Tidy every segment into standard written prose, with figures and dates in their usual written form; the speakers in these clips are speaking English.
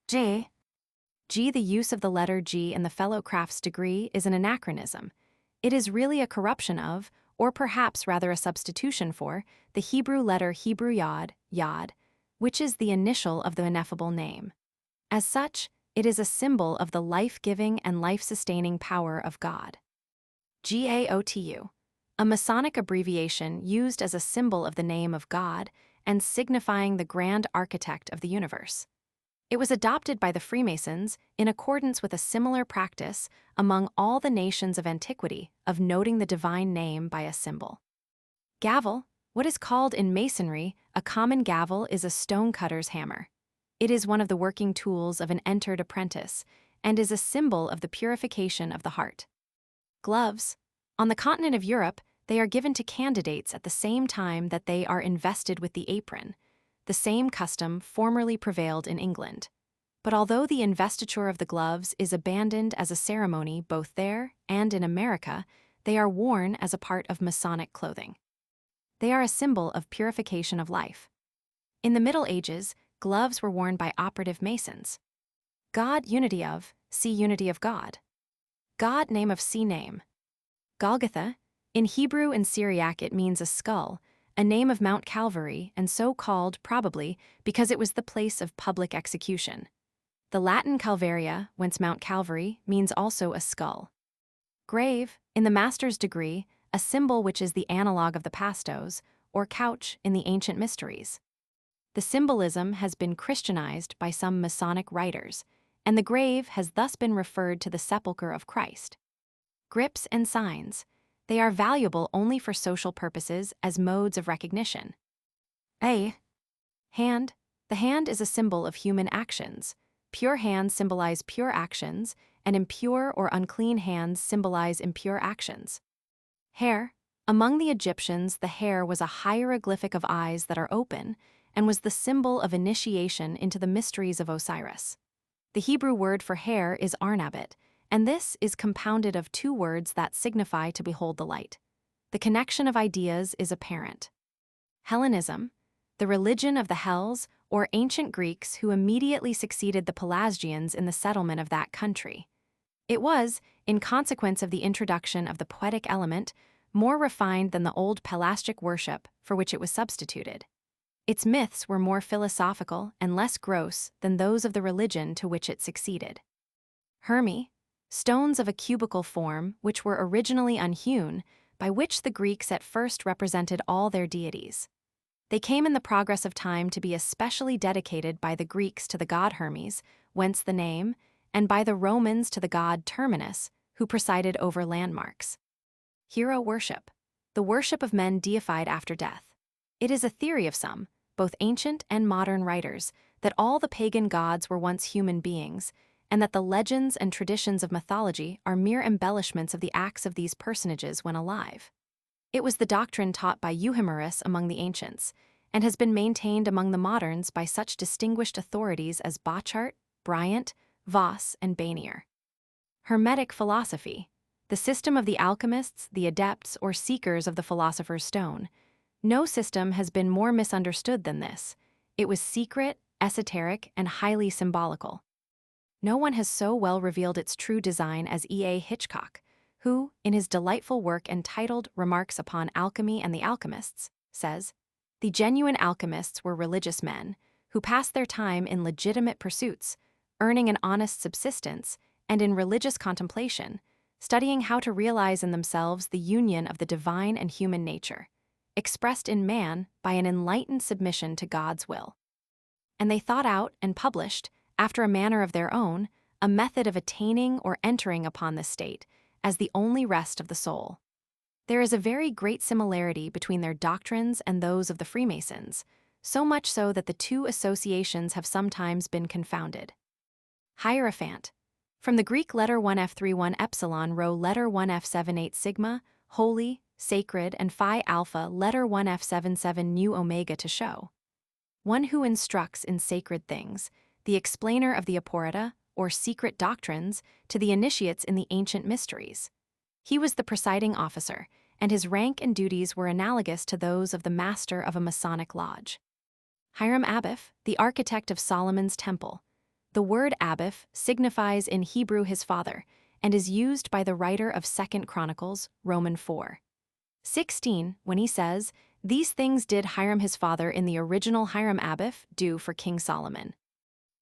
G. G. The use of the letter G in the fellow crafts degree is an anachronism. It is really a corruption of, or perhaps rather a substitution for, the Hebrew letter Hebrew yod, which is the initial of the ineffable name. As such, it is a symbol of the life-giving and life-sustaining power of God. GAOTU, a Masonic abbreviation used as a symbol of the name of God and signifying the grand architect of the universe. It was adopted by the Freemasons in accordance with a similar practice among all the nations of antiquity of noting the divine name by a symbol. Gavel, what is called in Masonry a common gavel, is a stonecutter's hammer. It is one of the working tools of an entered apprentice and is a symbol of the purification of the heart. Gloves. On the continent of Europe, they are given to candidates at the same time that they are invested with the apron. The same custom formerly prevailed in England. But although the investiture of the gloves is abandoned as a ceremony both there and in America, they are worn as a part of Masonic clothing. They are a symbol of purification of life. In the Middle Ages, gloves were worn by operative Masons. God, unity of, see unity of God. God, name of, see name. Golgotha, in Hebrew and Syriac it means a skull, a name of Mount Calvary, and so called, probably, because it was the place of public execution. The Latin Calvaria, whence Mount Calvary, means also a skull. Grave, in the master's degree, a symbol which is the analog of the pastos, or couch in the ancient mysteries. The symbolism has been Christianized by some Masonic writers, and the grave has thus been referred to the sepulchre of Christ. Grips and signs. They are valuable only for social purposes as modes of recognition. A. Hand. The hand is a symbol of human actions. Pure hands symbolize pure actions, and impure or unclean hands symbolize impure actions. Hair. Among the Egyptians, the hair was a hieroglyphic of eyes that are open and was the symbol of initiation into the mysteries of Osiris. The Hebrew word for hair is arnabit, and this is compounded of two words that signify to behold the light. The connection of ideas is apparent. Hellenism, the religion of the Hells, or ancient Greeks who immediately succeeded the Pelasgians in the settlement of that country. It was, in consequence of the introduction of the poetic element, more refined than the old Pelasgic worship for which it was substituted. Its myths were more philosophical and less gross than those of the religion to which it succeeded. Hermi, stones of a cubical form which were originally unhewn, by which the Greeks at first represented all their deities. They came in the progress of time to be especially dedicated by the Greeks to the god Hermes, whence the name, and by the Romans to the god Terminus, who presided over landmarks. Hero worship, the worship of men deified after death. It is a theory of some, both ancient and modern writers, that all the pagan gods were once human beings, and that the legends and traditions of mythology are mere embellishments of the acts of these personages when alive. It was the doctrine taught by Euhemerus among the ancients, and has been maintained among the moderns by such distinguished authorities as Bochart, Bryant, Voss, and Baynier. Hermetic philosophy, the system of the alchemists, the adepts, or seekers of the philosopher's stone. No system has been more misunderstood than this. It was secret, esoteric, and highly symbolical. No one has so well revealed its true design as E.A. Hitchcock, who, in his delightful work entitled Remarks upon Alchemy and the Alchemists, says, "The genuine alchemists were religious men, who passed their time in legitimate pursuits, earning an honest subsistence, and in religious contemplation, studying how to realize in themselves the union of the divine and human nature, expressed in man by an enlightened submission to God's will. And they thought out and published, after a manner of their own, a method of attaining or entering upon this state, as the only rest of the soul." There is a very great similarity between their doctrines and those of the Freemasons, so much so that the two associations have sometimes been confounded. Hierophant. From the Greek letter 1F31 epsilon rho letter 1F78 sigma, holy, sacred, and phi alpha letter 1F77 nu omega to show. One who instructs in sacred things, the explainer of the aporita, or secret doctrines, to the initiates in the ancient mysteries. He was the presiding officer, and his rank and duties were analogous to those of the master of a Masonic lodge. Hiram Abiff, the architect of Solomon's temple. The word Abif signifies in Hebrew his father, and is used by the writer of 2 Chronicles, Roman 4:16, when he says, "These things did Hiram his father in the original Hiram Abif do for King Solomon."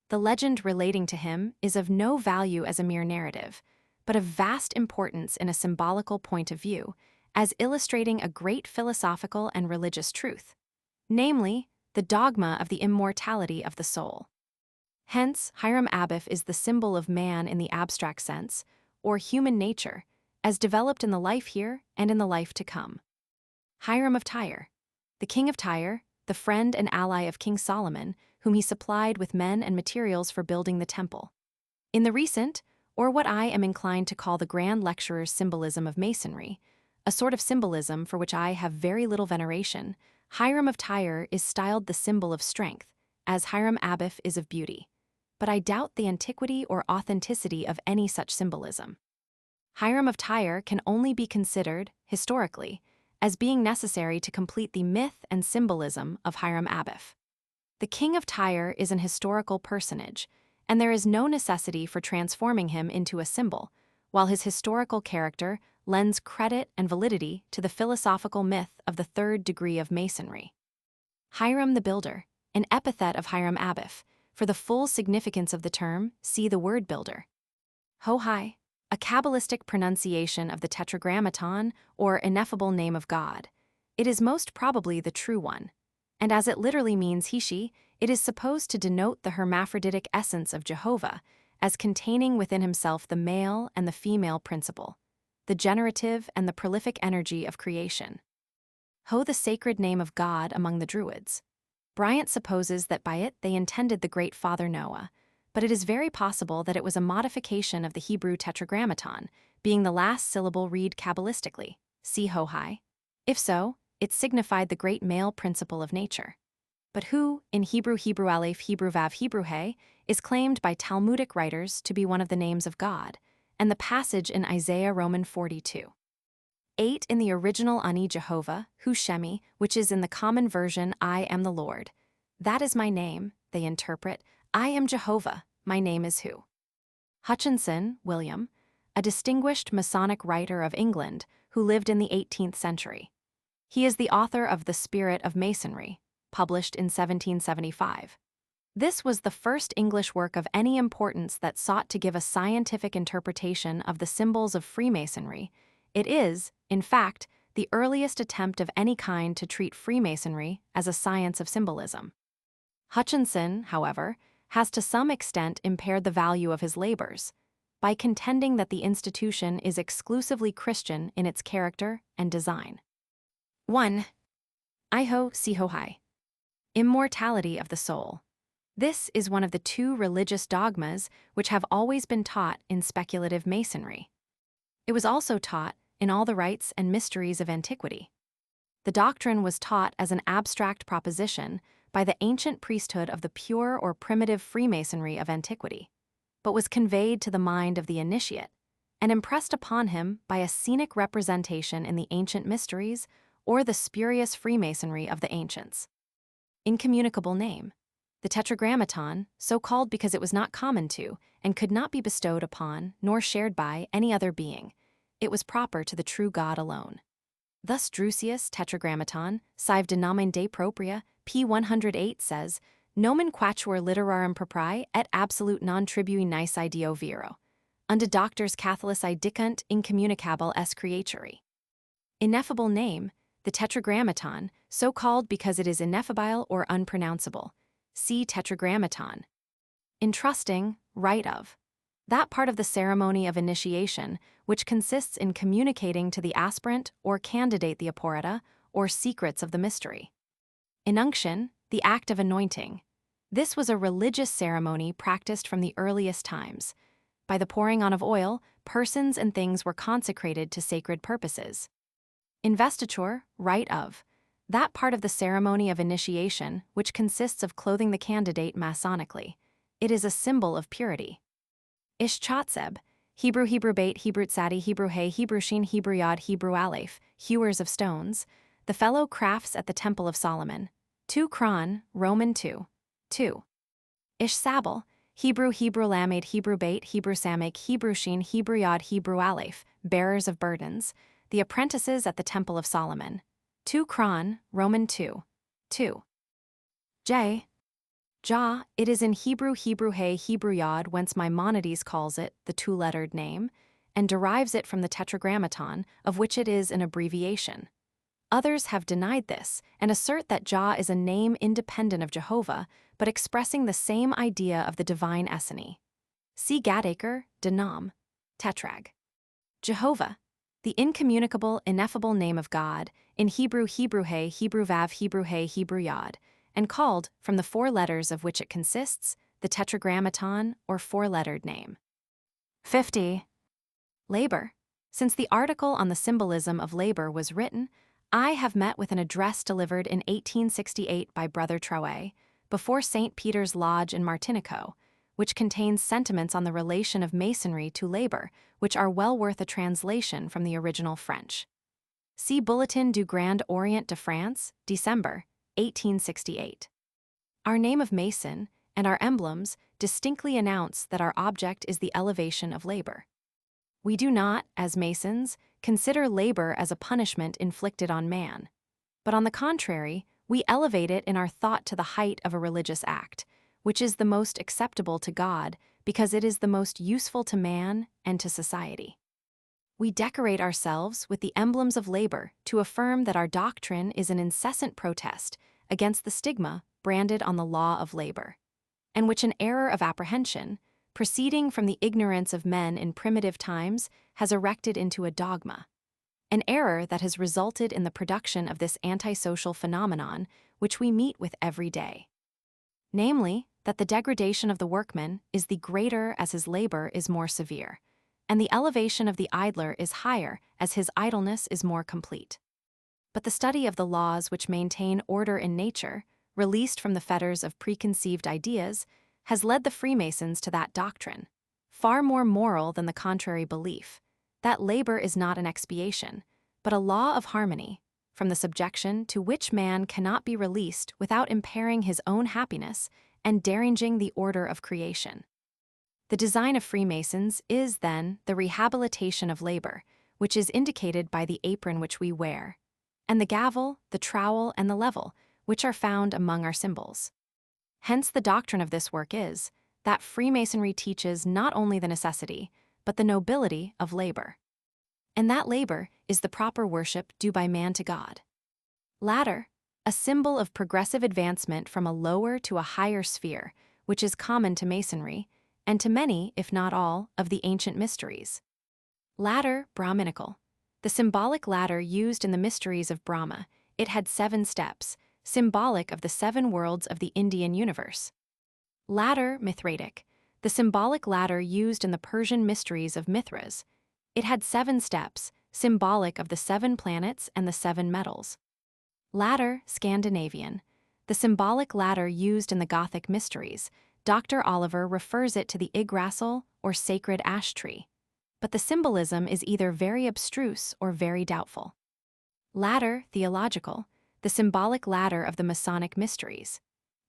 The legend relating to him is of no value as a mere narrative, but of vast importance in a symbolical point of view, as illustrating a great philosophical and religious truth, namely, the dogma of the immortality of the soul. Hence, Hiram Abif is the symbol of man in the abstract sense, or human nature, as developed in the life here and in the life to come. Hiram of Tyre. The king of Tyre, the friend and ally of King Solomon, whom he supplied with men and materials for building the temple. In the recent, or what I am inclined to call the Grand Lecturer's Symbolism of Masonry, a sort of symbolism for which I have very little veneration, Hiram of Tyre is styled the symbol of strength, as Hiram Abif is of beauty. But I doubt the antiquity or authenticity of any such symbolism. Hiram of Tyre can only be considered, historically, as being necessary to complete the myth and symbolism of Hiram Abif. The king of Tyre is an historical personage, and there is no necessity for transforming him into a symbol, while his historical character lends credit and validity to the philosophical myth of the third degree of Masonry. Hiram the Builder, an epithet of Hiram Abif. For the full significance of the term, see the word builder. Ho-Hi, a Kabbalistic pronunciation of the Tetragrammaton, or ineffable name of God. It is most probably the true one, and as it literally means he-she, it is supposed to denote the hermaphroditic essence of Jehovah, as containing within himself the male and the female principle, the generative and the prolific energy of creation. Ho, the sacred name of God among the Druids. Bryant supposes that by it they intended the great Father Noah, but it is very possible that it was a modification of the Hebrew Tetragrammaton, being the last syllable read Kabbalistically, see Ho-Hi. If so, it signified the great male principle of nature. But who, in Hebrew Aleph, Hebrew Vav, Hebrew He, is claimed by Talmudic writers to be one of the names of God, and the passage in Isaiah Roman 42:8 in the original Ani Jehovah, Hu Shemi, which is in the common version I am the Lord. That is my name, they interpret, I am Jehovah, my name is Hu. Hutchinson, William, a distinguished Masonic writer of England who lived in the 18th century. He is the author of The Spirit of Masonry, published in 1775. This was the first English work of any importance that sought to give a scientific interpretation of the symbols of Freemasonry. It is, in fact, the earliest attempt of any kind to treat Freemasonry as a science of symbolism. Hutchinson, however, has to some extent impaired the value of his labors by contending that the institution is exclusively Christian in its character and design. 1. Iho Sihohai. Immortality of the soul. This is one of the two religious dogmas which have always been taught in speculative Masonry. It was also taught in all the rites and mysteries of antiquity. The doctrine was taught as an abstract proposition by the ancient priesthood of the pure or primitive Freemasonry of antiquity, but was conveyed to the mind of the initiate and impressed upon him by a scenic representation in the ancient mysteries or the spurious Freemasonry of the ancients. Incommunicable name. The Tetragrammaton, so called because it was not common to and could not be bestowed upon nor shared by any other being. It was proper to the true God alone. Thus Drusius Tetragrammaton, Sive de nomen de propria, p. 108 says, Nomen quatuor literarum proprii et absolute non tribui nisi dio viro. Unde doctors Catholici dicunt incommunicable es creaturi. Ineffable name, the Tetragrammaton, so called because it is ineffable or unpronounceable. See Tetragrammaton. Entrusting, rite of. That part of the ceremony of initiation which consists in communicating to the aspirant or candidate the aporta or secrets of the mystery. Inunction, the act of anointing. This was a religious ceremony practiced from the earliest times. By the pouring on of oil, persons and things were consecrated to sacred purposes. Investiture, rite of. That part of the ceremony of initiation which consists of clothing the candidate masonically. It is a symbol of purity. Ishchatseb, Hebrew Bait, Hebrew Tsadi, Hebrew Hay, Hebrew Shin, Hebrew Yod, Hebrew Aleph, hewers of stones, the fellow crafts at the Temple of Solomon. 2 Kron, Roman 2. 2. Ishsabel, Hebrew, Hebrew Lamed, Hebrew Bait, Hebrew Samek, Hebrew Sheen, Hebrew Yod, Hebrew Aleph, bearers of burdens, the apprentices at the Temple of Solomon. 2 Kron, Roman 2. 2. J. Jah, it is in Hebrew, Hebrew He, Hebrew Yod, whence Maimonides calls it the two-lettered name, and derives it from the Tetragrammaton, of which it is an abbreviation. Others have denied this and assert that Jah is a name independent of Jehovah, but expressing the same idea of the divine Esseny. See Gatacre, Denom, Tetrag. Jehovah, the incommunicable, ineffable name of God, in Hebrew, Hebrew He, Hebrew Vav, Hebrew He, Hebrew Yod, and called, from the 4 letters of which it consists, the Tetragrammaton, or 4-lettered name. 50. Labor. Since the article on the symbolism of labor was written, I have met with an address delivered in 1868 by Brother Trouet, before St. Peter's Lodge in Martinico, which contains sentiments on the relation of Masonry to labor, which are well worth a translation from the original French. See Bulletin du Grand Orient de France, December, 1868. Our name of Mason and our emblems distinctly announce that our object is the elevation of labor. We do not, as Masons, consider labor as a punishment inflicted on man, but on the contrary, we elevate it in our thought to the height of a religious act, which is the most acceptable to God because it is the most useful to man and to society. We decorate ourselves with the emblems of labor to affirm that our doctrine is an incessant protest against the stigma branded on the law of labor, and which an error of apprehension, proceeding from the ignorance of men in primitive times, has erected into a dogma. An error that has resulted in the production of this antisocial phenomenon which we meet with every day. Namely, that the degradation of the workman is the greater as his labor is more severe, and the elevation of the idler is higher as his idleness is more complete. But the study of the laws which maintain order in nature, released from the fetters of preconceived ideas, has led the Freemasons to that doctrine, far more moral than the contrary belief, that labor is not an expiation, but a law of harmony, from the subjection to which man cannot be released without impairing his own happiness and deranging the order of creation. The design of Freemasons is, then, the rehabilitation of labor, which is indicated by the apron which we wear, and the gavel, the trowel, and the level, which are found among our symbols. Hence the doctrine of this work is, that Freemasonry teaches not only the necessity, but the nobility of labor. And that labor is the proper worship due by man to God. Ladder, a symbol of progressive advancement from a lower to a higher sphere, which is common to Masonry, and to many, if not all, of the ancient mysteries. Ladder, Brahminical. The symbolic ladder used in the mysteries of Brahma, it had 7 steps, symbolic of the 7 worlds of the Indian universe. Ladder, Mithratic. The symbolic ladder used in the Persian mysteries of Mithras. It had 7 steps, symbolic of the 7 planets and the 7 metals. Ladder, Scandinavian. The symbolic ladder used in the Gothic mysteries. Dr. Oliver refers it to the Yggdrasil or sacred ash tree, but the symbolism is either very abstruse or very doubtful. Ladder, Theological. The symbolic ladder of the Masonic mysteries.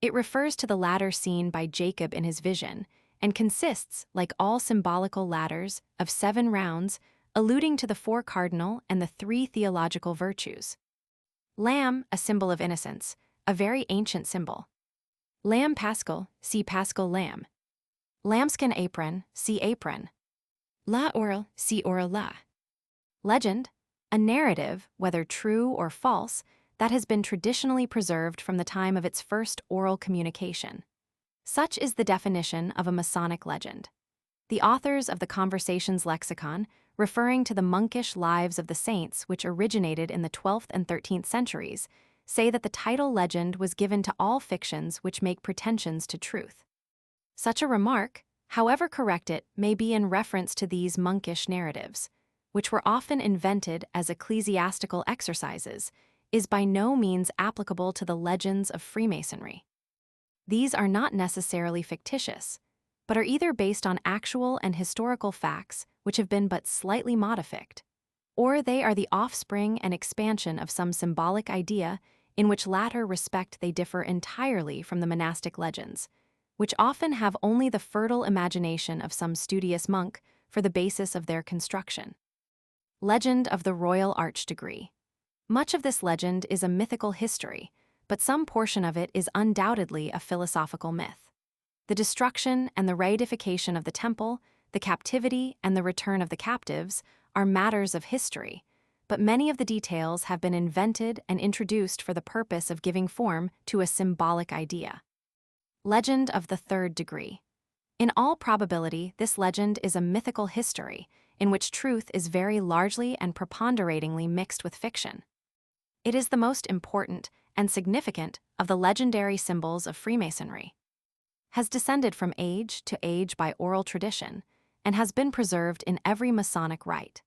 It refers to the ladder seen by Jacob in his vision, and consists, like all symbolical ladders, of 7 rounds, alluding to the 4 cardinal and the 3 theological virtues. Lamb, a symbol of innocence, a very ancient symbol. Lamb Paschal, see Paschal lamb. Lambskin apron, see apron. La oral, see oral la. Legend, a narrative, whether true or false, that has been traditionally preserved from the time of its first oral communication. Such is the definition of a Masonic legend. The authors of the Conversations lexicon, referring to the monkish lives of the saints which originated in the 12th and 13th centuries, say that the title legend was given to all fictions which make pretensions to truth. Such a remark, however correct it may be in reference to these monkish narratives, which were often invented as ecclesiastical exercises, is by no means applicable to the legends of Freemasonry. These are not necessarily fictitious, but are either based on actual and historical facts which have been but slightly modified, or they are the offspring and expansion of some symbolic idea in which latter respect they differ entirely from the monastic legends, which often have only the fertile imagination of some studious monk for the basis of their construction. Legend of the Royal Arch Degree. Much of this legend is a mythical history, but some portion of it is undoubtedly a philosophical myth. The destruction and the reification of the temple, the captivity and the return of the captives, are matters of history, but many of the details have been invented and introduced for the purpose of giving form to a symbolic idea. Legend of the Third Degree. In all probability, this legend is a mythical history in which truth is very largely and preponderatingly mixed with fiction. It is the most important and significant of the legendary symbols of Freemasonry, has descended from age to age by oral tradition, and has been preserved in every Masonic rite.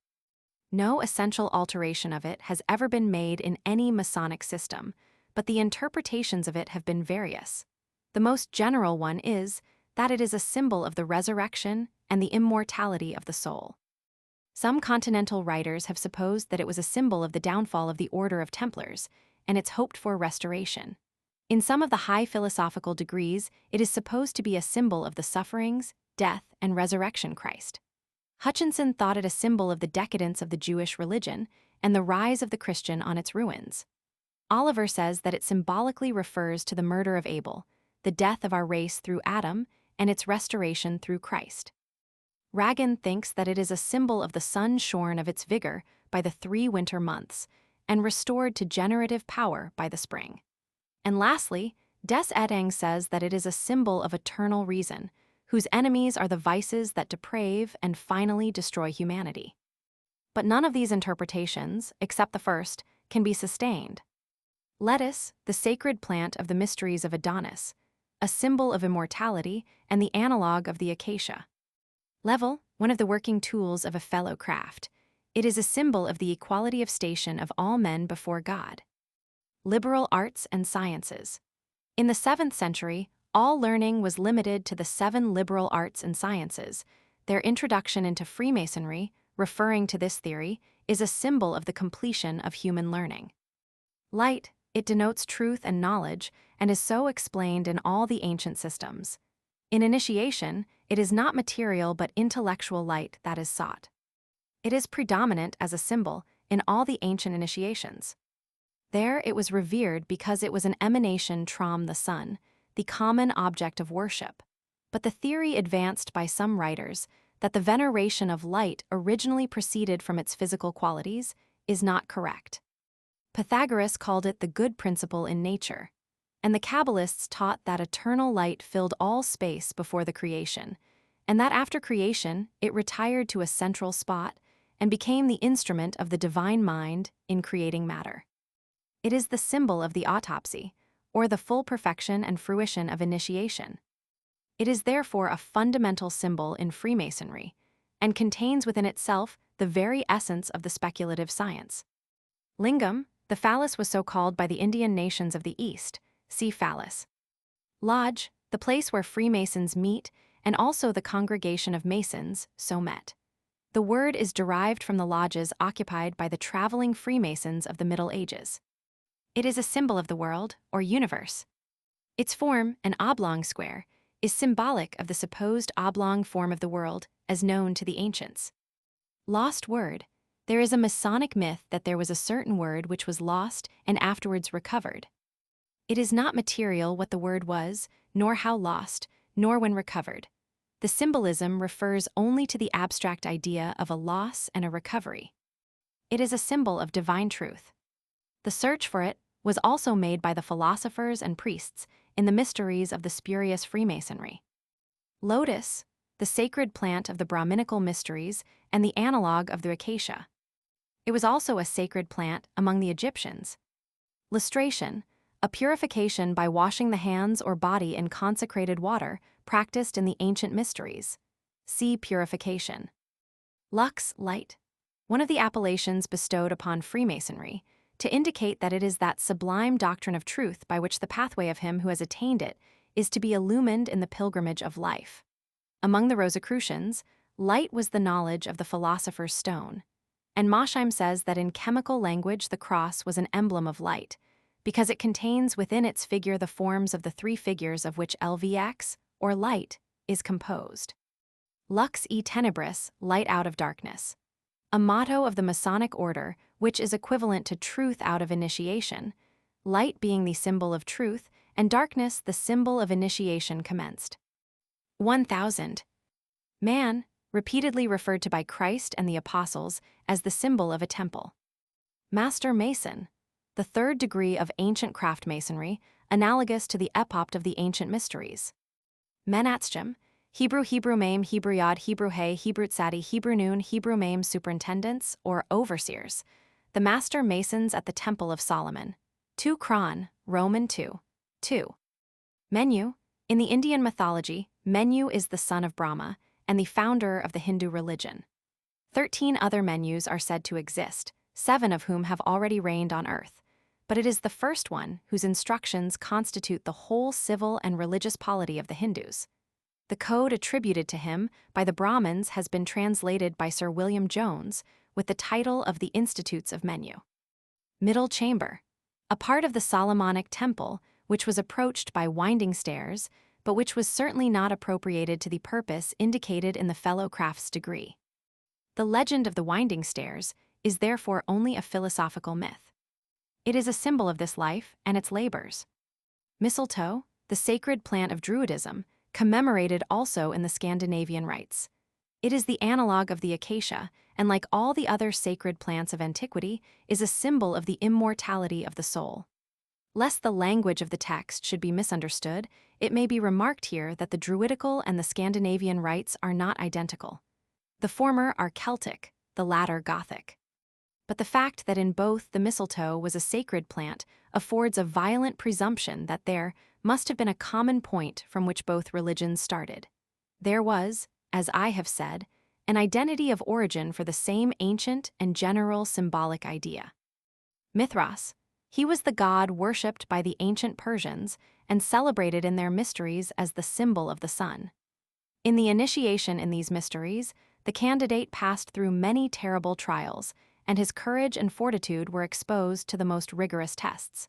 No essential alteration of it has ever been made in any Masonic system, but the interpretations of it have been various. The most general one is that it is a symbol of the resurrection and the immortality of the soul. Some continental writers have supposed that it was a symbol of the downfall of the Order of Templars and its hoped-for restoration. In some of the high philosophical degrees, it is supposed to be a symbol of the sufferings, death, and resurrection Christ. Hutchinson thought it a symbol of the decadence of the Jewish religion and the rise of the Christian on its ruins. Oliver says that it symbolically refers to the murder of Abel, the death of our race through Adam, and its restoration through Christ. Ragan thinks that it is a symbol of the sun shorn of its vigor by the 3 winter months and restored to generative power by the spring. And lastly, Des Edeng says that it is a symbol of eternal reason, whose enemies are the vices that deprave and finally destroy humanity. But none of these interpretations, except the first, can be sustained. Lettuce, the sacred plant of the mysteries of Adonis, a symbol of immortality and the analog of the acacia. Level, one of the working tools of a fellow craft. It is a symbol of the equality of station of all men before God. Liberal arts and sciences. In the 7th century, all learning was limited to the 7 liberal arts and sciences. Their introduction into Freemasonry, referring to this theory, is a symbol of the completion of human learning. Light, it denotes truth and knowledge, and is so explained in all the ancient systems. In initiation, it is not material but intellectual light that is sought. It is predominant as a symbol in all the ancient initiations. There it was revered because it was an emanation from the sun, the common object of worship. But the theory advanced by some writers that the veneration of light originally proceeded from its physical qualities is not correct. Pythagoras called it the good principle in nature, and the Kabbalists taught that eternal light filled all space before the creation, and that after creation it retired to a central spot and became the instrument of the divine mind in creating matter. It is the symbol of the autopsy, or the full perfection and fruition of initiation. It is therefore a fundamental symbol in Freemasonry, and contains within itself the very essence of the speculative science. Lingam, the phallus was so called by the Indian nations of the East, see phallus. Lodge, the place where Freemasons meet, and also the congregation of Masons, so met. The word is derived from the lodges occupied by the traveling Freemasons of the Middle Ages. It is a symbol of the world, or universe. Its form, an oblong square, is symbolic of the supposed oblong form of the world as known to the ancients. Lost word. There is a Masonic myth that there was a certain word which was lost and afterwards recovered. It is not material what the word was, nor how lost, nor when recovered. The symbolism refers only to the abstract idea of a loss and a recovery. It is a symbol of divine truth. The search for it was also made by the philosophers and priests in the mysteries of the spurious Freemasonry. Lotus, the sacred plant of the Brahminical mysteries and the analog of the acacia. It was also a sacred plant among the Egyptians. Lustration, a purification by washing the hands or body in consecrated water practiced in the ancient mysteries. See purification. Lux, light, one of the appellations bestowed upon Freemasonry, to indicate that it is that sublime doctrine of truth by which the pathway of him who has attained it is to be illumined in the pilgrimage of life. Among the Rosicrucians, light was the knowledge of the philosopher's stone, and Mosheim says that in chemical language the cross was an emblem of light, because it contains within its figure the forms of the 3 figures of which LVX, or light, is composed. Lux e tenebris, light out of darkness. A motto of the Masonic order, which is equivalent to truth out of initiation, light being the symbol of truth and darkness the symbol of initiation commenced. 1000. Man, repeatedly referred to by Christ and the apostles as the symbol of a temple. Master Mason, the third degree of ancient craft masonry, analogous to the epoch of the ancient mysteries. Menatstim, Hebrew Mame, Hebrew Yod, Hebrew Hay, Hebrew Tzadi, Hebrew Noon, Hebrew Mame superintendents, or overseers, the master masons at the Temple of Solomon. 2 Kron, Roman 2. 2. Menu, in the Indian mythology, Menu is the son of Brahma and the founder of the Hindu religion. 13 other Menus are said to exist, 7 of whom have already reigned on earth, but it is the first one whose instructions constitute the whole civil and religious polity of the Hindus. The code attributed to him by the Brahmins has been translated by Sir William Jones with the title of the Institutes of Menu. Middle Chamber, a part of the Solomonic Temple which was approached by winding stairs, but which was certainly not appropriated to the purpose indicated in the fellow crafts degree. The legend of the winding stairs is therefore only a philosophical myth. It is a symbol of this life and its labors. Mistletoe, the sacred plant of Druidism, commemorated also in the Scandinavian rites. It is the analog of the acacia, and like all the other sacred plants of antiquity, is a symbol of the immortality of the soul. Lest the language of the text should be misunderstood, it may be remarked here that the Druidical and the Scandinavian rites are not identical. The former are Celtic, the latter Gothic. But the fact that in both the mistletoe was a sacred plant affords a violent presumption that there must have been a common point from which both religions started. There was, as I have said, an identity of origin for the same ancient and general symbolic idea. Mithras, he was the god worshipped by the ancient Persians and celebrated in their mysteries as the symbol of the sun. In the initiation in these mysteries, the candidate passed through many terrible trials, and his courage and fortitude were exposed to the most rigorous tests.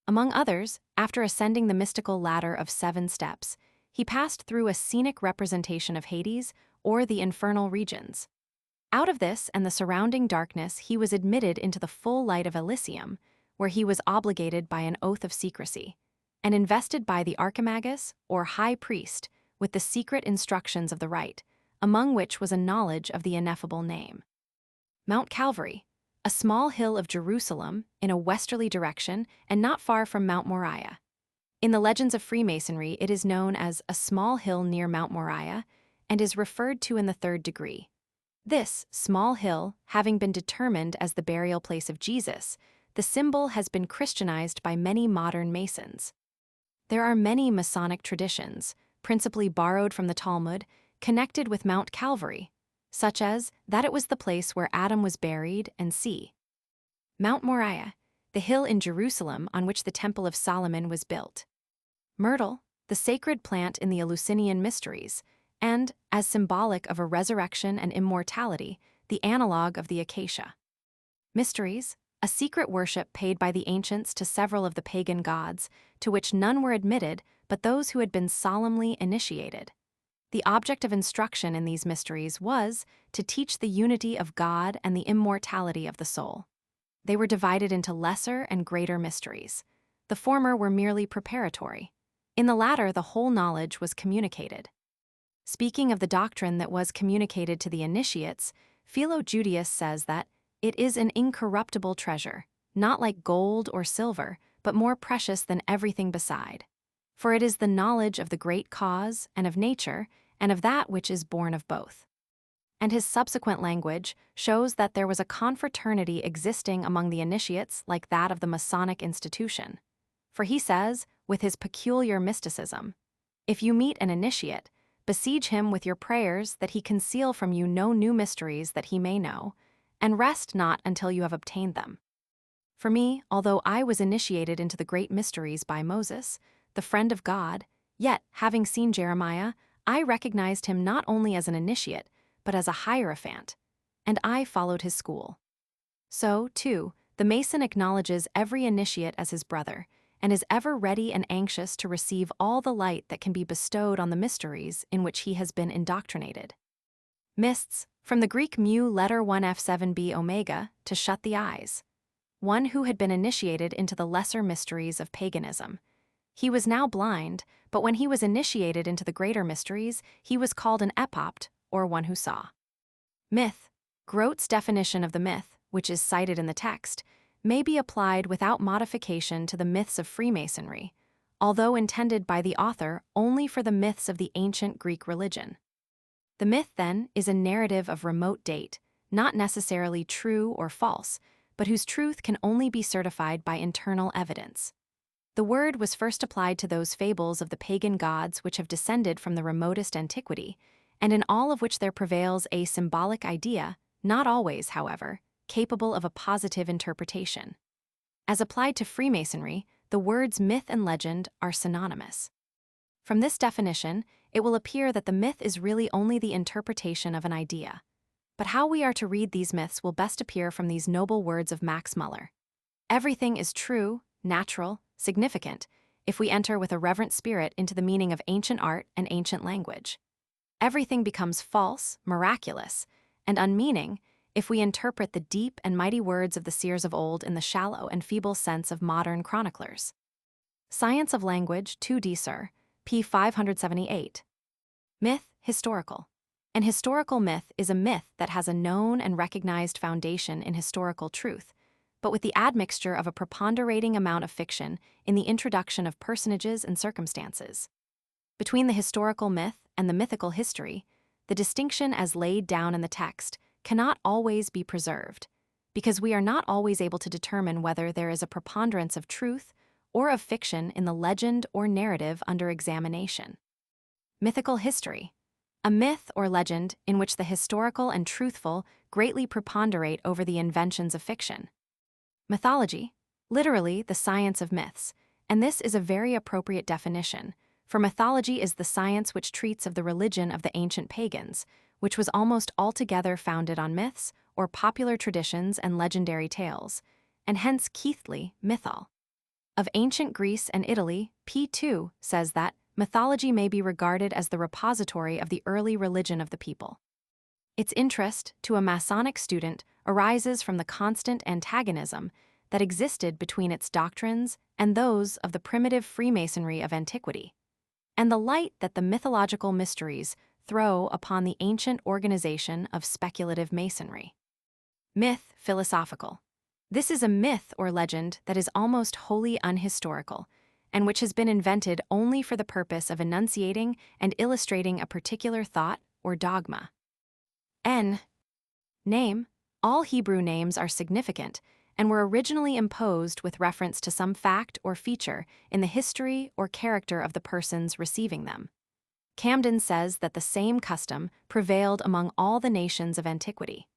Among others, after ascending the mystical ladder of 7 steps, he passed through a scenic representation of Hades, or the infernal regions. Out of this and the surrounding darkness he was admitted into the full light of Elysium, where he was obligated by an oath of secrecy, and invested by the archimagus, or high priest, with the secret instructions of the rite, among which was a knowledge of the ineffable name. Mount Calvary, a small hill of Jerusalem in a westerly direction and not far from Mount Moriah. In the legends of Freemasonry, it is known as a small hill near Mount Moriah and is referred to in the third degree. This small hill, having been determined as the burial place of Jesus, the symbol has been Christianized by many modern Masons. There are many Masonic traditions, principally borrowed from the Talmud, connected with Mount Calvary, such as that it was the place where Adam was buried, and c. Mount Moriah, the hill in Jerusalem on which the Temple of Solomon was built. Myrtle, the sacred plant in the Eleusinian mysteries, and, as symbolic of a resurrection and immortality, the analog of the acacia. Mysteries, a secret worship paid by the ancients to several of the pagan gods, to which none were admitted but those who had been solemnly initiated. The object of instruction in these mysteries was to teach the unity of God and the immortality of the soul. They were divided into lesser and greater mysteries. The former were merely preparatory. In the latter, the whole knowledge was communicated. Speaking of the doctrine that was communicated to the initiates, Philo Judaeus says that it is an incorruptible treasure, not like gold or silver, but more precious than everything beside. For it is the knowledge of the great cause and of nature, and of that which is born of both. And his subsequent language shows that there was a confraternity existing among the initiates like that of the Masonic institution. For he says, with his peculiar mysticism, if you meet an initiate, besiege him with your prayers that he conceal from you no new mysteries that he may know, and rest not until you have obtained them. For me, although I was initiated into the great mysteries by Moses, the friend of God, yet, having seen Jeremiah, I recognized him not only as an initiate, but as a hierophant, and I followed his school. So, too, the Mason acknowledges every initiate as his brother, and is ever ready and anxious to receive all the light that can be bestowed on the mysteries in which he has been indoctrinated. Mysts, from the Greek mu letter 1f7b omega, to shut the eyes. One who had been initiated into the lesser mysteries of paganism. He was now blind, but when he was initiated into the greater mysteries, he was called an epopt, or one who saw. Myth, Grote's definition of the myth, which is cited in the text, may be applied without modification to the myths of Freemasonry, although intended by the author only for the myths of the ancient Greek religion. The myth, then, is a narrative of remote date, not necessarily true or false, but whose truth can only be certified by internal evidence. The word was first applied to those fables of the pagan gods which have descended from the remotest antiquity, and in all of which there prevails a symbolic idea, not always, however, capable of a positive interpretation. As applied to Freemasonry, the words myth and legend are synonymous. From this definition, it will appear that the myth is really only the interpretation of an idea. But how we are to read these myths will best appear from these noble words of Max Muller. Everything is true, natural, significant, if we enter with a reverent spirit into the meaning of ancient art and ancient language. Everything becomes false, miraculous, and unmeaning if we interpret the deep and mighty words of the seers of old in the shallow and feeble sense of modern chroniclers. Science of Language 2D Sir, p. 578. Myth, historical. An historical myth is a myth that has a known and recognized foundation in historical truth, but with the admixture of a preponderating amount of fiction in the introduction of personages and circumstances. Between the historical myth and the mythical history, the distinction as laid down in the text cannot always be preserved, because we are not always able to determine whether there is a preponderance of truth or of fiction in the legend or narrative under examination. Mythical history. A myth or legend in which the historical and truthful greatly preponderate over the inventions of fiction. Mythology, literally the science of myths, and this is a very appropriate definition, for mythology is the science which treats of the religion of the ancient pagans, which was almost altogether founded on myths or popular traditions and legendary tales, and hence Keithley, mythol. Of ancient Greece and Italy, P2 says that mythology may be regarded as the repository of the early religion of the people. Its interest, to a Masonic student, arises from the constant antagonism that existed between its doctrines and those of the primitive Freemasonry of antiquity, and the light that the mythological mysteries throw upon the ancient organization of speculative masonry. Myth, philosophical. This is a myth or legend that is almost wholly unhistorical, and which has been invented only for the purpose of enunciating and illustrating a particular thought or dogma. Name. All Hebrew names are significant and were originally imposed with reference to some fact or feature in the history or character of the persons receiving them. Camden says that the same custom prevailed among all the nations of antiquity.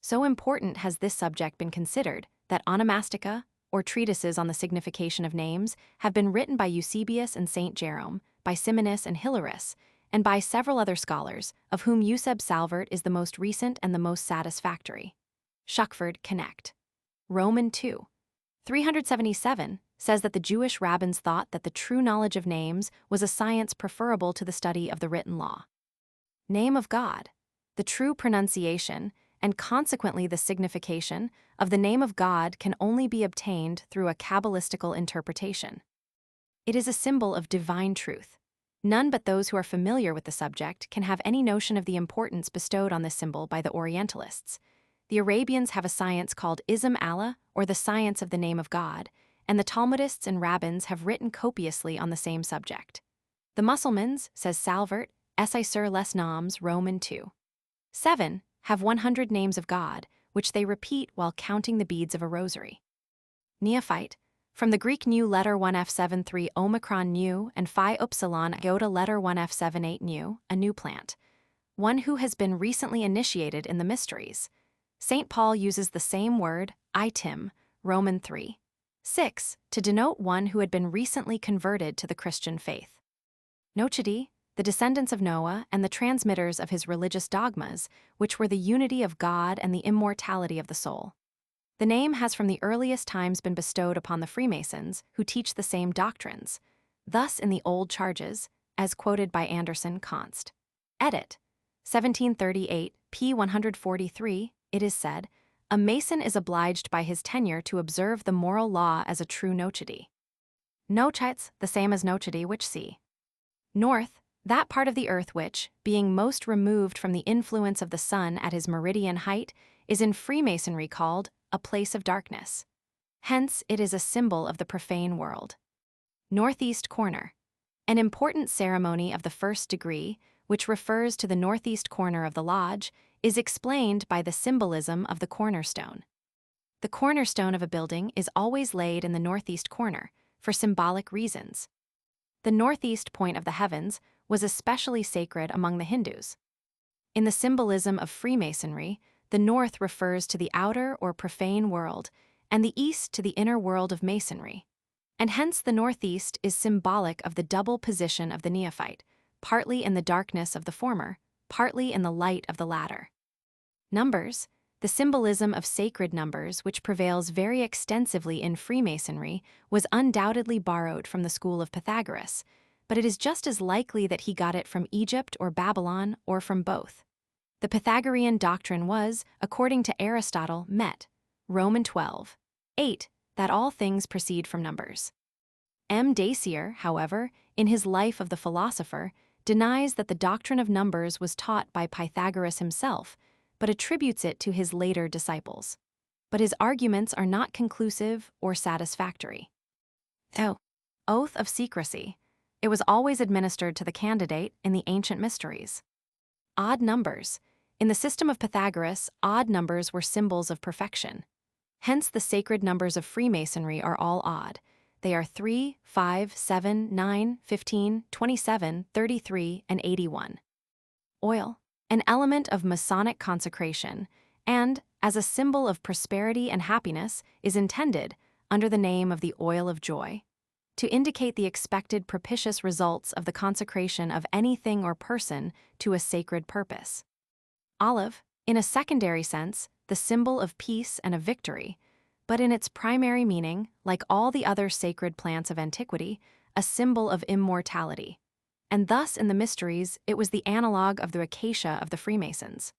So important has this subject been considered that onomastica, or treatises on the signification of names, have been written by Eusebius and St. Jerome, by Simonus and Hilaris, and by several other scholars, of whom Euseb Salvert is the most recent and the most satisfactory. Shuckford, Connect. Roman 2. 377 says that the Jewish rabbins thought that the true knowledge of names was a science preferable to the study of the written law. Name of God. The true pronunciation, and consequently the signification, of the name of God can only be obtained through a Kabbalistical interpretation. It is a symbol of divine truth. None but those who are familiar with the subject can have any notion of the importance bestowed on this symbol by the Orientalists. The Arabians have a science called Ism Allah, or the science of the name of God, and the Talmudists and rabbins have written copiously on the same subject. The Mussulmans, says Salvert, Essai sur les Noms, Roman 2. 7, have 100 names of God, which they repeat while counting the beads of a rosary. Neophyte, from the Greek nu letter 1f73 omicron nu and phi upsilon iota letter 1f78 nu, a new plant. One who has been recently initiated in the mysteries. St. Paul uses the same word, itim, Roman 3. 6, to denote one who had been recently converted to the Christian faith. Nochidi, the descendants of Noah and the transmitters of his religious dogmas, which were the unity of God and the immortality of the soul. The name has from the earliest times been bestowed upon the Freemasons, who teach the same doctrines. Thus, in the Old Charges, as quoted by Anderson Const. Edit. 1738, p. 143, it is said, "A Mason is obliged by his tenure to observe the moral law as a true nochity." Nochites, the same as nochity, which see. North, that part of the earth which, being most removed from the influence of the sun at his meridian height, is in Freemasonry called a place of darkness. Hence, it is a symbol of the profane world. Northeast corner. An important ceremony of the first degree, which refers to the northeast corner of the lodge, is explained by the symbolism of the cornerstone. The cornerstone of a building is always laid in the northeast corner, for symbolic reasons. The northeast point of the heavens was especially sacred among the Hindus. In the symbolism of Freemasonry, the north refers to the outer or profane world, and the east to the inner world of Masonry. And hence the northeast is symbolic of the double position of the neophyte, partly in the darkness of the former, partly in the light of the latter. Numbers. The symbolism of sacred numbers, which prevails very extensively in Freemasonry, was undoubtedly borrowed from the school of Pythagoras, but it is just as likely that he got it from Egypt or Babylon or from both. The Pythagorean doctrine was, according to Aristotle, met, Roman 12, 8, that all things proceed from numbers. M. Dacier, however, in his Life of the Philosopher, denies that the doctrine of numbers was taught by Pythagoras himself, but attributes it to his later disciples. But his arguments are not conclusive or satisfactory. Oath of secrecy. It was always administered to the candidate in the ancient mysteries. Odd numbers. In the system of Pythagoras, odd numbers were symbols of perfection. Hence the sacred numbers of Freemasonry are all odd. They are 3, 5, 7, 9, 15, 27, 33, and 81. Oil. An element of Masonic consecration, and, as a symbol of prosperity and happiness, is intended, under the name of the oil of joy, to indicate the expected propitious results of the consecration of anything or person to a sacred purpose. Olive, in a secondary sense, the symbol of peace and of victory, but in its primary meaning, like all the other sacred plants of antiquity, a symbol of immortality. And thus in the mysteries it was the analogue of the acacia of the Freemasons.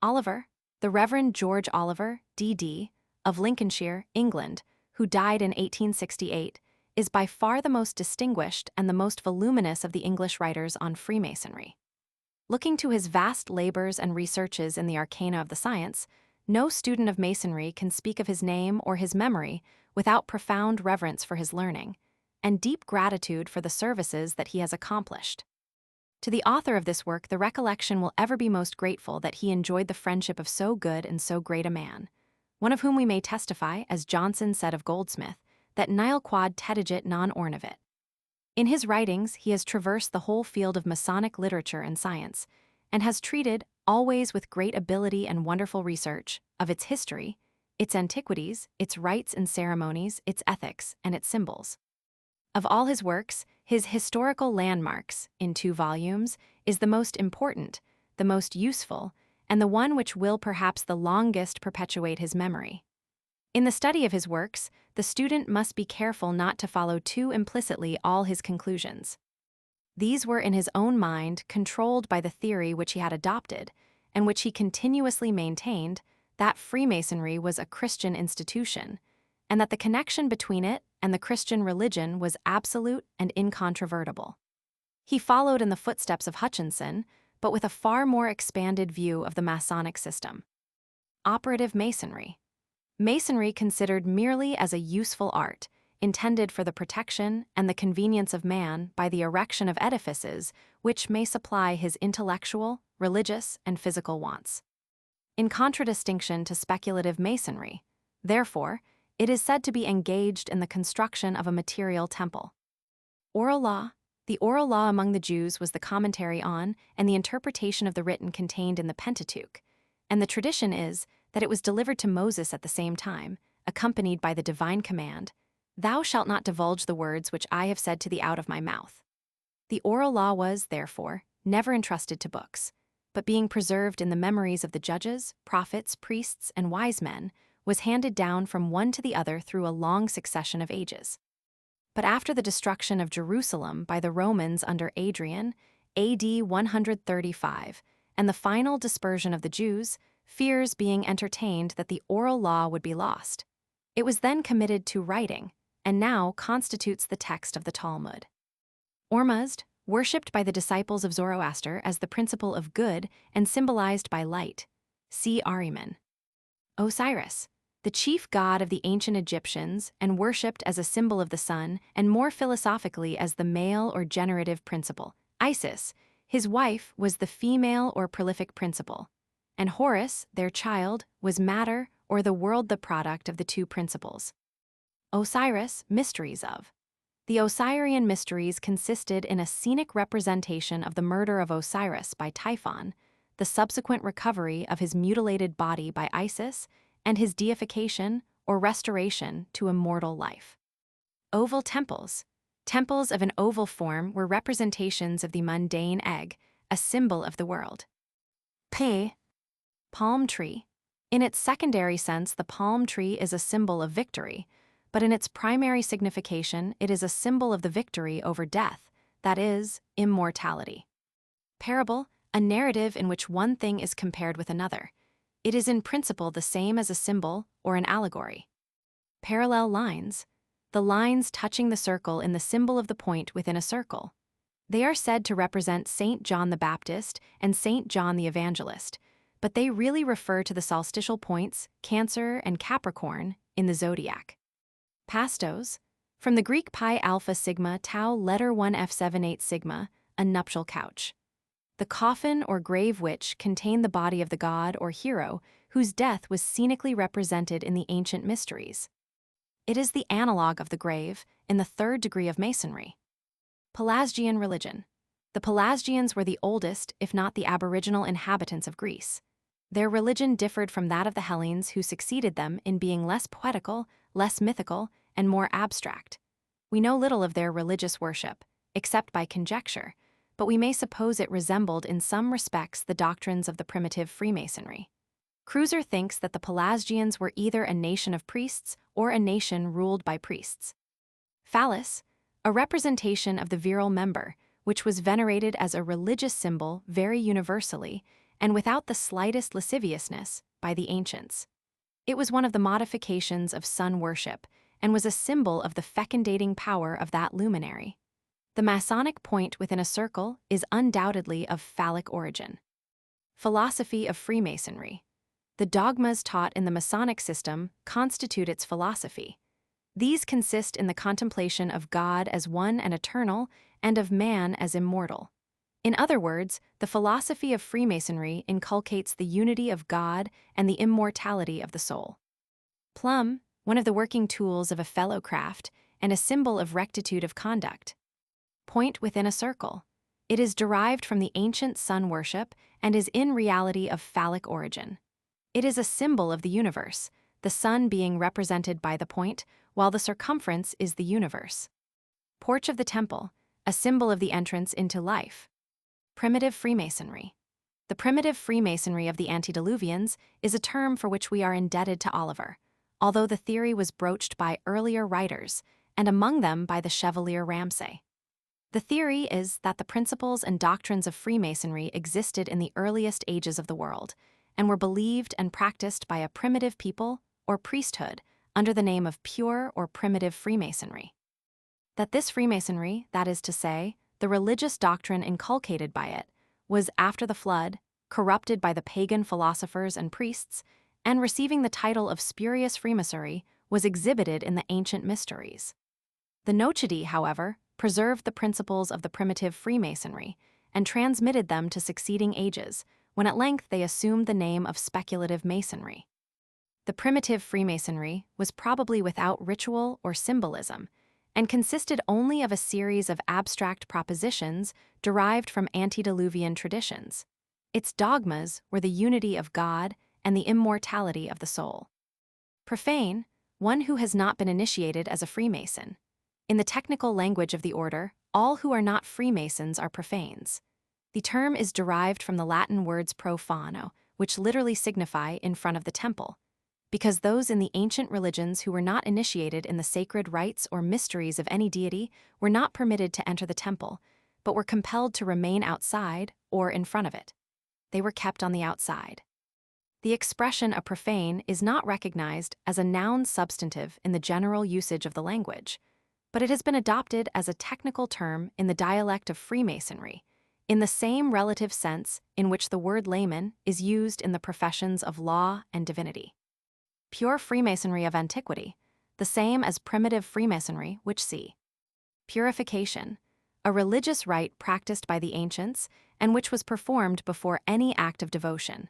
Oliver, the Reverend George Oliver, D.D., of Lincolnshire, England, who died in 1868, is by far the most distinguished and the most voluminous of the English writers on Freemasonry. Looking to his vast labors and researches in the arcana of the science, no student of Masonry can speak of his name or his memory without profound reverence for his learning, and deep gratitude for the services that he has accomplished. To the author of this work, the recollection will ever be most grateful that he enjoyed the friendship of so good and so great a man, one of whom we may testify, as Johnson said of Goldsmith, that nihil quod tetigit non ornavit. In his writings, he has traversed the whole field of Masonic literature and science, and has treated, always with great ability and wonderful research, of its history, its antiquities, its rites and ceremonies, its ethics, and its symbols. Of all his works, his Historical Landmarks, in 2 volumes, is the most important, the most useful, and the one which will perhaps the longest perpetuate his memory. In the study of his works, the student must be careful not to follow too implicitly all his conclusions. These were in his own mind controlled by the theory which he had adopted, and which he continuously maintained, that Freemasonry was a Christian institution, and that the connection between it and the Christian religion was absolute and incontrovertible. He followed in the footsteps of Hutchinson, but with a far more expanded view of the Masonic system. Operative Masonry. Masonry considered merely as a useful art, intended for the protection and the convenience of man by the erection of edifices which may supply his intellectual, religious, and physical wants. In contradistinction to speculative Masonry, therefore, it is said to be engaged in the construction of a material temple. Oral law. The oral law among the Jews was the commentary on and the interpretation of the written contained in the Pentateuch, and the tradition is that it was delivered to Moses at the same time, accompanied by the divine command, "Thou shalt not divulge the words which I have said to thee out of my mouth." The oral law was, therefore, never entrusted to books, but being preserved in the memories of the judges, prophets, priests, and wise men, was handed down from one to the other through a long succession of ages. But after the destruction of Jerusalem by the Romans under Adrian, AD 135, and the final dispersion of the Jews, fears being entertained that the oral law would be lost. It was then committed to writing, and now constitutes the text of the Talmud. Ormuzd, worshipped by the disciples of Zoroaster as the principle of good and symbolized by light. See Ahriman. Osiris, the chief god of the ancient Egyptians and worshipped as a symbol of the sun and more philosophically as the male or generative principle. Isis, his wife, was the female or prolific principle. And Horus, their child, was matter or the world, the product of the two principles. Osiris, mysteries of. The Osirian mysteries consisted in a scenic representation of the murder of Osiris by Typhon, the subsequent recovery of his mutilated body by Isis, and his deification or restoration to immortal life. Oval temples. Temples of an oval form were representations of the mundane egg, a symbol of the world. Palm tree. In its secondary sense, the palm tree is a symbol of victory, but in its primary signification, it is a symbol of the victory over death, that is, immortality. Parable, a narrative in which one thing is compared with another. It is in principle the same as a symbol or an allegory. Parallel lines. The lines touching the circle in the symbol of the point within a circle. They are said to represent Saint John the Baptist and Saint John the Evangelist, but they really refer to the solstitial points, Cancer and Capricorn, in the zodiac. Pastos, from the Greek pi alpha sigma tau letter 1 f78 sigma, a nuptial couch. The coffin or grave which contained the body of the god or hero whose death was scenically represented in the ancient mysteries. It is the analog of the grave in the third degree of Masonry. Pelasgian religion. The Pelasgians were the oldest, if not the aboriginal inhabitants of Greece. Their religion differed from that of the Hellenes who succeeded them in being less poetical, less mythical, and more abstract. We know little of their religious worship, except by conjecture, but we may suppose it resembled in some respects the doctrines of the primitive Freemasonry. Cruiser thinks that the Pelasgians were either a nation of priests or a nation ruled by priests. Phallus, a representation of the virile member, which was venerated as a religious symbol very universally and without the slightest lasciviousness by the ancients. It was one of the modifications of sun worship and was a symbol of the fecundating power of that luminary. The Masonic point within a circle is undoubtedly of phallic origin. Philosophy of Freemasonry. The dogmas taught in the Masonic system constitute its philosophy. These consist in the contemplation of God as one and eternal and of man as immortal. In other words, the philosophy of Freemasonry inculcates the unity of God and the immortality of the soul. Plumb, one of the working tools of a fellow craft and a symbol of rectitude of conduct. Point within a circle. It is derived from the ancient sun worship and is in reality of phallic origin. It is a symbol of the universe, the sun being represented by the point, while the circumference is the universe. Porch of the temple, a symbol of the entrance into life. Primitive Freemasonry. The primitive Freemasonry of the antediluvians is a term for which we are indebted to Oliver, although the theory was broached by earlier writers, and among them by the Chevalier Ramsay. The theory is that the principles and doctrines of Freemasonry existed in the earliest ages of the world, and were believed and practiced by a primitive people or priesthood under the name of pure or primitive Freemasonry. That this Freemasonry, that is to say, the religious doctrine inculcated by it, was after the flood, corrupted by the pagan philosophers and priests, and receiving the title of spurious Freemasonry, was exhibited in the ancient mysteries. The Nochidi, however, preserved the principles of the primitive Freemasonry and transmitted them to succeeding ages, when at length they assumed the name of speculative Masonry. The primitive Freemasonry was probably without ritual or symbolism, and consisted only of a series of abstract propositions derived from antediluvian traditions. Its dogmas were the unity of God and the immortality of the soul. Profane, one who has not been initiated as a Freemason. In the technical language of the order, all who are not Freemasons are profanes. The term is derived from the Latin words profano, which literally signify in front of the temple. because those in the ancient religions who were not initiated in the sacred rites or mysteries of any deity were not permitted to enter the temple, but were compelled to remain outside or in front of it. They were kept on the outside. The expression a profane is not recognized as a noun substantive in the general usage of the language, but it has been adopted as a technical term in the dialect of Freemasonry, in the same relative sense in which the word layman is used in the professions of law and divinity. Pure Freemasonry of antiquity, the same as primitive Freemasonry, which see. Purification, a religious rite practiced by the ancients and which was performed before any act of devotion.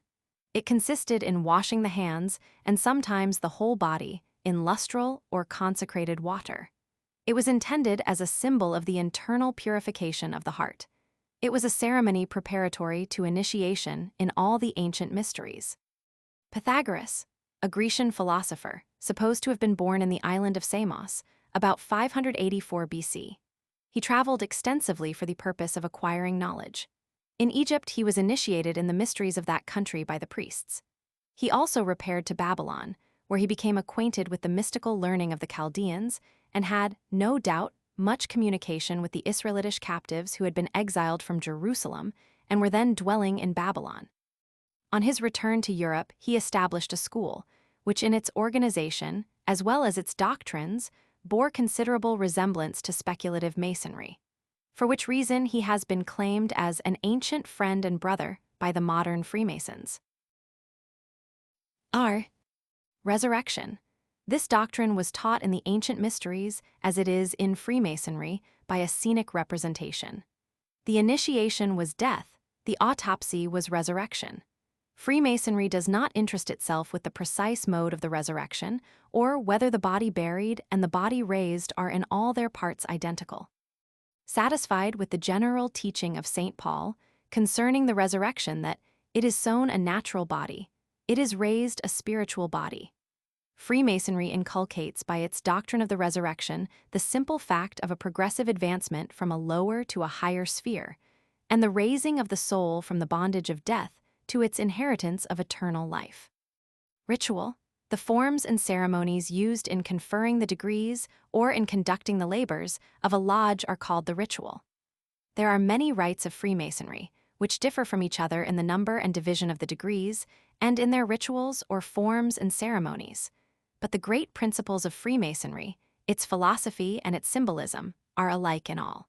It consisted in washing the hands and sometimes the whole body in lustral or consecrated water. It was intended as a symbol of the internal purification of the heart. It was a ceremony preparatory to initiation in all the ancient mysteries. Pythagoras, a Grecian philosopher, supposed to have been born in the island of Samos, about 584 BC. He traveled extensively for the purpose of acquiring knowledge. In Egypt, he was initiated in the mysteries of that country by the priests. He also repaired to Babylon, where he became acquainted with the mystical learning of the Chaldeans and had, no doubt, much communication with the Israelitish captives who had been exiled from Jerusalem and were then dwelling in Babylon. On his return to Europe, he established a school, which in its organization, as well as its doctrines, bore considerable resemblance to speculative Masonry, for which reason he has been claimed as an ancient friend and brother by the modern Freemasons. R. Resurrection. This doctrine was taught in the ancient mysteries as it is in Freemasonry by a scenic representation. The initiation was death, the autopsy was resurrection. Freemasonry does not interest itself with the precise mode of the resurrection, or whether the body buried and the body raised are in all their parts identical. Satisfied with the general teaching of St. Paul concerning the resurrection that it is sown a natural body, it is raised a spiritual body. Freemasonry inculcates by its doctrine of the resurrection the simple fact of a progressive advancement from a lower to a higher sphere, and the raising of the soul from the bondage of death to its inheritance of eternal life. Ritual, the forms and ceremonies used in conferring the degrees or in conducting the labors of a lodge are called the ritual. There are many rites of Freemasonry, which differ from each other in the number and division of the degrees and in their rituals or forms and ceremonies. But the great principles of Freemasonry, its philosophy and its symbolism, are alike in all.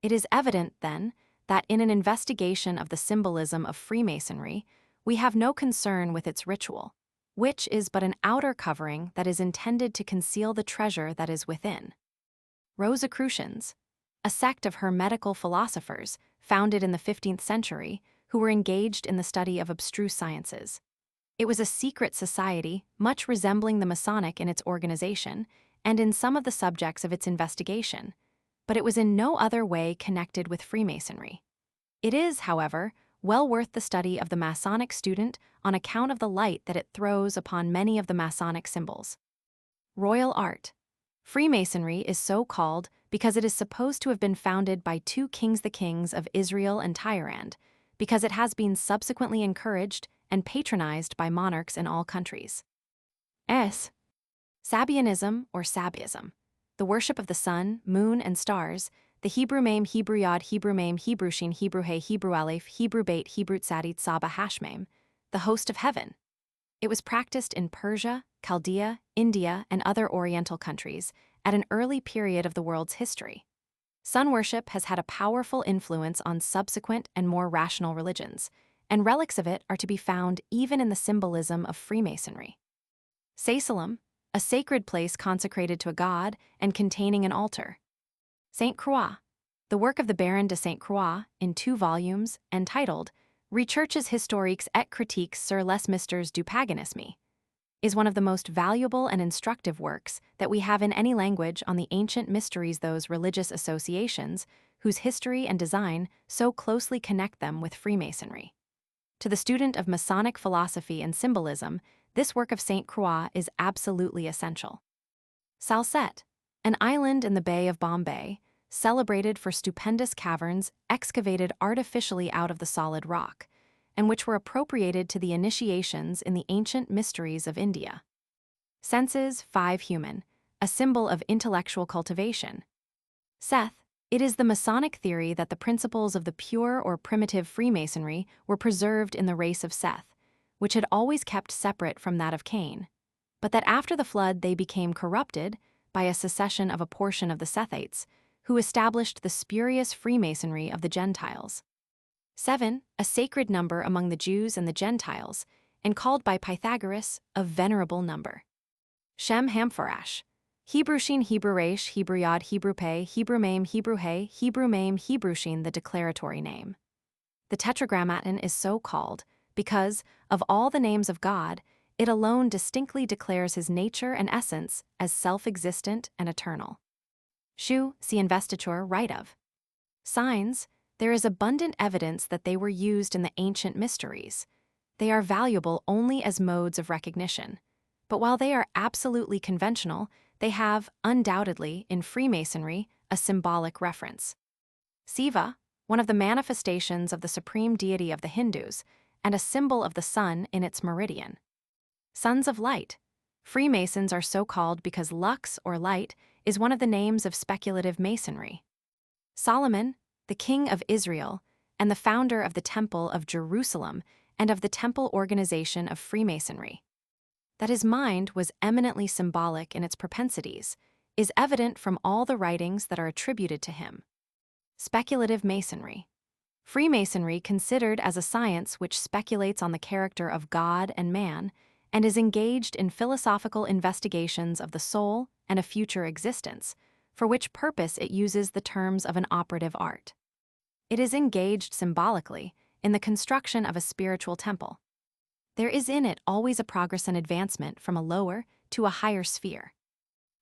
It is evident, then, that in an investigation of the symbolism of Freemasonry, we have no concern with its ritual, which is but an outer covering that is intended to conceal the treasure that is within. Rosicrucians, a sect of Hermetical philosophers founded in the 15th century who were engaged in the study of abstruse sciences. It was a secret society, much resembling the Masonic in its organization and in some of the subjects of its investigation, but it was in no other way connected with Freemasonry. It is, however, well worth the study of the Masonic student on account of the light that it throws upon many of the Masonic symbols. Royal art. Freemasonry is so called because it is supposed to have been founded by two kings, the kings of Israel and Tyre, because it has been subsequently encouraged and patronized by monarchs in all countries. Sabianism or Sabiism, the worship of the sun, moon, and stars, the Hebrew mem, Hebrew yod, Hebrew mem, Hebrew shin, Hebrew he, Hebrew aleph, Hebrew beit, Hebrew tzadit, Saba hashmem, the host of heaven. It was practiced in Persia, Chaldea, India, and other Oriental countries at an early period of the world's history. Sun worship has had a powerful influence on subsequent and more rational religions, and relics of it are to be found even in the symbolism of Freemasonry. Sacellum, a sacred place consecrated to a god and containing an altar. Saint Croix, the work of the Baron de Saint Croix in 2 volumes, entitled Recherches historiques et critiques sur les mystères du paganisme, is one of the most valuable and instructive works that we have in any language on the ancient mysteries, those religious associations whose history and design so closely connect them with Freemasonry. To the student of Masonic philosophy and symbolism, this work of Saint Croix is absolutely essential. Salsette, an island in the Bay of Bombay, celebrated for stupendous caverns excavated artificially out of the solid rock, and which were appropriated to the initiations in the ancient mysteries of India. Senses 5 Human, a symbol of intellectual cultivation. Seth, it is the Masonic theory that the principles of the pure or primitive Freemasonry were preserved in the race of Seth, which had always kept separate from that of Cain, but that after the flood they became corrupted by a secession of a portion of the Sethites, who established the spurious Freemasonry of the Gentiles. 7, a sacred number among the Jews and the Gentiles, and called by Pythagoras a venerable number. Shem Hampharash, Hebrew Shin, Hebrew Resh, Hebrew Yod, Hebrew Pei, Hebrew Mem, Hebrew He, Hebrew Mem, Hebrew Shin, the declaratory name. The Tetragrammaton is so called because, of all the names of God, it alone distinctly declares his nature and essence as self-existent and eternal. Shu, see investiture, right of. Signs, there is abundant evidence that they were used in the ancient mysteries. They are valuable only as modes of recognition. But while they are absolutely conventional, they have, undoubtedly, in Freemasonry, a symbolic reference. Siva, one of the manifestations of the supreme deity of the Hindus, and a symbol of the sun in its meridian. Sons of Light. Freemasons are so called because lux, or light, is one of the names of speculative masonry. Solomon, the king of Israel, and the founder of the Temple of Jerusalem and of the temple organization of Freemasonry. That his mind was eminently symbolic in its propensities is evident from all the writings that are attributed to him. Speculative Masonry. Freemasonry considered as a science which speculates on the character of God and man and is engaged in philosophical investigations of the soul and a future existence, for which purpose it uses the terms of an operative art. It is engaged symbolically in the construction of a spiritual temple. There is in it always a progress and advancement from a lower to a higher sphere.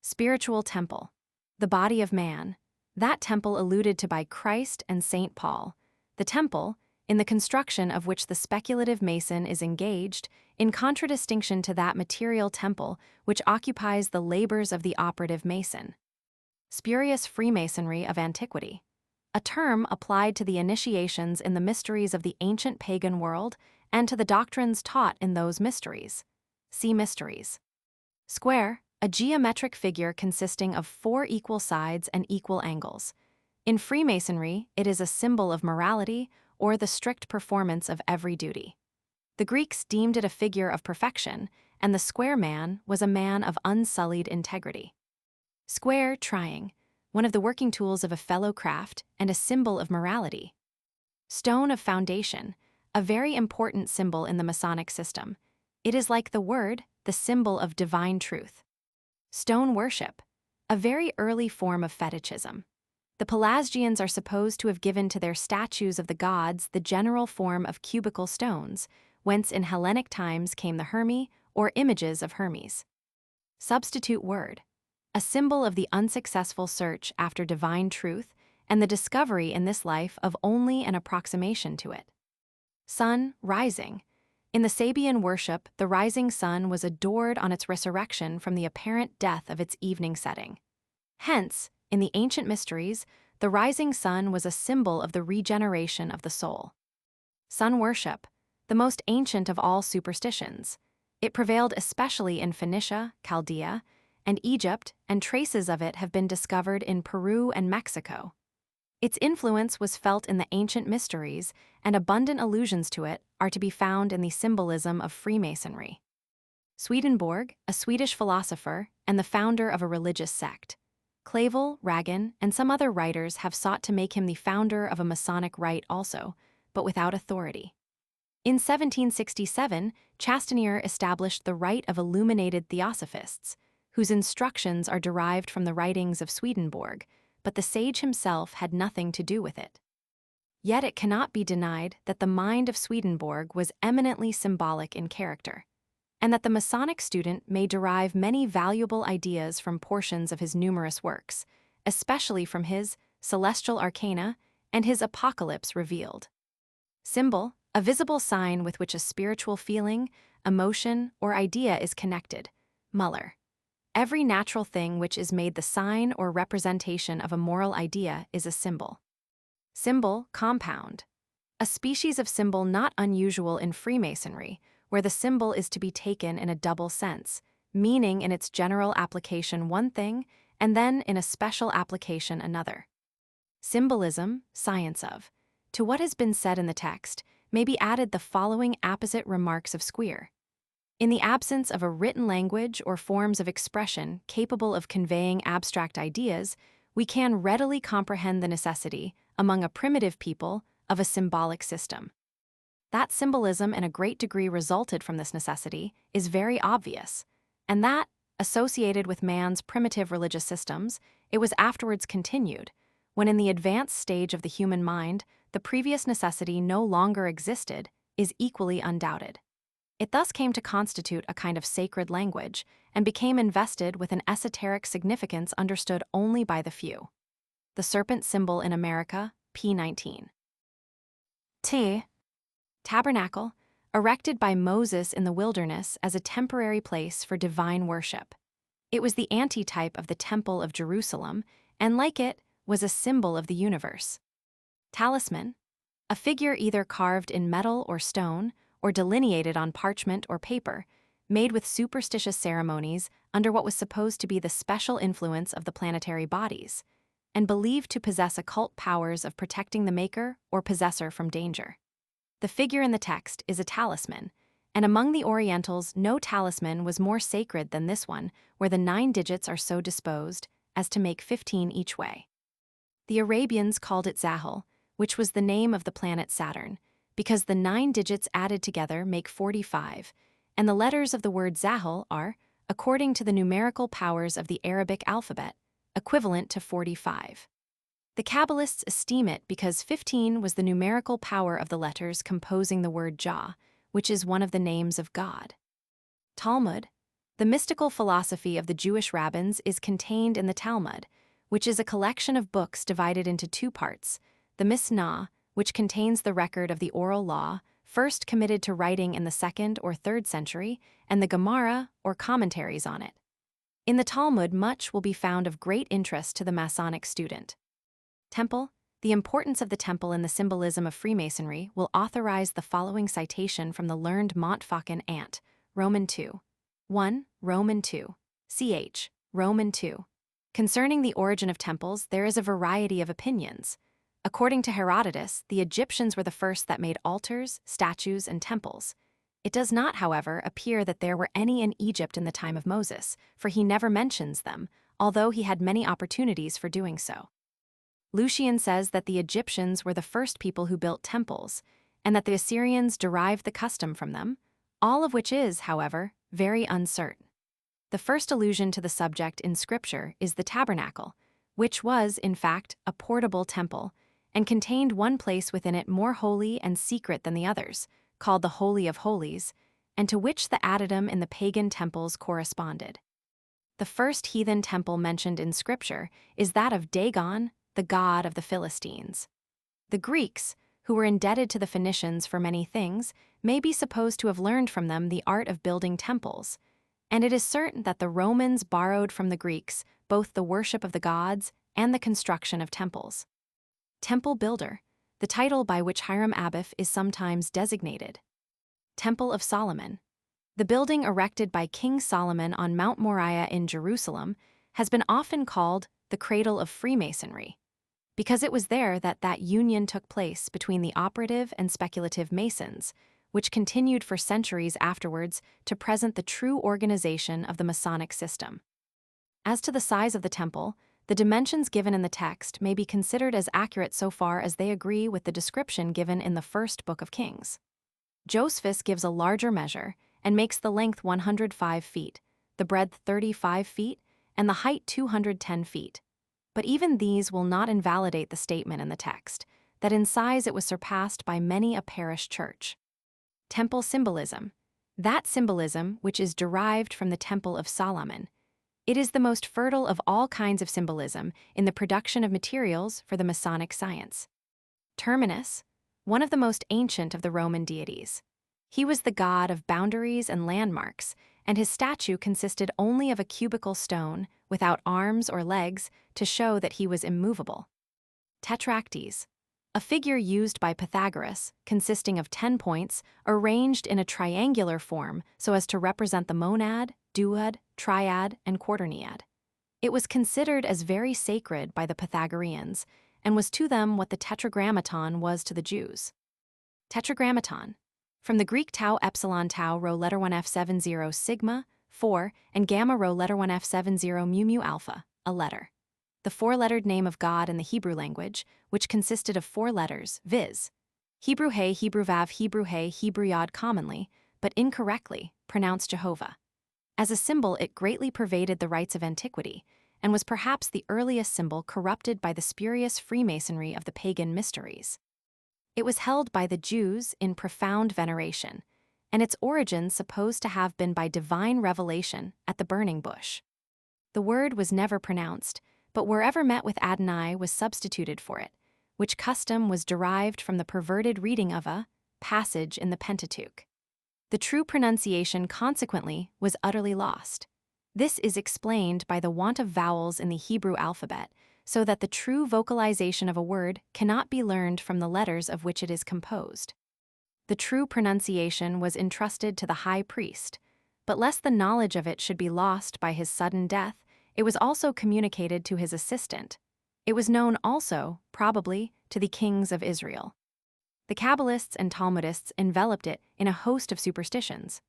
Spiritual temple, the body of man, that temple alluded to by Christ and St. Paul, the temple, in the construction of which the speculative Mason is engaged, in contradistinction to that material temple which occupies the labors of the operative Mason. Spurious Freemasonry of antiquity, a term applied to the initiations in the mysteries of the ancient pagan world and to the doctrines taught in those mysteries. See Mysteries. Square, a geometric figure consisting of 4 equal sides and equal angles. In Freemasonry, it is a symbol of morality or the strict performance of every duty. The Greeks deemed it a figure of perfection, and the square man was a man of unsullied integrity. Square trying, one of the working tools of a fellow craft and a symbol of morality. Stone of foundation, a very important symbol in the Masonic system. It is like the word, the symbol of divine truth. Stone worship, a very early form of fetishism. The Pelasgians are supposed to have given to their statues of the gods the general form of cubical stones, whence in Hellenic times came the Hermes, or images of Hermes. Substitute word, a symbol of the unsuccessful search after divine truth and the discovery in this life of only an approximation to it. Sun, rising. In the Sabian worship, the rising sun was adored on its resurrection from the apparent death of its evening setting. Hence, in the ancient mysteries, the rising sun was a symbol of the regeneration of the soul. Sun worship, the most ancient of all superstitions. It prevailed especially in Phoenicia, Chaldea, and Egypt, and traces of it have been discovered in Peru and Mexico. Its influence was felt in the ancient mysteries, and abundant allusions to it are to be found in the Symbolism of Freemasonry. Swedenborg, a Swedish philosopher and the founder of a religious sect. Clavel, Ragan, and some other writers have sought to make him the founder of a Masonic rite also, but without authority. In 1767, Chastanier established the rite of illuminated theosophists, whose instructions are derived from the writings of Swedenborg, but the sage himself had nothing to do with it. Yet it cannot be denied that the mind of Swedenborg was eminently symbolic in character, and that the Masonic student may derive many valuable ideas from portions of his numerous works, especially from his Celestial Arcana and his Apocalypse Revealed. Symbol, a visible sign with which a spiritual feeling, emotion, or idea is connected. Muller. Every natural thing which is made the sign or representation of a moral idea is a symbol. Symbol, compound. a species of symbol not unusual in Freemasonry, where the symbol is to be taken in a double sense, meaning in its general application one thing, and then in a special application another. Symbolism, science of. To what has been said in the text, may be added the following apposite remarks of Squeer. In the absence of a written language or forms of expression capable of conveying abstract ideas, we can readily comprehend the necessity, among a primitive people, of a symbolic system. That symbolism in a great degree resulted from this necessity is very obvious, and that, associated with man's primitive religious systems, it was afterwards continued, when in the advanced stage of the human mind, the previous necessity no longer existed, is equally undoubted. It thus came to constitute a kind of sacred language, and became invested with an esoteric significance understood only by the few. The serpent symbol in America, p. 19. Tabernacle, erected by Moses in the wilderness as a temporary place for divine worship. It was the antitype of the Temple of Jerusalem, and like it, was a symbol of the universe. Talisman, a figure either carved in metal or stone, or delineated on parchment or paper, made with superstitious ceremonies under what was supposed to be the special influence of the planetary bodies, and believed to possess occult powers of protecting the maker or possessor from danger. The figure in the text is a talisman, and among the Orientals no talisman was more sacred than this one, where the 9 digits are so disposed as to make 15 each way. The Arabians called it Zahul, which was the name of the planet Saturn, because the 9 digits added together make 45, and the letters of the word Zahul are, according to the numerical powers of the Arabic alphabet, equivalent to 45. The Kabbalists esteem it because 15 was the numerical power of the letters composing the word Jah, which is one of the names of God. Talmud, the mystical philosophy of the Jewish rabbins, is contained in the Talmud, which is a collection of books divided into 2 parts, the Mishnah, which contains the record of the oral law, first committed to writing in the 2nd or 3rd century, and the Gemara, or commentaries on it. In the Talmud, much will be found of great interest to the Masonic student. Temple, the importance of the temple in the symbolism of Freemasonry will authorize the following citation from the learned Montfaucon Ant, Roman 2. 1. Roman 2. Ch. Roman 2. Concerning the origin of temples, there is a variety of opinions. According to Herodotus, the Egyptians were the first that made altars, statues, and temples. It does not, however, appear that there were any in Egypt in the time of Moses, for he never mentions them, although he had many opportunities for doing so. Lucian says that the Egyptians were the first people who built temples, and that the Assyrians derived the custom from them, all of which is, however, very uncertain. The first allusion to the subject in Scripture is the tabernacle, which was, in fact, a portable temple, and contained one place within it more holy and secret than the others, called the Holy of Holies, and to which the adytum in the pagan temples corresponded. The first heathen temple mentioned in Scripture is that of Dagon, the god of the Philistines. The Greeks, who were indebted to the Phoenicians for many things, may be supposed to have learned from them the art of building temples, and it is certain that the Romans borrowed from the Greeks both the worship of the gods and the construction of temples. Temple builder, the title by which Hiram Abiff is sometimes designated. Temple of Solomon. The building erected by King Solomon on Mount Moriah in Jerusalem has been often called the cradle of Freemasonry, because it was there that union took place between the operative and speculative Masons, which continued for centuries afterwards to present the true organization of the Masonic system. As to the size of the temple, the dimensions given in the text may be considered as accurate so far as they agree with the description given in the first Book of Kings. Josephus gives a larger measure and makes the length 105 feet, the breadth 35 feet, and the height 210 feet. But even these will not invalidate the statement in the text, that in size it was surpassed by many a parish church. Temple symbolism. That symbolism which is derived from the Temple of Solomon. It is the most fertile of all kinds of symbolism in the production of materials for the Masonic science. Terminus, one of the most ancient of the Roman deities. He was the god of boundaries and landmarks, and his statue consisted only of a cubical stone, without arms or legs, to show that he was immovable. Tetractes, a figure used by Pythagoras, consisting of 10 points, arranged in a triangular form so as to represent the monad, duad, triad, and quaterniad. It was considered as very sacred by the Pythagoreans, and was to them what the tetragrammaton was to the Jews. Tetragrammaton. From the Greek tau epsilon tau rho letter 1 F70 sigma, 4, and gamma rho letter 1 F70 mu mu alpha, a letter. The four-lettered name of God in the Hebrew language, which consisted of 4 letters, viz. Hebrew He, Hebrew Vav, Hebrew He, Hebrew Yod commonly, but incorrectly, pronounced Jehovah. As a symbol, it greatly pervaded the rites of antiquity, and was perhaps the earliest symbol corrupted by the spurious Freemasonry of the pagan mysteries. It was held by the Jews in profound veneration, and its origin supposed to have been by divine revelation at the burning bush. The word was never pronounced, but wherever met with Adonai was substituted for it, which custom was derived from the perverted reading of a passage in the Pentateuch. The true pronunciation, consequently, was utterly lost. This is explained by the want of vowels in the Hebrew alphabet, so that the true vocalization of a word cannot be learned from the letters of which it is composed. The true pronunciation was entrusted to the high priest, but lest the knowledge of it should be lost by his sudden death, it was also communicated to his assistant. It was known also, probably, to the kings of Israel. The Kabbalists and Talmudists enveloped it in a host of superstitions.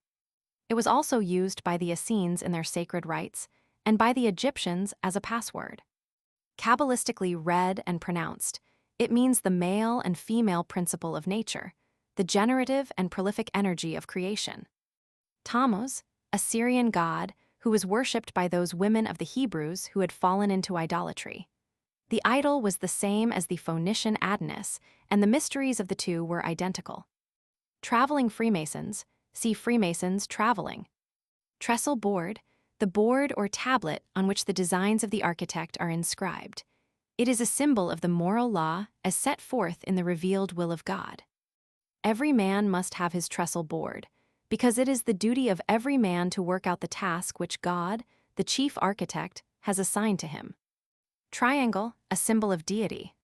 It was also used by the Essenes in their sacred rites, and by the Egyptians as a password. Kabbalistically read and pronounced, it means the male and female principle of nature, the generative and prolific energy of creation. Tammuz, a Syrian god who was worshipped by those women of the Hebrews who had fallen into idolatry. The idol was the same as the Phoenician Adonis, and the mysteries of the two were identical. Traveling Freemasons, see Freemasons traveling. Trestle board, the board or tablet on which the designs of the architect are inscribed. It is a symbol of the moral law as set forth in the revealed will of God. Every man must have his trestle board, because it is the duty of every man to work out the task which God, the chief architect, has assigned to him. Triangle, a symbol of deity.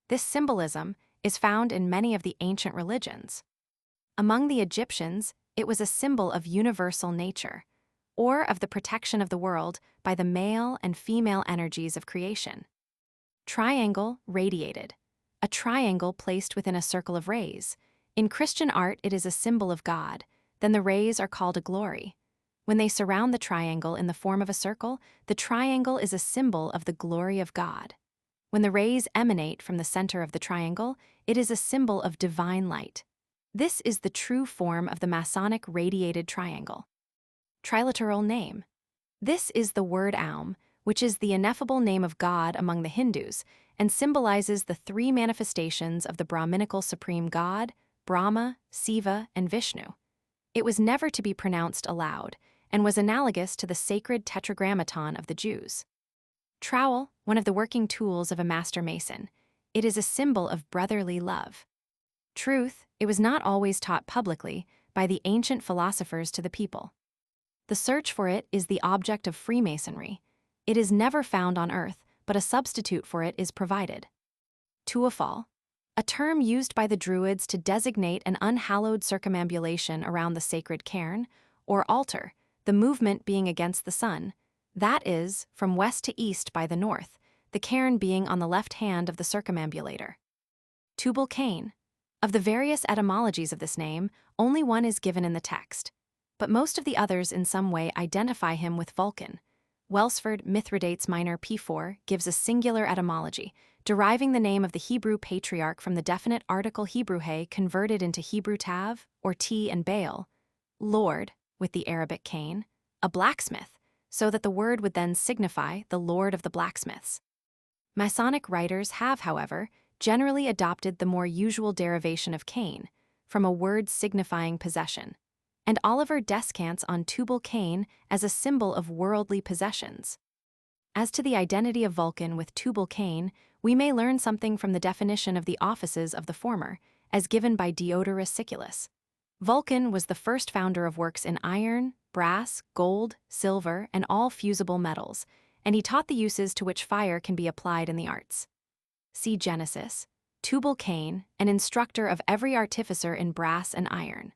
This symbolism is found in many of the ancient religions. Among the Egyptians, it was a symbol of universal nature, or of the protection of the world by the male and female energies of creation. Triangle, radiated. A triangle placed within a circle of rays. In Christian art, it is a symbol of God. Then the rays are called a glory. When they surround the triangle in the form of a circle, the triangle is a symbol of the glory of God. When the rays emanate from the center of the triangle, it is a symbol of divine light. This is the true form of the Masonic radiated triangle. Triliteral name. This is the word Aum, which is the ineffable name of God among the Hindus, and symbolizes the 3 manifestations of the Brahminical supreme God, Brahma, Siva, and Vishnu. It was never to be pronounced aloud, and was analogous to the sacred tetragrammaton of the Jews. Trowel, one of the working tools of a master mason. It is a symbol of brotherly love. Truth, it was not always taught publicly by the ancient philosophers to the people. The search for it is the object of Freemasonry. It is never found on earth, but a substitute for it is provided. Tuafal, a term used by the Druids to designate an unhallowed circumambulation around the sacred cairn, or altar, the movement being against the sun, that is, from west to east by the north, the cairn being on the left hand of the circumambulator. Tubal Cain. Of the various etymologies of this name, only one is given in the text, but most of the others in some way identify him with Vulcan. Welsford Mithridates Minor P4 gives a singular etymology, deriving the name of the Hebrew patriarch from the definite article Hebrew He converted into Hebrew Tav, or T and Baal, Lord, with the Arabic Cain, a blacksmith, so that the word would then signify the Lord of the blacksmiths. Masonic writers have, however, generally adopted the more usual derivation of Cain, from a word signifying possession, and Oliver descants on Tubal Cain as a symbol of worldly possessions. As to the identity of Vulcan with Tubal Cain, we may learn something from the definition of the offices of the former, as given by Diodorus Siculus. Vulcan was the first founder of works in iron, brass, gold, silver, and all fusible metals, and he taught the uses to which fire can be applied in the arts. See Genesis. Tubal-Cain, an instructor of every artificer in brass and iron.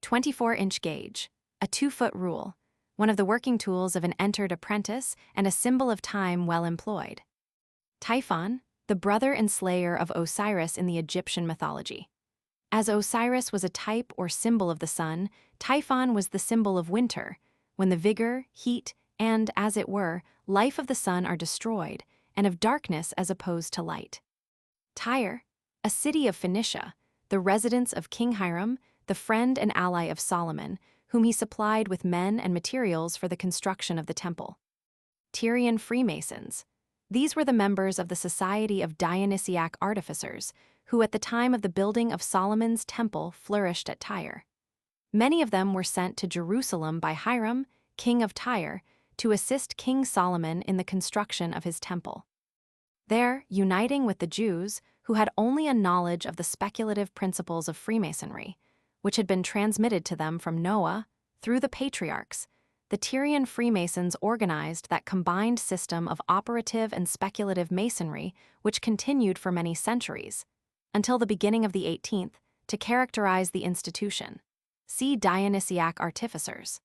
24-inch gauge, a 2-foot rule, one of the working tools of an entered apprentice and a symbol of time well employed. Typhon, the brother and slayer of Osiris in the Egyptian mythology. As Osiris was a type or symbol of the sun, Typhon was the symbol of winter, when the vigor, heat, and, as it were, life of the sun are destroyed, and of darkness as opposed to light. Tyre, a city of Phoenicia, the residence of King Hiram, the friend and ally of Solomon, whom he supplied with men and materials for the construction of the temple. Tyrian Freemasons. These were the members of the Society of Dionysiac Artificers, who at the time of the building of Solomon's temple flourished at Tyre. Many of them were sent to Jerusalem by Hiram, king of Tyre, to assist King Solomon in the construction of his temple. There, uniting with the Jews, who had only a knowledge of the speculative principles of Freemasonry, which had been transmitted to them from Noah through the patriarchs, the Tyrian Freemasons organized that combined system of operative and speculative masonry which continued for many centuries, until the beginning of the 18th, to characterize the institution. See Dionysiac Artificers.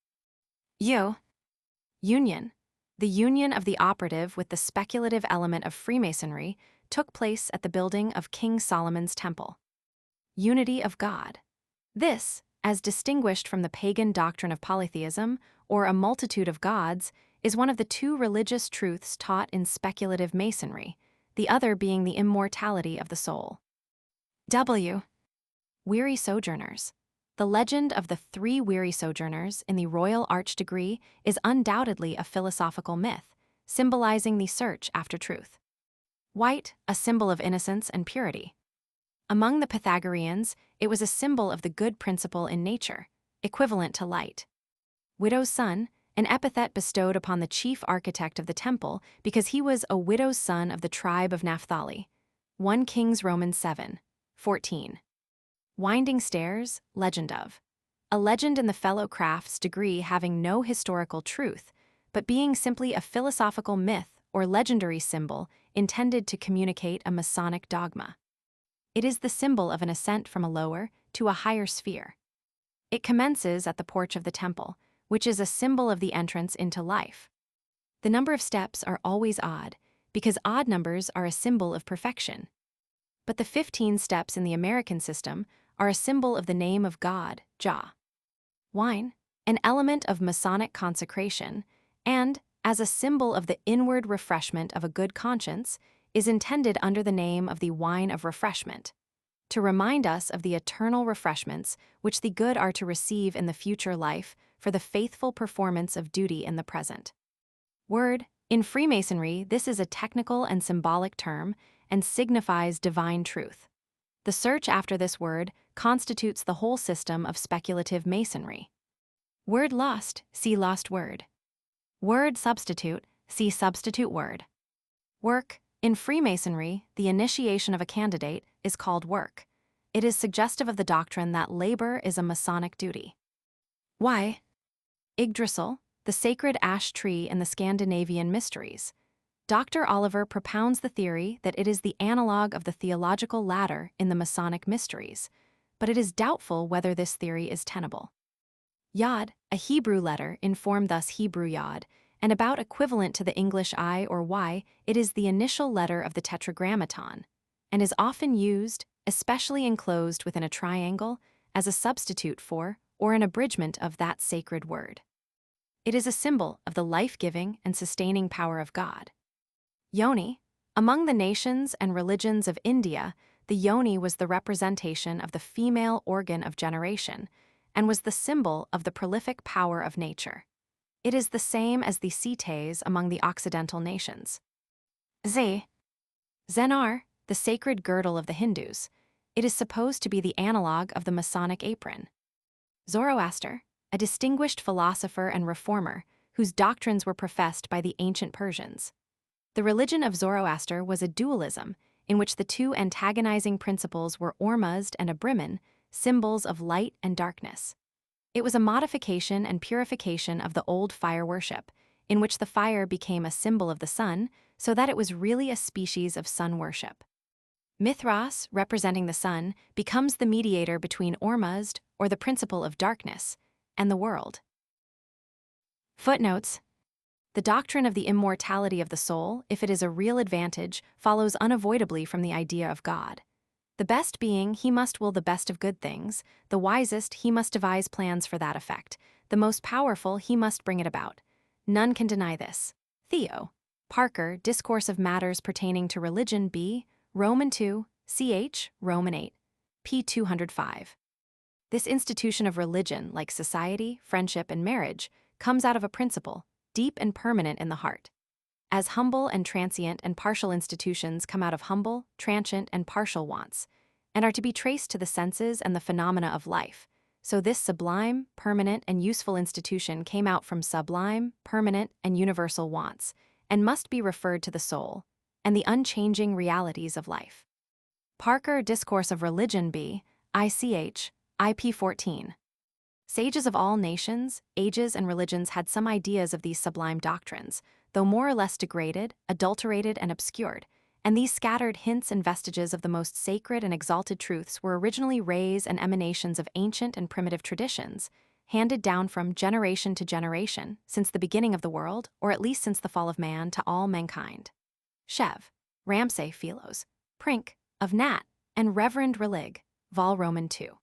Union. The union of the operative with the speculative element of Freemasonry took place at the building of King Solomon's temple. Unity of God. This, as distinguished from the pagan doctrine of polytheism, or a multitude of gods, is one of the two religious truths taught in speculative masonry, the other being the immortality of the soul. Weary sojourners. The legend of the 3 weary sojourners in the Royal Arch degree is undoubtedly a philosophical myth, symbolizing the search after truth. White, a symbol of innocence and purity. Among the Pythagoreans, it was a symbol of the good principle in nature, equivalent to light. Widow's son, an epithet bestowed upon the chief architect of the temple because he was a widow's son of the tribe of Naphtali. 1 Kings Romans 7:14. Winding stairs, legend of. A legend in the fellow crafts degree having no historical truth, but being simply a philosophical myth or legendary symbol intended to communicate a Masonic dogma. It is the symbol of an ascent from a lower to a higher sphere. It commences at the porch of the temple, which is a symbol of the entrance into life. The number of steps are always odd, because odd numbers are a symbol of perfection. But the 15 steps in the American system are a symbol of the name of God, Jah. Wine, an element of Masonic consecration, and, as a symbol of the inward refreshment of a good conscience, is intended under the name of the wine of refreshment, to remind us of the eternal refreshments which the good are to receive in the future life for the faithful performance of duty in the present. Word. In Freemasonry, this is a technical and symbolic term and signifies divine truth. The search after this word constitutes the whole system of speculative masonry. Word lost, see lost word. Word substitute, see substitute word. Work. In Freemasonry, the initiation of a candidate is called work. It is suggestive of the doctrine that labor is a Masonic duty. Why? Yggdrasil, the sacred ash tree in the Scandinavian mysteries. Dr. Oliver propounds the theory that it is the analog of the theological ladder in the Masonic mysteries, but it is doubtful whether this theory is tenable. Yod, a Hebrew letter, informed thus Hebrew Yod, and about equivalent to the English I or Y, it is the initial letter of the Tetragrammaton, and is often used, especially enclosed within a triangle, as a substitute for or an abridgment of that sacred word. It is a symbol of the life-giving and sustaining power of God. Yoni. Among the nations and religions of India, the yoni was the representation of the female organ of generation and was the symbol of the prolific power of nature. It is the same as the sites among the Occidental nations. Zenar, the sacred girdle of the Hindus. It is supposed to be the analog of the Masonic apron. Zoroaster, a distinguished philosopher and reformer whose doctrines were professed by the ancient Persians. The religion of Zoroaster was a dualism in which the two antagonizing principles were Ormuzd and Abriman, symbols of light and darkness. It was a modification and purification of the old fire worship, in which the fire became a symbol of the sun, so that it was really a species of sun worship. Mithras, representing the sun, becomes the mediator between Ormuzd, or the principle of darkness, and the world. Footnotes. The doctrine of the immortality of the soul, if it is a real advantage, follows unavoidably from the idea of God. The best being, he must will the best of good things; the wisest, he must devise plans for that effect; the most powerful, he must bring it about. None can deny this. Theo. Parker, Discourse of Matters Pertaining to Religion B, Roman 2, ch. Roman 8, p. 205. This institution of religion, like society, friendship, and marriage, comes out of a principle, deep and permanent in the heart. As humble and transient and partial institutions come out of humble, transient, and partial wants, and are to be traced to the senses and the phenomena of life, so this sublime, permanent, and useful institution came out from sublime, permanent, and universal wants, and must be referred to the soul, and the unchanging realities of life. Parker, Discourse of Religion B, ICH, IP 14. Sages of all nations, ages, and religions had some ideas of these sublime doctrines, though more or less degraded, adulterated, and obscured, and these scattered hints and vestiges of the most sacred and exalted truths were originally rays and emanations of ancient and primitive traditions, handed down from generation to generation, since the beginning of the world, or at least since the fall of man, to all mankind. Chev. Ramsay Philos. Prink, of Nat, and Reverend Relig, Vol. Roman 2.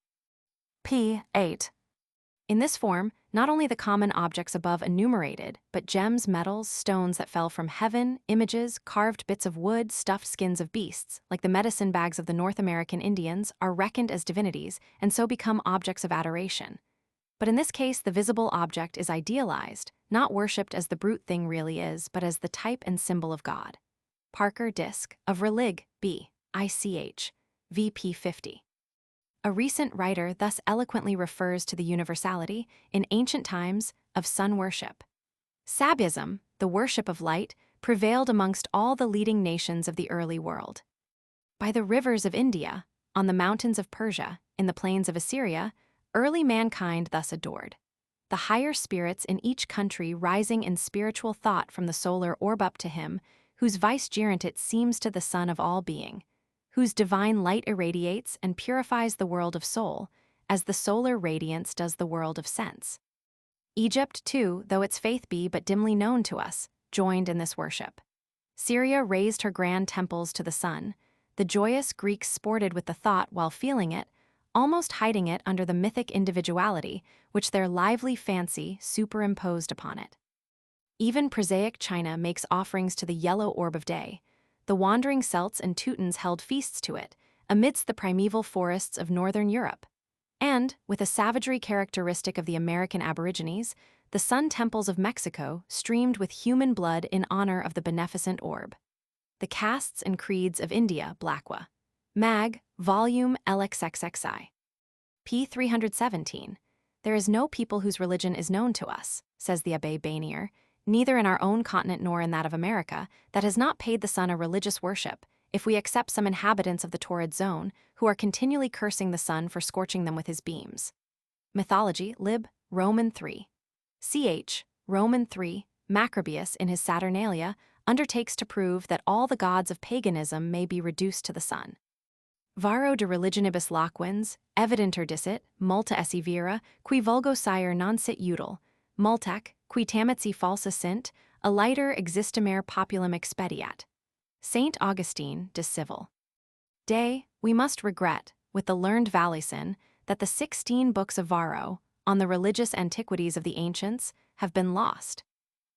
p. 8. In this form, not only the common objects above enumerated, but gems, metals, stones that fell from heaven, images, carved bits of wood, stuffed skins of beasts, like the medicine bags of the North American Indians, are reckoned as divinities and so become objects of adoration. But in this case, the visible object is idealized, not worshipped as the brute thing really is, but as the type and symbol of God. Parker, Disc, of Relig, B, ICH, VP 50. A recent writer thus eloquently refers to the universality, in ancient times, of sun worship. Sabism, the worship of light, prevailed amongst all the leading nations of the early world. By the rivers of India, on the mountains of Persia, in the plains of Assyria, early mankind thus adored the higher spirits in each country, rising in spiritual thought from the solar orb up to him, whose vicegerent it seems to the sun of all being, whose divine light irradiates and purifies the world of soul, as the solar radiance does the world of sense. Egypt, too, though its faith be but dimly known to us, joined in this worship. Syria raised her grand temples to the sun. The joyous Greeks sported with the thought while feeling it, almost hiding it under the mythic individuality which their lively fancy superimposed upon it. Even prosaic China makes offerings to the yellow orb of day. The wandering Celts and Teutons held feasts to it, amidst the primeval forests of northern Europe. And, with a savagery characteristic of the American Aborigines, the sun temples of Mexico streamed with human blood in honor of the beneficent orb. The castes and creeds of India, Blackwell. Mag, Volume LXXXI. p. 317. There is no people whose religion is known to us, says the Abbé Bainier, neither in our own continent nor in that of America, that has not paid the sun a religious worship, if we except some inhabitants of the torrid zone, who are continually cursing the sun for scorching them with his beams. Mythology, Lib. Roman 3. Ch. Roman 3, Macrobius, in his Saturnalia, undertakes to prove that all the gods of paganism may be reduced to the sun. Varro de religionibus loquens, evidenter dicit, multa esse vera, qui vulgo sire non sit udil, multac, qui tamitsi falsa sint, a lighter existimare populum expediat. Saint Augustine, de Civil. Day, we must regret, with the learned Valicin, that the 16 books of Varro, on the religious antiquities of the ancients, have been lost.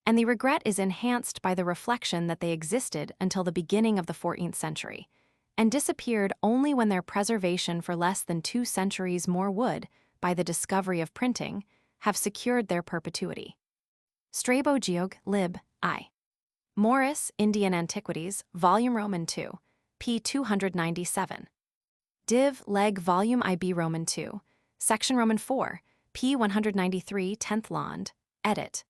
And the regret is enhanced by the reflection that they existed until the beginning of the 14th century, and disappeared only when their preservation for less than 2 centuries more would, by the discovery of printing, have secured their perpetuity. Strabo Geog, Lib. I. Morris, Indian Antiquities, Volume Roman 2, p. 297. Div. Leg. Volume IB Roman 2, Section Roman 4, p. 193, 10th Lond, edit.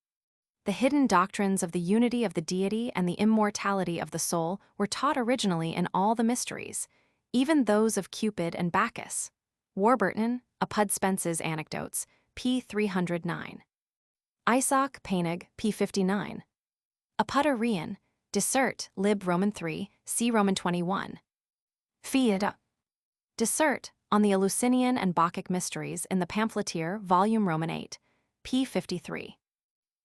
The hidden doctrines of the unity of the deity and the immortality of the soul were taught originally in all the mysteries, even those of Cupid and Bacchus. Warburton, Apud Spence's Anecdotes, p. 309. Isaac Painig, p. 59. Apud Arian, Dissert, Lib. Roman 3, c. Roman 21. Fiat. Dissert on the Eleusinian and Bacchic mysteries in the Pamphleteer, Volume Roman 8, p. 53.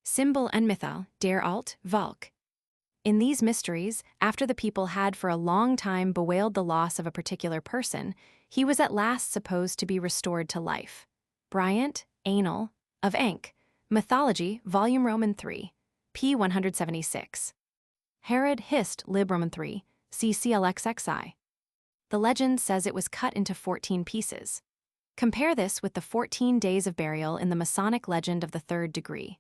Symbol and Mythal, der Alt, Volk. In these mysteries, after the people had for a long time bewailed the loss of a particular person, he was at last supposed to be restored to life. Bryant, Anal, of Enck, Mythology, Volume Roman 3, p. 176. Herod Hist, Lib Roman 3, CCLXXI. The legend says it was cut into 14 pieces. Compare this with the 14 days of burial in the Masonic legend of the third degree.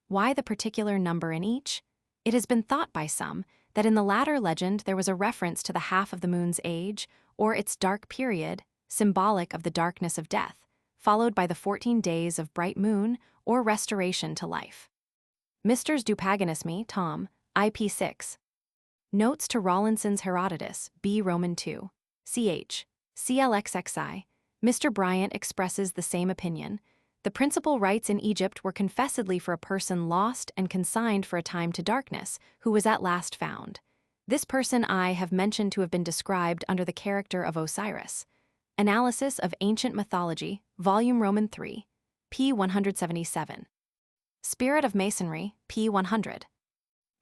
Why the particular number in each? It has been thought by some that in the latter legend there was a reference to the half of the moon's age, or its dark period, symbolic of the darkness of death, followed by the 14 days of bright moon or restoration to life. Misters du Paganisme, Tom, IP 6. Notes to Rawlinson's Herodotus, B. Roman 2. Ch. CLXXI. Mr. Bryant expresses the same opinion. The principal rites in Egypt were confessedly for a person lost and consigned for a time to darkness, who was at last found. This person I have mentioned to have been described under the character of Osiris. Analysis of Ancient Mythology, Volume Roman 3, p. 177. Spirit of Masonry, p. 100.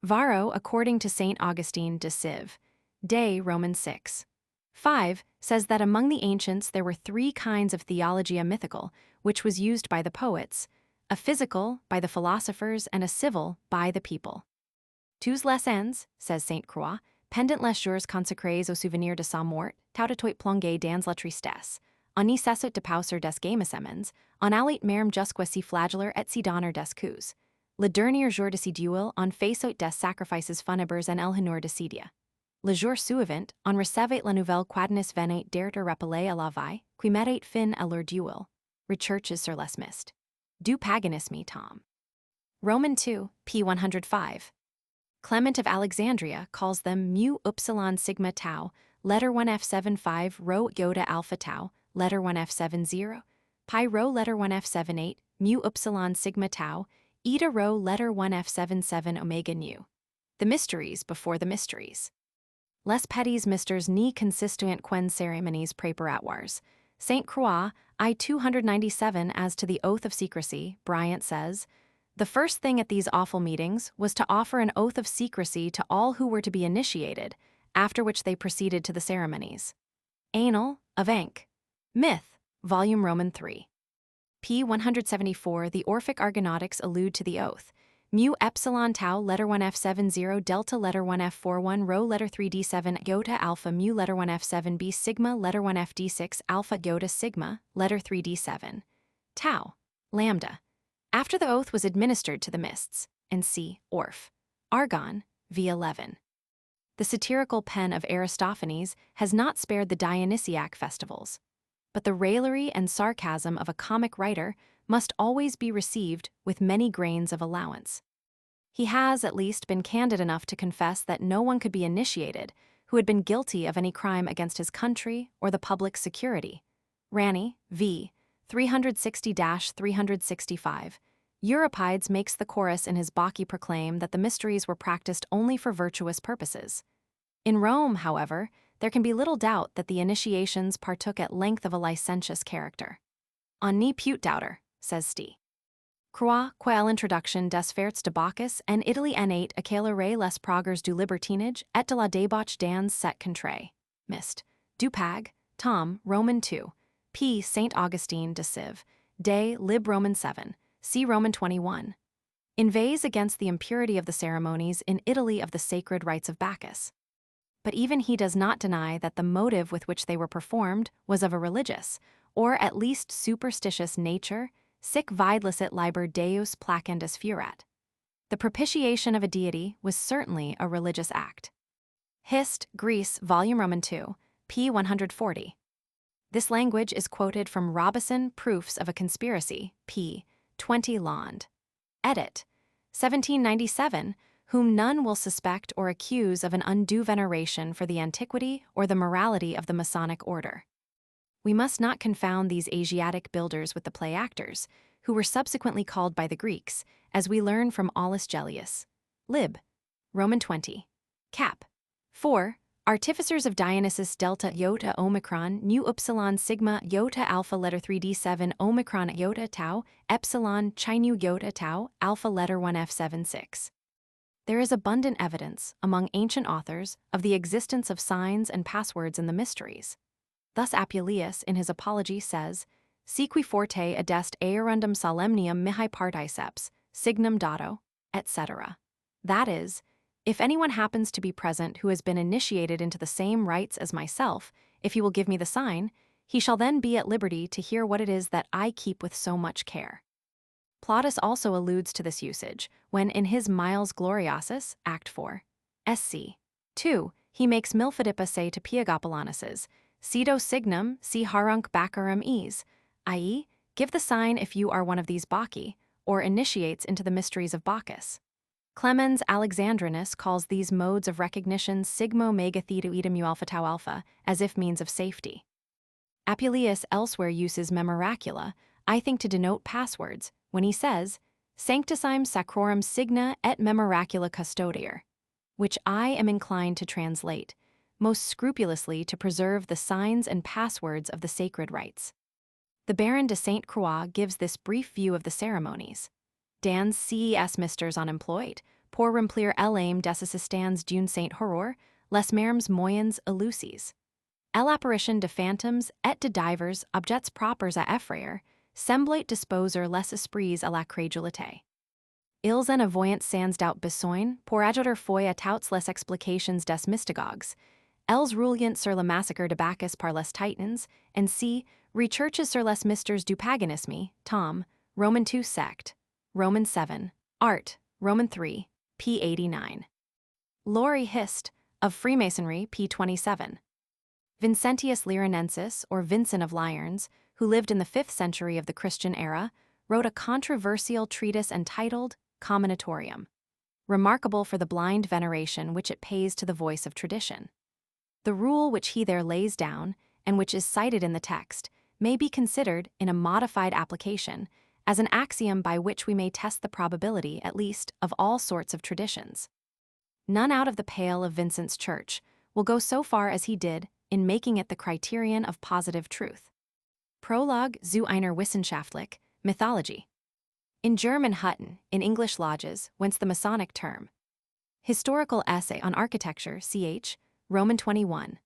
Varro, according to St. Augustine de Civ. Day, Roman 6. 5, says that among the ancients there were 3 kinds of theologia mythical, which was used by the poets, a physical by the philosophers and a civil by the people. Tous les ans, says Saint Croix, pendant les jours consacrés au souvenir de sa mort, tautatoit plongé dans la tristesse, en y cessut de pauser des gamesemens, en allit merm jusque si flageller et si donner des coups. Le dernier jour de si duel en faisot des sacrifices funebres en el honor de Sidia. Le jour suivant, on recevait la nouvelle quadnis venait d'être rappelé à la vie, qui mettait fin à leur duel. Recherches sur les mist. Du Paganisme, Tom. Roman 2, p. 105. Clement of Alexandria calls them mu upsilon sigma tau, letter 1F75 rho iota alpha tau, letter 1F70, pi rho letter 1F78, mu upsilon sigma tau, eta rho letter 1F77 omega nu. The mysteries before the mysteries. Les petits mystères ni constituant quen ceremonies preparatoires. St. Croix, I 297. As to the oath of secrecy, Bryant says, the first thing at these awful meetings was to offer an oath of secrecy to all who were to be initiated, after which they proceeded to the ceremonies. Anal, of Enck. Myth, Volume Roman 3. p. 174. The Orphic Argonautics allude to the oath. Mu epsilon tau letter 1F70 delta letter 1F41 rho letter 3D7 iota alpha mu letter 1F7b sigma letter 1FD6 alpha iota sigma letter 3D7 tau lambda. After the oath was administered to the mists, and see Orph. Argon, v11. The satirical pen of Aristophanes has not spared the Dionysiac festivals, but the raillery and sarcasm of a comic writer must always be received with many grains of allowance. He has, at least, been candid enough to confess that no one could be initiated who had been guilty of any crime against his country or the public security. Ranney, v. 360-365. Euripides makes the chorus in his Bacchi proclaim that the mysteries were practiced only for virtuous purposes. In Rome, however, there can be little doubt that the initiations partook at length of a licentious character. On ni pute doubter, says St. Croix, quael introduction des Ferts de Bacchus en Italy n8 accalere les progrès du libertinage et de la débauche dans cette contrée. Mist. Du Pag, Tom, Roman 2. P. St. Augustine de Civ. Day, Lib Roman 7. See Roman 21. Inveighs against the impurity of the ceremonies in Italy of the sacred rites of Bacchus. But even he does not deny that the motive with which they were performed was of a religious, or at least superstitious nature, sic vide licet liber Deus placendus furat. The propitiation of a deity was certainly a religious act. Hist, Greece, Volume Roman 2, p. 140. This language is quoted from Robison, Proofs of a Conspiracy, p. 20 Lond. Edit. 1797, whom none will suspect or accuse of an undue veneration for the antiquity or the morality of the Masonic order. We must not confound these Asiatic builders with the play actors, who were subsequently called by the Greeks, as we learn from Aulus Gellius. Lib. Roman 20. Cap. 4. Artificers of Dionysus delta iota omicron nu upsilon sigma iota alpha letter 3d7 omicron iota tau epsilon chi nu iota tau alpha letter 1f76. There is abundant evidence among ancient authors of the existence of signs and passwords in the mysteries. Thus Apuleius in his Apology says, Si qui forte adest aerundum solemnium mihi particeps, signum dato, etc. That is, if anyone happens to be present who has been initiated into the same rites as myself, if he will give me the sign, he shall then be at liberty to hear what it is that I keep with so much care. Plautus also alludes to this usage when in his Miles Gloriosus, Act 4, SC. 2, he makes Milphidippa say to Piagopolanus's, Cedo signum si harunc baccharum ease, i.e., give the sign if you are one of these Bacchi, or initiates into the mysteries of Bacchus. Clemens Alexandrinus calls these modes of recognition sigmo mega theta eta mu alpha tau alpha, as if means of safety. Apuleius elsewhere uses memoracula, I think to denote passwords, when he says, Sanctisime sacrorum signa et memoracula custodier, which I am inclined to translate, most scrupulously to preserve the signs and passwords of the sacred rites. The Baron de Saint Croix gives this brief view of the ceremonies. Dans ces misters unemployed, pour remplir l'âme des assistants d'une saint horror, les mermes moyens elucies. L'apparition de phantoms et de divers objets propres à effrayer, semblait disposer les esprits à la crédulité. Ils en avoyant sans doubt besoin, pour ajouter foi à toutes les explications des mystagogues. Els rouliant sur le massacre de Bacchus par les Titans, and c. Recherches sur les mystères du paganisme, Tom, Roman 2 sect, Roman 7, Art, Roman 3, p. 89. Laurie Hist, of Freemasonry, p. 27. Vincentius Lyrinensis, or Vincent of Lyons, who lived in the 5th century of the Christian era, wrote a controversial treatise entitled Combinatorium, remarkable for the blind veneration which it pays to the voice of tradition. The rule which he there lays down, and which is cited in the text, may be considered, in a modified application, as an axiom by which we may test the probability, at least, of all sorts of traditions. None out of the pale of Vincent's church will go so far as he did in making it the criterion of positive truth. Prologue zu einer wissenschaftlich, Mythology. In German Hutton, in English lodges, whence the Masonic term. Historical Essay on Architecture, ch. Roman 21.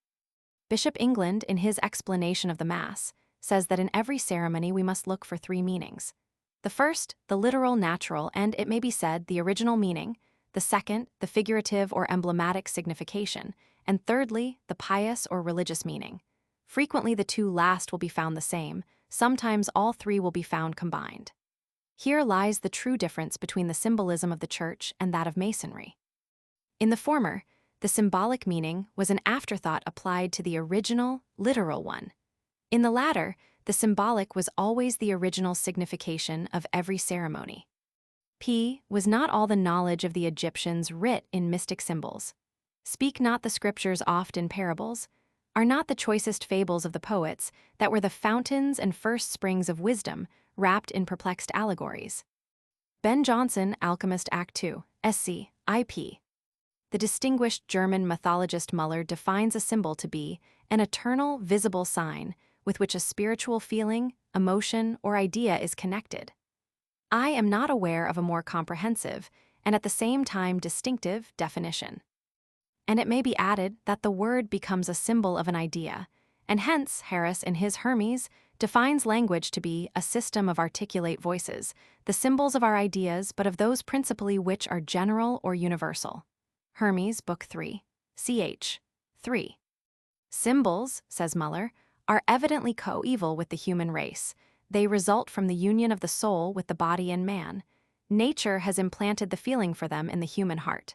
Bishop England, in his explanation of the Mass, says that in every ceremony we must look for 3 meanings. The first, the literal, natural, and, it may be said, the original meaning. The second, the figurative or emblematic signification. And thirdly, the pious or religious meaning. Frequently the 2 last will be found the same, sometimes all 3 will be found combined. Here lies the true difference between the symbolism of the Church and that of Masonry. In the former, the symbolic meaning was an afterthought applied to the original, literal one. In the latter, the symbolic was always the original signification of every ceremony. P was not all the knowledge of the Egyptians writ in mystic symbols. Speak not the scriptures oft in parables? Are not the choicest fables of the poets that were the fountains and first springs of wisdom wrapped in perplexed allegories? Ben Jonson, Alchemist Act 2, SC, IP. The distinguished German mythologist Müller defines a symbol to be an eternal, visible sign with which a spiritual feeling, emotion, or idea is connected. I am not aware of a more comprehensive and at the same time distinctive definition. And it may be added that the word becomes a symbol of an idea, and hence Harris in his Hermes defines language to be a system of articulate voices, the symbols of our ideas but of those principally which are general or universal. Hermes, Book 3, ch. 3. Symbols, says Müller, are evidently coeval with the human race. They result from the union of the soul with the body in man. Nature has implanted the feeling for them in the human heart.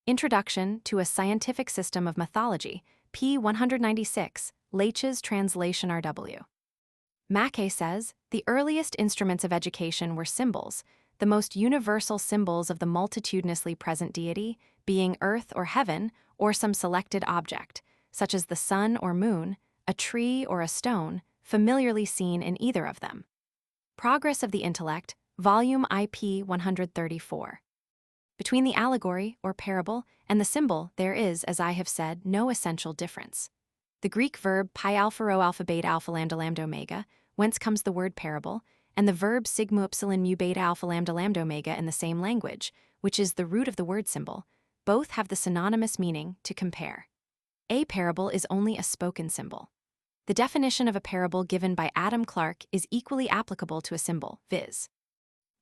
Introduction to a Scientific System of Mythology, p. 196, Leitch's translation R.W. Mackey says, the earliest instruments of education were symbols, the most universal symbols of the multitudinously present deity, being earth or heaven, or some selected object, such as the sun or moon, a tree or a stone, familiarly seen in either of them. Progress of the Intellect, Volume IP 134. Between the allegory, or parable, and the symbol, there is, as I have said, no essential difference. The Greek verb pi alpha rho alpha beta alpha lambda lambda omega, whence comes the word parable, and the verb sigma epsilon mu beta alpha lambda lambda omega in the same language, which is the root of the word symbol, both have the synonymous meaning to compare. A parable is only a spoken symbol. The definition of a parable given by Adam Clarke is equally applicable to a symbol, viz.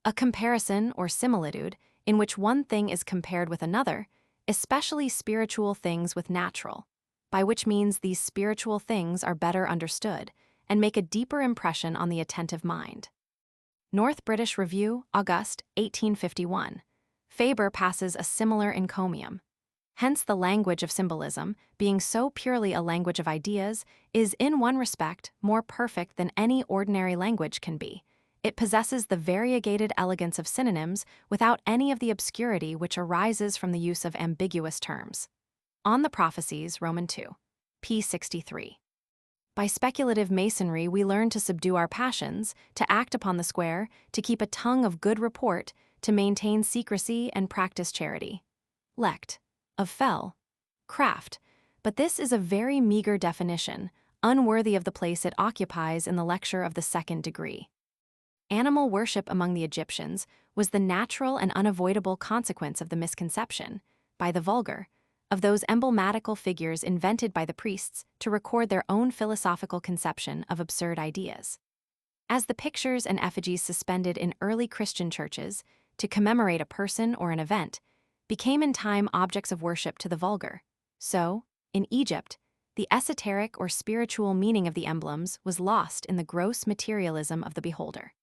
A comparison or similitude in which one thing is compared with another, especially spiritual things with natural, by which means these spiritual things are better understood and make a deeper impression on the attentive mind. North British Review, August, 1851. Faber passes a similar encomium. Hence the language of symbolism, being so purely a language of ideas, is in one respect more perfect than any ordinary language can be. It possesses the variegated elegance of synonyms without any of the obscurity which arises from the use of ambiguous terms. On the Prophecies, Roman 2. p. 63. By speculative masonry we learn to subdue our passions, to act upon the square, to keep a tongue of good report, to maintain secrecy and practice charity. Lect. Of fell. Craft. But this is a very meager definition, unworthy of the place it occupies in the lecture of the second degree. Animal worship among the Egyptians was the natural and unavoidable consequence of the misconception, by the vulgar, of those emblematical figures invented by the priests to record their own philosophical conception of absurd ideas. As the pictures and effigies suspended in early Christian churches to commemorate a person or an event became in time objects of worship to the vulgar, so, in Egypt, the esoteric or spiritual meaning of the emblems was lost in the gross materialism of the beholder.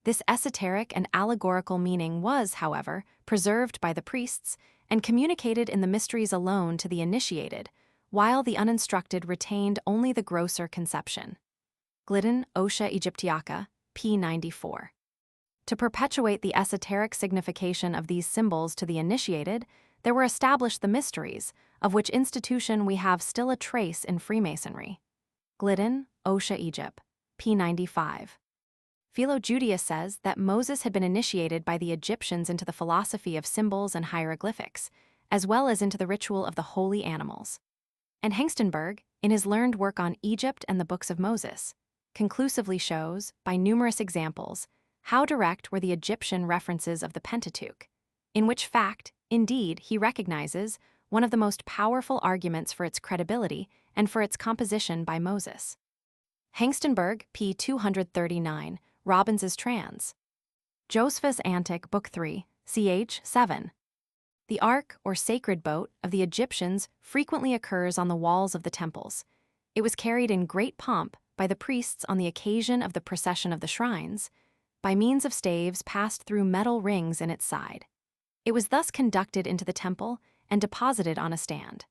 This esoteric and allegorical meaning was, however, preserved by the priests and communicated in the mysteries alone to the initiated, while the uninstructed retained only the grosser conception. Glidden, Osha Egyptiaca, p. 94. To perpetuate the esoteric signification of these symbols to the initiated, there were established the mysteries, of which institution we have still a trace in Freemasonry. Glidden, Osha Egypt, p. 95. Philo Judaeus says that Moses had been initiated by the Egyptians into the philosophy of symbols and hieroglyphics, as well as into the ritual of the holy animals. And Hengstenberg, in his learned work on Egypt and the Books of Moses, conclusively shows, by numerous examples, how direct were the Egyptian references of the Pentateuch, in which fact, indeed, he recognizes one of the most powerful arguments for its credibility and for its composition by Moses. Hengstenberg, p. 239, Robbins' Trans. Josephus Antic, Book 3, ch. 7. The ark, or sacred boat, of the Egyptians frequently occurs on the walls of the temples. It was carried in great pomp by the priests on the occasion of the procession of the shrines, by means of staves passed through metal rings in its side. It was thus conducted into the temple and deposited on a stand.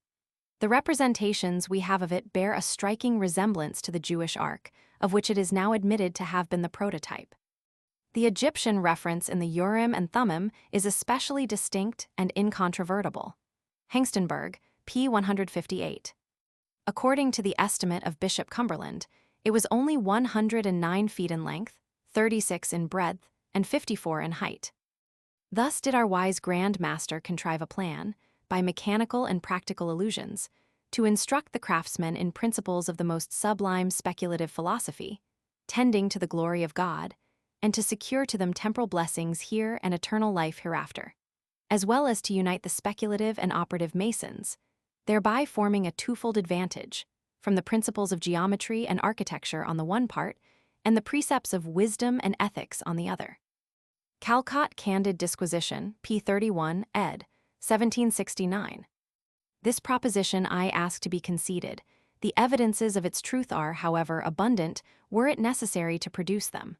The representations we have of it bear a striking resemblance to the Jewish ark, of which it is now admitted to have been the prototype. The Egyptian reference in the Urim and Thummim is especially distinct and incontrovertible. Hengstenberg, p. 158. According to the estimate of Bishop Cumberland, it was only 109 feet in length, 36 in breadth, and 54 in height. Thus did our wise Grand Master contrive a plan, by mechanical and practical allusions, to instruct the craftsmen in principles of the most sublime speculative philosophy, tending to the glory of God, and to secure to them temporal blessings here and eternal life hereafter, as well as to unite the speculative and operative masons, thereby forming a twofold advantage, from the principles of geometry and architecture on the one part, and the precepts of wisdom and ethics on the other. Calcott Candid Disquisition, p. 31, ed. 1769. This proposition I ask to be conceded. The evidences of its truth are, however, abundant, were it necessary to produce them.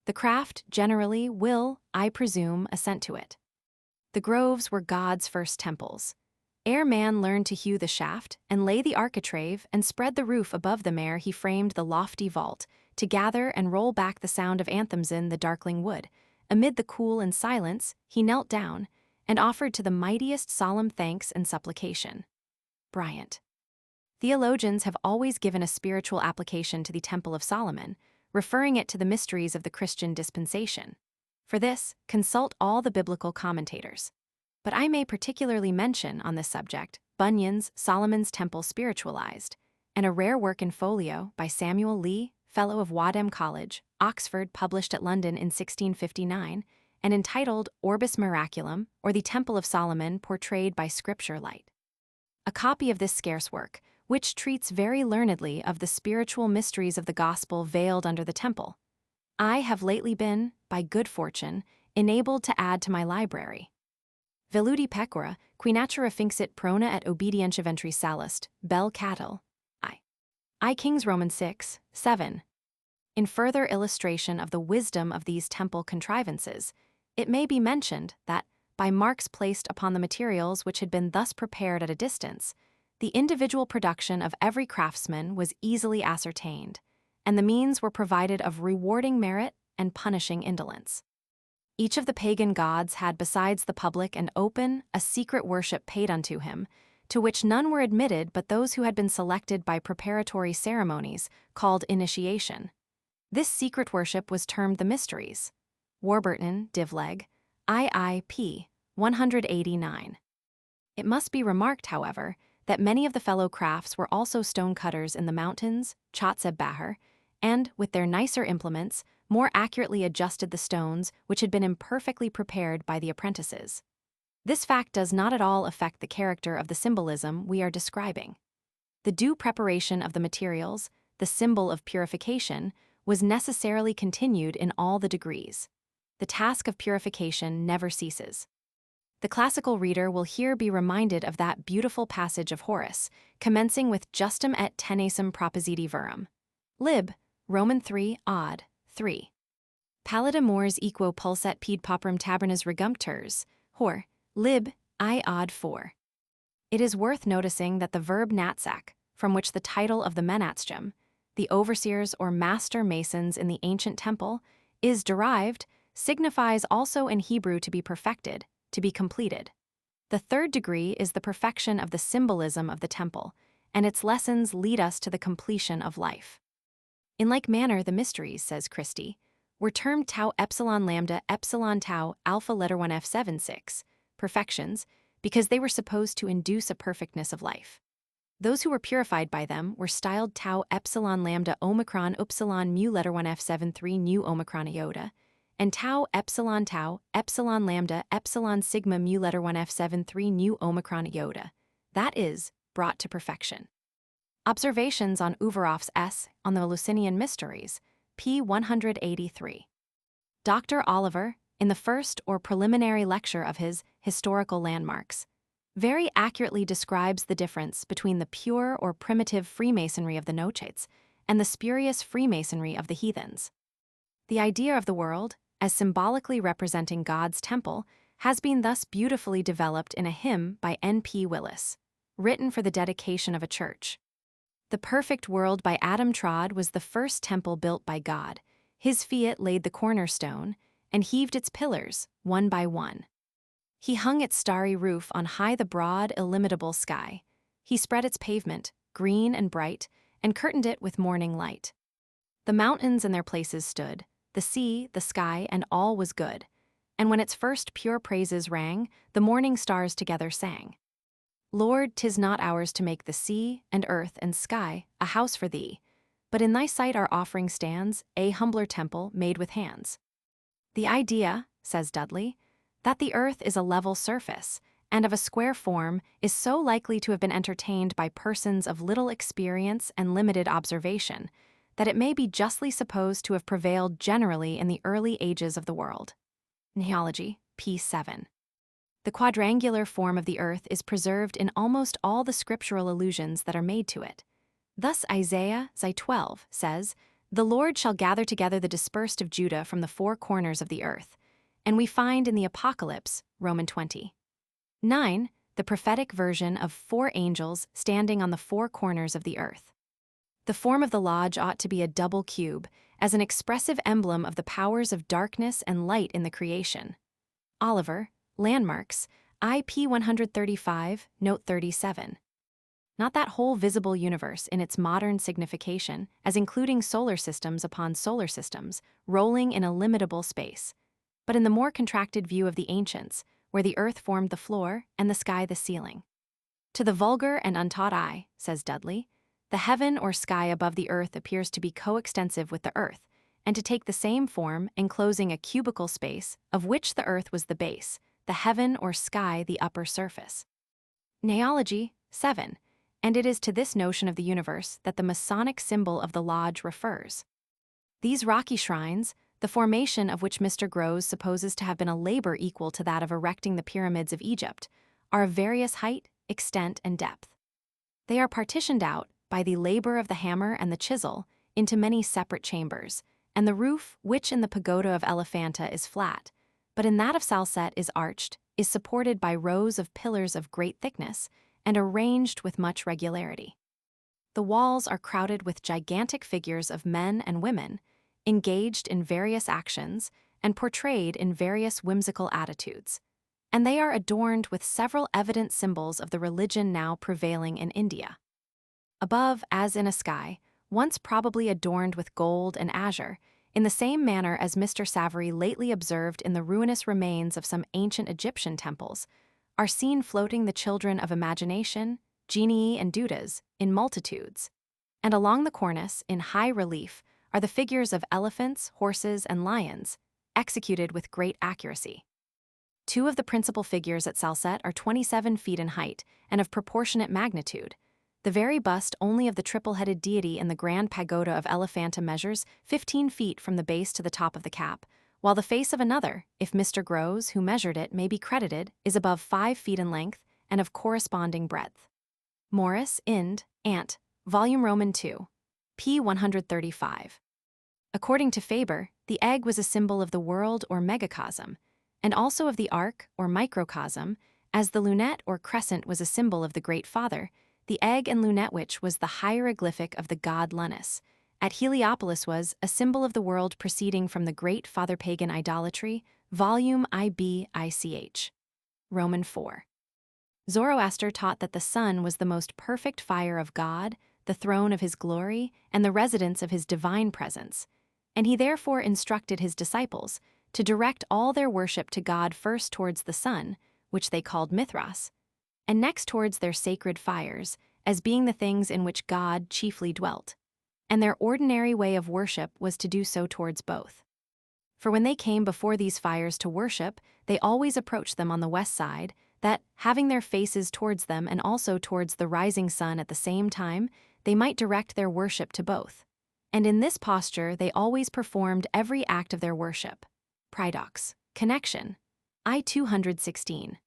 The craft generally will, I presume, assent to it. The groves were God's first temples. Ere man learned to hew the shaft, and lay the architrave, and spread the roof above them ere he framed the lofty vault, to gather and roll back the sound of anthems in the darkling wood, amid the cool and silence, he knelt down, and offered to the mightiest solemn thanks and supplication. Bryant. Theologians have always given a spiritual application to the Temple of Solomon, referring it to the mysteries of the Christian dispensation. For this, consult all the biblical commentators. But I may particularly mention on this subject Bunyan's Solomon's Temple Spiritualized, and a rare work in folio by Samuel Lee, Fellow of Wadham College, Oxford, published at London in 1659, and entitled Orbis Miraculum, or the Temple of Solomon portrayed by Scripture Light. A copy of this scarce work, which treats very learnedly of the spiritual mysteries of the gospel veiled under the temple, I have lately been, by good fortune, enabled to add to my library. Veludi pecora, qui natura finxit prona et obedientia ventris salust, bel cattle. I Kings Romans 6, 7. In further illustration of the wisdom of these temple contrivances, it may be mentioned that, by marks placed upon the materials which had been thus prepared at a distance, the individual production of every craftsman was easily ascertained, and the means were provided of rewarding merit and punishing indolence. Each of the pagan gods had besides the public and open a secret worship paid unto him, to which none were admitted but those who had been selected by preparatory ceremonies, called initiation. This secret worship was termed the Mysteries. Warburton, Divleg, IIP 189. It must be remarked, however, that many of the fellow crafts were also stonecutters in the mountains, Chatseb Bahar, and, with their nicer implements, more accurately adjusted the stones which had been imperfectly prepared by the apprentices. This fact does not at all affect the character of the symbolism we are describing. The due preparation of the materials, the symbol of purification, was necessarily continued in all the degrees. The task of purification never ceases. The classical reader will here be reminded of that beautiful passage of Horace, commencing with justum et tenacem propositi verum. Lib. Roman 3, odd. 3. Pallida mors equo pulset pede poprum tabernas regumpters, hor. Lib. I odd 4. It is worth noticing that the verb natsak, from which the title of the menatschem, the overseers or master masons in the ancient temple, is derived, signifies also in Hebrew to be perfected, to be completed. The third degree is the perfection of the symbolism of the temple, and its lessons lead us to the completion of life. In like manner, the mysteries, says Christie, were termed tau epsilon lambda epsilon tau alpha letter 1f76, perfections, because they were supposed to induce a perfectness of life. Those who were purified by them were styled tau epsilon lambda omicron upsilon mu letter 1f73 nu omicron iota, and tau epsilon lambda epsilon sigma mu letter 1f73 nu omicron iota, that is, brought to perfection. Observations on Uvaroff's S on the Eleusinian Mysteries, p. 183. Dr. Oliver, in the first or preliminary lecture of his Historical Landmarks, very accurately describes the difference between the pure or primitive Freemasonry of the Nochates and the spurious Freemasonry of the heathens. The idea of the world, as symbolically representing God's temple, has been thus beautifully developed in a hymn by N.P. Willis, written for the dedication of a church. The perfect world by Adam trod was the first temple built by God. His fiat laid the cornerstone, and heaved its pillars, one by one. He hung its starry roof on high the broad, illimitable sky. He spread its pavement, green and bright, and curtained it with morning light. The mountains in their places stood, the sea, the sky, and all was good. And when its first pure praises rang, the morning stars together sang. Lord, 'tis not ours to make the sea, and earth, and sky, a house for thee, but in thy sight our offering stands, a humbler temple made with hands. The idea, says Dudley, that the earth is a level surface, and of a square form, is so likely to have been entertained by persons of little experience and limited observation, that it may be justly supposed to have prevailed generally in the early ages of the world. Neology, p. 7. The quadrangular form of the earth is preserved in almost all the scriptural allusions that are made to it. Thus Isaiah, 12, says, "The Lord shall gather together the dispersed of Judah from the four corners of the earth," and we find in the Apocalypse, Roman 20. 9, the prophetic version of 4 angels standing on the 4 corners of the earth. The form of the lodge ought to be a double cube, as an expressive emblem of the powers of darkness and light in the creation. Oliver, Landmarks, IP 135, note 37. Not that whole visible universe in its modern signification, as including solar systems upon solar systems, rolling in illimitable space, but in the more contracted view of the ancients, where the earth formed the floor and the sky the ceiling. To the vulgar and untaught eye, says Dudley, the heaven or sky above the earth appears to be coextensive with the earth, and to take the same form, enclosing a cubical space, of which the earth was the base, the heaven or sky the upper surface. Neology 7, and it is to this notion of the universe that the Masonic symbol of the lodge refers. These rocky shrines, the formation of which Mr. Groves supposes to have been a labor equal to that of erecting the pyramids of Egypt, are of various height, extent, and depth. They are partitioned out, by the labor of the hammer and the chisel, into many separate chambers, and the roof, which in the pagoda of Elephanta is flat, but in that of Salsette is arched, is supported by rows of pillars of great thickness, and arranged with much regularity. The walls are crowded with gigantic figures of men and women, engaged in various actions and portrayed in various whimsical attitudes, and they are adorned with several evident symbols of the religion now prevailing in India. Above, as in a sky, once probably adorned with gold and azure, in the same manner as Mr. Savary lately observed in the ruinous remains of some ancient Egyptian temples, are seen floating the children of imagination, genii and dudas, in multitudes, and along the cornice, in high relief, are the figures of elephants, horses, and lions, executed with great accuracy. Two of the principal figures at Salsette are 27 feet in height and of proportionate magnitude. The very bust only of the triple-headed deity in the grand pagoda of Elephanta measures 15 feet from the base to the top of the cap, while the face of another, if Mr. Groves, who measured it, may be credited, is above 5 feet in length and of corresponding breadth. Morris, Ind. Ant. Volume Roman II. p. 135. According to Faber, the egg was a symbol of the world or megacosm, and also of the arc or microcosm, as the lunette or crescent was a symbol of the Great Father. The egg and lunette which was the hieroglyphic of the god Lunus, at Heliopolis was a symbol of the world proceeding from the Great Father pagan idolatry, volume IBICH. Roman 4. Zoroaster taught that the sun was the most perfect fire of God, the throne of his glory, and the residence of his divine presence, and he therefore instructed his disciples to direct all their worship to God first towards the sun, which they called Mithras, and next towards their sacred fires, as being the things in which God chiefly dwelt, and their ordinary way of worship was to do so towards both. For when they came before these fires to worship, they always approached them on the west side, that, having their faces towards them and also towards the rising sun at the same time, they might direct their worship to both. And in this posture they always performed every act of their worship. Pridox. Connection. I 216.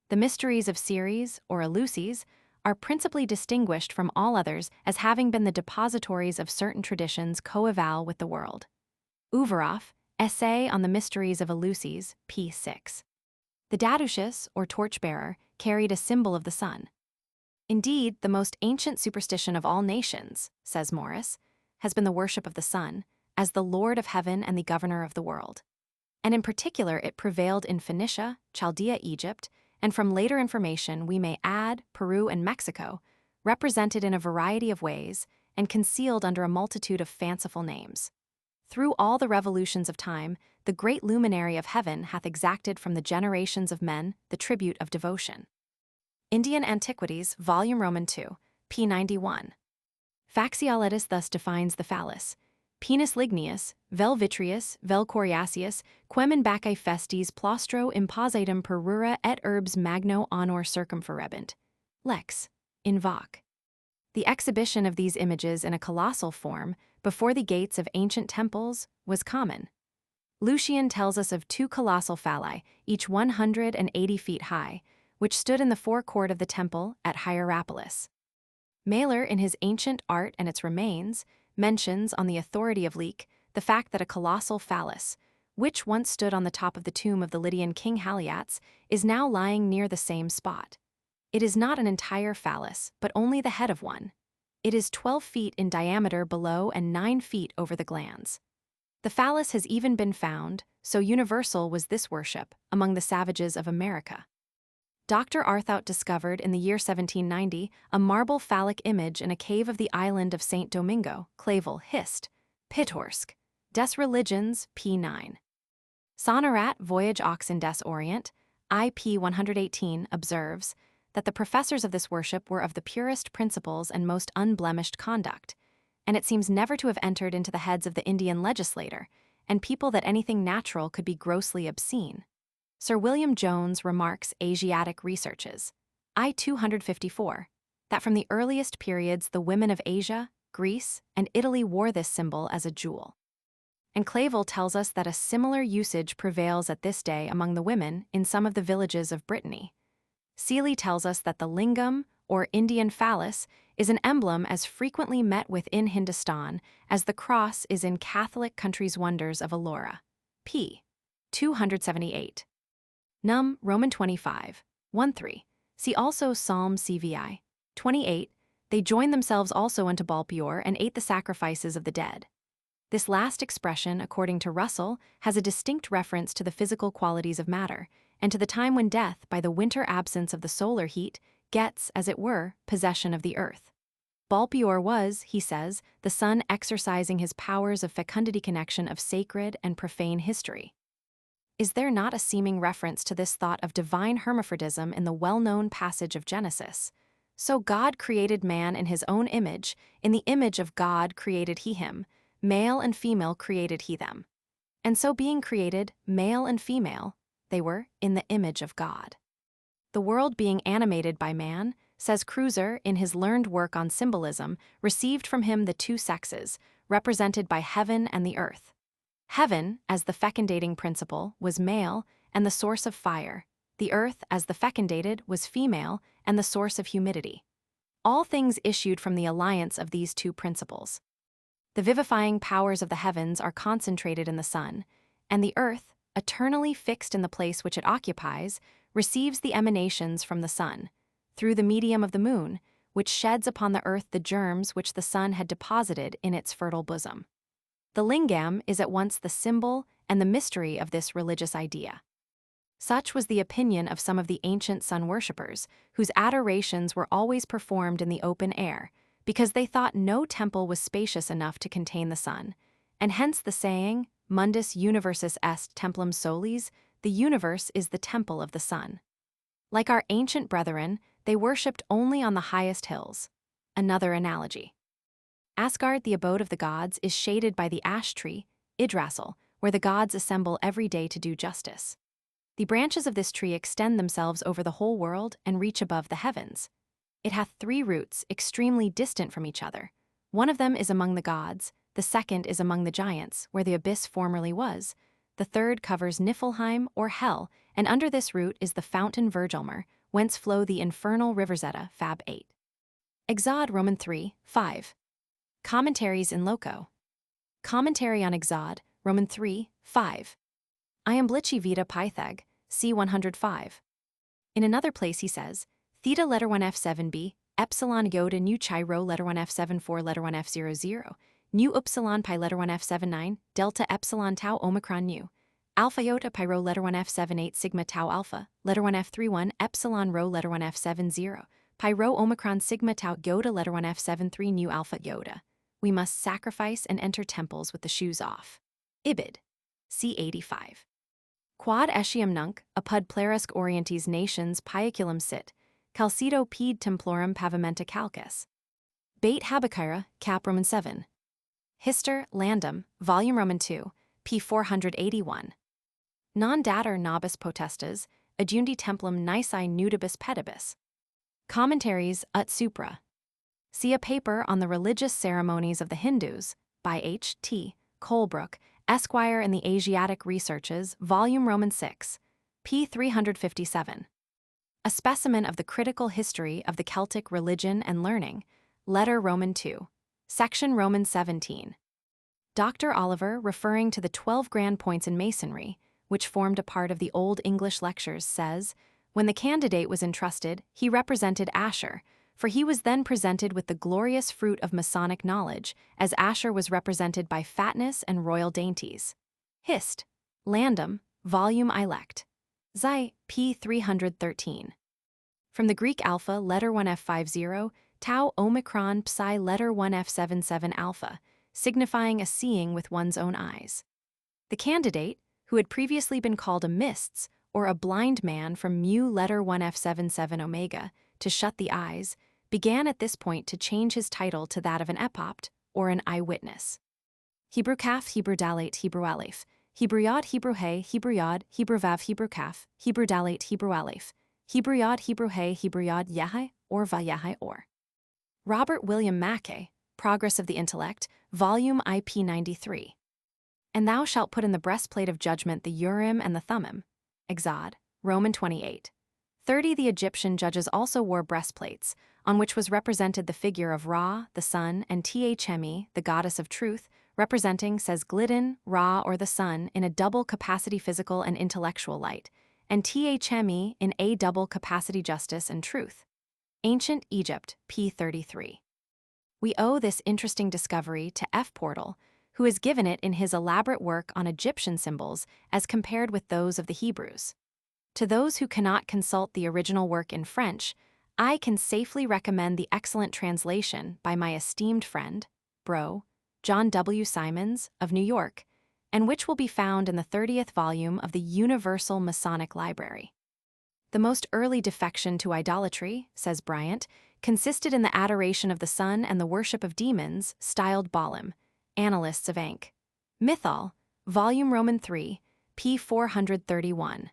The mysteries of Ceres, or elucies, are principally distinguished from all others as having been the depositories of certain traditions coeval with the world. Uvaroff, Essay on the Mysteries of Elucies, p. 6. The Dadushus, or torchbearer, carried a symbol of the sun. Indeed, the most ancient superstition of all nations, says Morris, has been the worship of the sun, as the Lord of heaven and the governor of the world. And in particular it prevailed in Phoenicia, Chaldea, Egypt, and from later information we may add Peru and Mexico, represented in a variety of ways and concealed under a multitude of fanciful names. Through all the revolutions of time, the great luminary of heaven hath exacted from the generations of men the tribute of devotion. Indian Antiquities, Volume Roman II, p. 91. Faxioletus thus defines the phallus: penis ligneus, vel vitreus, vel coriaceus, quem in baccae festis plaustro imposatum perura et urbs magno honor circumferebant. Lex. In voc. The exhibition of these images in a colossal form, before the gates of ancient temples, was common. Lucian tells us of 2 colossal phalli, each 180 feet high, which stood in the forecourt of the temple at Hierapolis. Mailer, in his Ancient Art and its Remains, mentions, on the authority of Leek, the fact that a colossal phallus, which once stood on the top of the tomb of the Lydian king Haliats, is now lying near the same spot. It is not an entire phallus, but only the head of one. It is 12 feet in diameter below and 9 feet over the glans. The phallus has even been found, so universal was this worship, among the savages of America. Dr. Arthout discovered in the year 1790 a marble phallic image in a cave of the island of St. Domingo, Clavel, Hist, Pitorsk, Des Religions, p. 9. Sonorat, Voyage aux Indes Orient, IP 118 observes that the professors of this worship were of the purest principles and most unblemished conduct, and it seems never to have entered into the heads of the Indian legislator and people that anything natural could be grossly obscene. Sir William Jones remarks Asiatic Researches, I 254, that from the earliest periods the women of Asia, Greece, and Italy wore this symbol as a jewel. And Clavel tells us that a similar usage prevails at this day among the women in some of the villages of Brittany. Seeley tells us that the lingam, or Indian phallus, is an emblem as frequently met with in Hindustan as the cross is in Catholic countries' wonders of Allura. p. 278. Num. Roman 25, 1-3. See also Psalm CVI 28. They joined themselves also unto Balpior and ate the sacrifices of the dead. This last expression, according to Russell, has a distinct reference to the physical qualities of matter, and to the time when death, by the winter absence of the solar heat, gets, as it were, possession of the earth. Balpior was, he says, the sun exercising his powers of fecundity connection of sacred and profane history. Is there not a seeming reference to this thought of divine hermaphrodism in the well-known passage of Genesis? So God created man in his own image, in the image of God created he him, male and female created he them. And so being created, male and female, they were in the image of God. The world being animated by man, says Cruiser in his learned work on symbolism, received from him the two sexes, represented by heaven and the earth. Heaven, as the fecundating principle, was male and the source of fire. The earth, as the fecundated, was female and the source of humidity. All things issued from the alliance of these two principles. The vivifying powers of the heavens are concentrated in the sun, and the earth, eternally fixed in the place which it occupies, receives the emanations from the sun, through the medium of the moon, which sheds upon the earth the germs which the sun had deposited in its fertile bosom. The lingam is at once the symbol and the mystery of this religious idea. Such was the opinion of some of the ancient sun worshippers, whose adorations were always performed in the open air, because they thought no temple was spacious enough to contain the sun, and hence the saying, mundus universus est templum solis, the universe is the temple of the sun. Like our ancient brethren, they worshipped only on the highest hills. Another analogy. Asgard, the abode of the gods, is shaded by the ash tree, Yggdrasil, where the gods assemble every day to do justice. The branches of this tree extend themselves over the whole world and reach above the heavens. It hath 3 roots, extremely distant from each other. One of them is among the gods, the second is among the giants, where the abyss formerly was. The third covers Niflheim, or hell, and under this root is the fountain Virgilmer, whence flow the infernal rivers. Fab 8. Exod Roman 3, 5. Commentaries in loco. Commentary on Exod, Roman 3, 5. Iamblici vita Pythag, c. 105. In another place he says, theta letter 1 f7b, epsilon iota nu chi rho letter 1 f74 letter 1 f00, nu upsilon pi letter 1 f79, delta epsilon tau omicron nu, alpha iota pi rho letter 1 f78 sigma tau alpha, letter 1 f31 epsilon rho letter 1 f70, pi rho omicron sigma tau iota letter 1 f73 nu alpha iota. We must sacrifice and enter temples with the shoes off. Ibid. c. 85. Quod etiam nunc, apud plerusque orientis nations piaculum sit, calcido pede templorum pavimenta calcus. Bait Habakkira, cap Roman 7. Hister, Landum, volume Roman 2, p. 481. Non datur nobis potestas, adjundi templum nisi nudibus pedibus. Commentaries ut supra. See a paper on the religious ceremonies of the Hindus, by H. T. Colebrook, Esquire in the Asiatic Researches, volume Roman 6, p. 357. A specimen of the critical history of the Celtic religion and learning, letter Roman 2, section Roman 17. Dr. Oliver, referring to the 12 grand points in Masonry, which formed a part of the Old English lectures, says, when the candidate was entrusted, he represented Asher, for he was then presented with the glorious fruit of Masonic knowledge, as Asher was represented by fatness and royal dainties. Hist. Landum, volume Elect. Xi, p. 313. From the Greek alpha, letter 1f50, tau omicron psi letter 1f77 alpha, signifying a seeing with one's own eyes. The candidate, who had previously been called a mists, or a blind man from mu letter 1F77 omega, to shut the eyes, began at this point to change his title to that of an epopt, or an eyewitness. Hebrew kaf, Hebrew dalate, Hebrew aleph, Hebrew yod, Hebrew hey, Hebrew yod, Hebrew vav, Hebrew kaf, Hebrew dalate, Hebrew aleph, Hebrew yod, Hebrew hey, Hebrew yod, yahai, or vayahai, or. Robert William Mackey, Progress of the Intellect, Volume IP 93. And thou shalt put in the breastplate of judgment the Urim and the Thummim. Exod, Roman 28. 30. The Egyptian judges also wore breastplates, on which was represented the figure of Ra, the sun, and Thmi, the goddess of truth, representing, says Glidden, Ra or the sun in a double capacity physical and intellectual light, and Thmi in a double capacity justice and truth. Ancient Egypt, p. 33. We owe this interesting discovery to F. Portal, who has given it in his elaborate work on Egyptian symbols as compared with those of the Hebrews. To those who cannot consult the original work in French, I can safely recommend the excellent translation by my esteemed friend, Bro, John W. Simons, of New York, and which will be found in the 30th volume of the Universal Masonic Library. The most early defection to idolatry, says Bryant, consisted in the adoration of the sun and the worship of demons, styled Baalim, Annalists of Ankh. Mythal, Volume Roman 3, p. 431.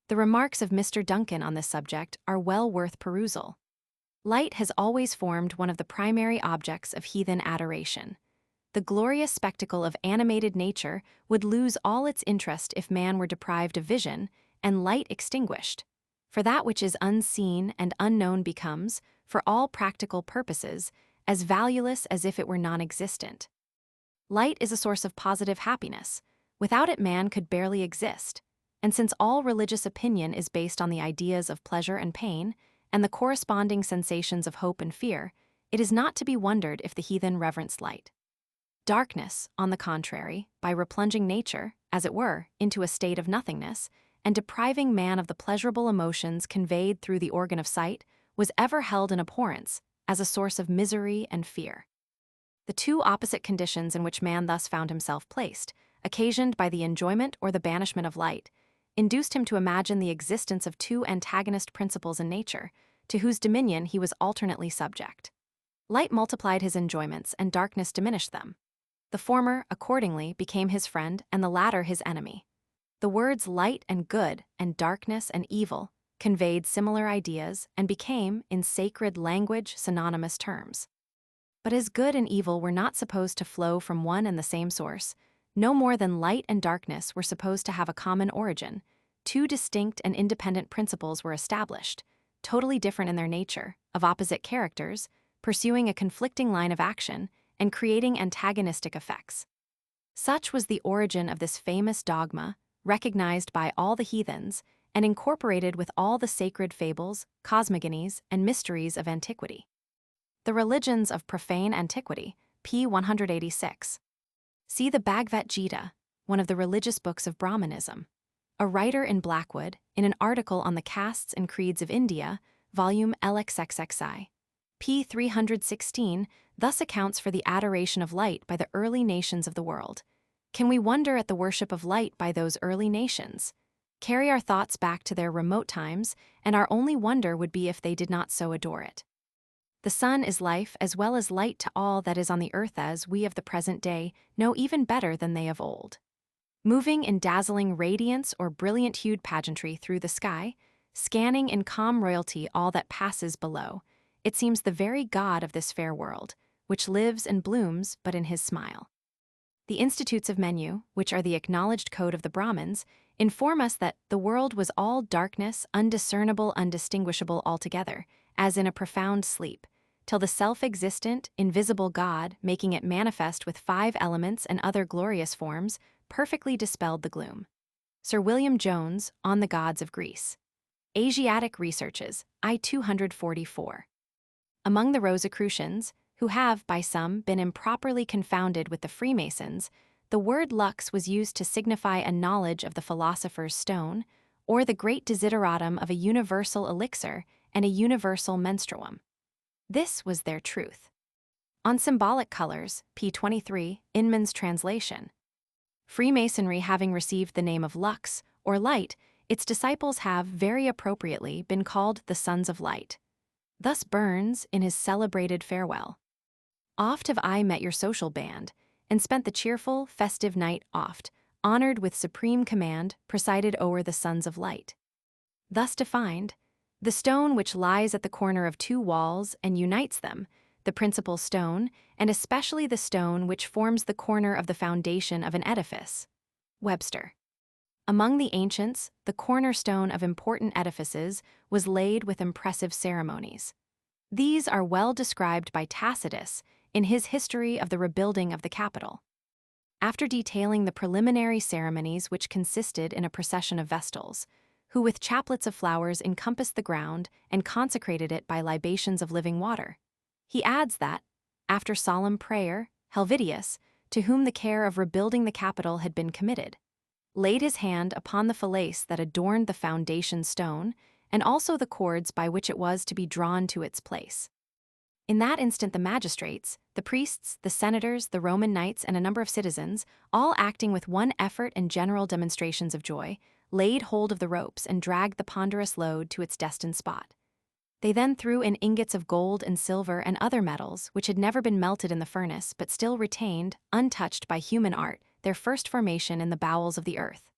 The remarks of Mr. Duncan on this subject are well worth perusal. Light has always formed one of the primary objects of heathen adoration. The glorious spectacle of animated nature would lose all its interest if man were deprived of vision and light extinguished. For that which is unseen and unknown becomes, for all practical purposes, as valueless as if it were non-existent. Light is a source of positive happiness. Without it man could barely exist. And since all religious opinion is based on the ideas of pleasure and pain, and the corresponding sensations of hope and fear, it is not to be wondered if the heathen reverenced light. Darkness, on the contrary, by replunging nature, as it were, into a state of nothingness, and depriving man of the pleasurable emotions conveyed through the organ of sight, was ever held in abhorrence, as a source of misery and fear. The two opposite conditions in which man thus found himself placed, occasioned by the enjoyment or the banishment of light, induced him to imagine the existence of two antagonist principles in nature, to whose dominion he was alternately subject. Light multiplied his enjoyments, and darkness diminished them. The former, accordingly, became his friend, and the latter his enemy. The words light and good, and darkness and evil, conveyed similar ideas and became, in sacred language, synonymous terms. But as good and evil were not supposed to flow from one and the same source, no more than light and darkness were supposed to have a common origin, two distinct and independent principles were established, totally different in their nature, of opposite characters, pursuing a conflicting line of action, and creating antagonistic effects. Such was the origin of this famous dogma, recognized by all the heathens, and incorporated with all the sacred fables, cosmogonies, and mysteries of antiquity. The Religions of Profane Antiquity, p. 186. See the Bhagavad Gita, one of the religious books of Brahmanism. A writer in Blackwood, in an article on the castes and creeds of India, volume LXXXI, p. 316, thus accounts for the adoration of light by the early nations of the world. Can we wonder at the worship of light by those early nations? Carry our thoughts back to their remote times, and our only wonder would be if they did not so adore it. The sun is life as well as light to all that is on the earth, as we of the present day know even better than they of old. Moving in dazzling radiance or brilliant-hued pageantry through the sky, scanning in calm royalty all that passes below, it seems the very God of this fair world, which lives and blooms but in his smile. The Institutes of Menu, which are the acknowledged code of the Brahmins, inform us that the world was all darkness, undiscernible, undistinguishable altogether, as in a profound sleep, till the self-existent, invisible God, making it manifest with 5 elements and other glorious forms, perfectly dispelled the gloom. Sir William Jones, On the Gods of Greece. Asiatic Researches, I 244. Among the Rosicrucians, who have, by some, been improperly confounded with the Freemasons, the word lux was used to signify a knowledge of the philosopher's stone, or the great desideratum of a universal elixir and a universal menstruum. This was their truth. On symbolic colors, p. 23, Inman's translation. Freemasonry having received the name of lux, or light, its disciples have, very appropriately, been called the Sons of Light. Thus Burns, in his celebrated farewell, "Oft have I met your social band, and spent the cheerful, festive night oft, honored with supreme command, presided o'er the Sons of Light." Thus defined, the stone which lies at the corner of two walls and unites them, the principal stone, and especially the stone which forms the corner of the foundation of an edifice. Webster. Among the ancients, the cornerstone of important edifices was laid with impressive ceremonies. These are well described by Tacitus in his history of the rebuilding of the Capitol. After detailing the preliminary ceremonies which consisted in a procession of vestals, who with chaplets of flowers encompassed the ground and consecrated it by libations of living water, he adds that, after solemn prayer, Helvidius, to whom the care of rebuilding the Capitol had been committed, laid his hand upon the falaise that adorned the foundation stone, and also the cords by which it was to be drawn to its place. In that instant the magistrates, the priests, the senators, the Roman knights, and a number of citizens, all acting with one effort and general demonstrations of joy, laid hold of the ropes and dragged the ponderous load to its destined spot. They then threw in ingots of gold and silver and other metals which had never been melted in the furnace but still retained, untouched by human art, their first formation in the bowels of the earth.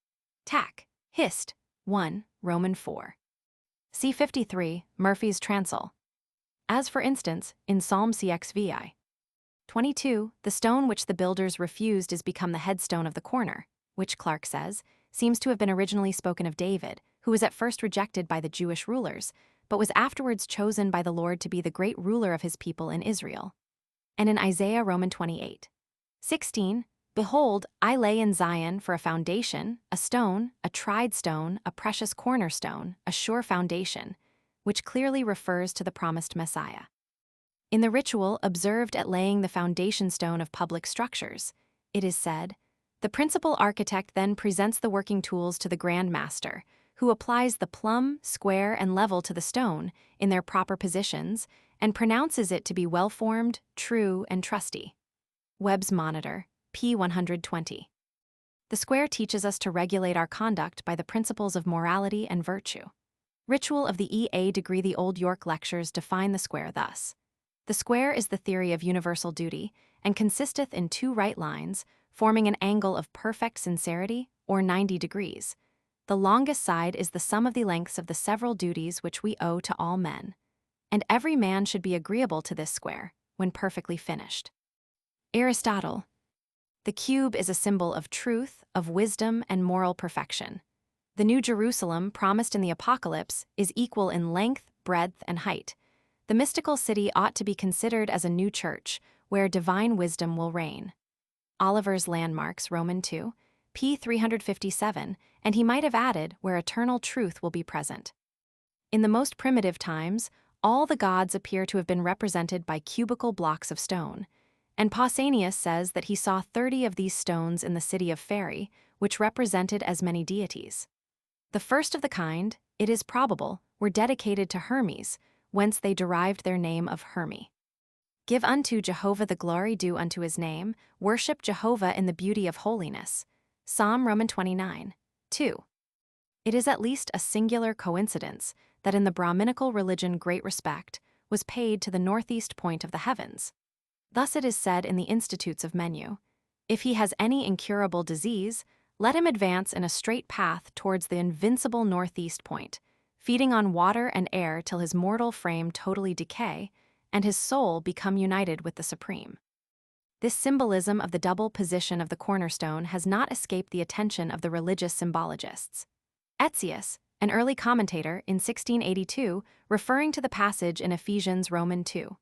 Tac. Hist. 1, Roman 4. C. 53, Murphy's Transl. As for instance, in Psalm cxvi. 22, the stone which the builders refused is become the headstone of the corner, which, Clark says, seems to have been originally spoken of David, who was at first rejected by the Jewish rulers, but was afterwards chosen by the Lord to be the great ruler of his people in Israel. And in Isaiah Roman 28. 16, "Behold, I lay in Zion for a foundation, a stone, a tried stone, a precious cornerstone, a sure foundation," which clearly refers to the promised Messiah. In the ritual observed at laying the foundation stone of public structures, it is said, the principal architect then presents the working tools to the Grand Master, who applies the plumb, square, and level to the stone in their proper positions and pronounces it to be well-formed, true, and trusty. Webb's Monitor, p. 120. The square teaches us to regulate our conduct by the principles of morality and virtue. Ritual of the E.A. degree. The Old York Lectures define the square thus. The square is the theory of universal duty, and consisteth in two right lines, forming an angle of perfect sincerity, or 90 degrees. The longest side is the sum of the lengths of the several duties which we owe to all men. And every man should be agreeable to this square, when perfectly finished. Aristotle. The cube is a symbol of truth, of wisdom, and moral perfection. The New Jerusalem, promised in the Apocalypse, is equal in length, breadth, and height. The mystical city ought to be considered as a new church, where divine wisdom will reign. Oliver's Landmarks, Roman 2, p. 357, and he might have added, where eternal truth will be present. In the most primitive times, all the gods appear to have been represented by cubical blocks of stone, and Pausanias says that he saw 30 of these stones in the city of Phaerae, which represented as many deities. The first of the kind, it is probable, were dedicated to Hermes, whence they derived their name of Herme. Give unto Jehovah the glory due unto his name, worship Jehovah in the beauty of holiness. Psalm Roman 29, 2. It is at least a singular coincidence that in the Brahminical religion great respect was paid to the northeast point of the heavens. Thus it is said in the Institutes of Menu, "If he has any incurable disease, let him advance in a straight path towards the invincible northeast point, feeding on water and air till his mortal frame totally decay, and his soul become united with the Supreme." This symbolism of the double position of the cornerstone has not escaped the attention of the religious symbologists. Etzius, an early commentator in 1682, referring to the passage in Ephesians Roman 2.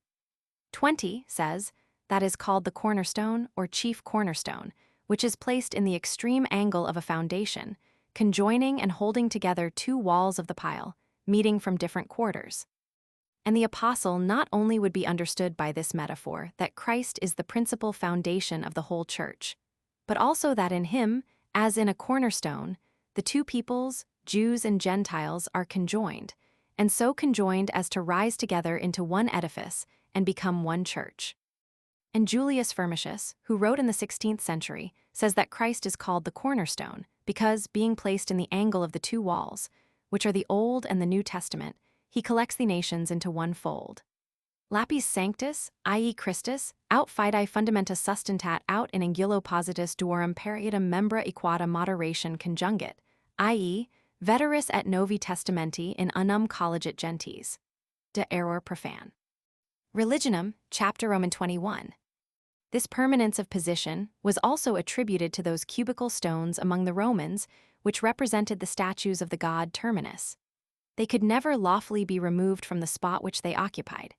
20, says, that is called the cornerstone or chief cornerstone, which is placed in the extreme angle of a foundation, conjoining and holding together two walls of the pile, meeting from different quarters. And the apostle not only would be understood by this metaphor that Christ is the principal foundation of the whole church, but also that in him, as in a cornerstone, the two peoples, Jews and Gentiles, are conjoined, and so conjoined as to rise together into one edifice and become one church. And Julius Firmicius, who wrote in the 16th century, says that Christ is called the cornerstone, because, being placed in the angle of the two walls, which are the Old and the New Testament, he collects the nations into one fold. Lapis sanctus, i.e. Christus, aut fidei fundamenta sustentat aut in angulo positus duorum periodum membra equata moderation conjungit, i.e. veteris et novi testamenti in unum collegiate gentes. De error profane. Religionum, chapter Roman 21. This permanence of position was also attributed to those cubical stones among the Romans which represented the statues of the god Terminus. They could never lawfully be removed from the spot which they occupied.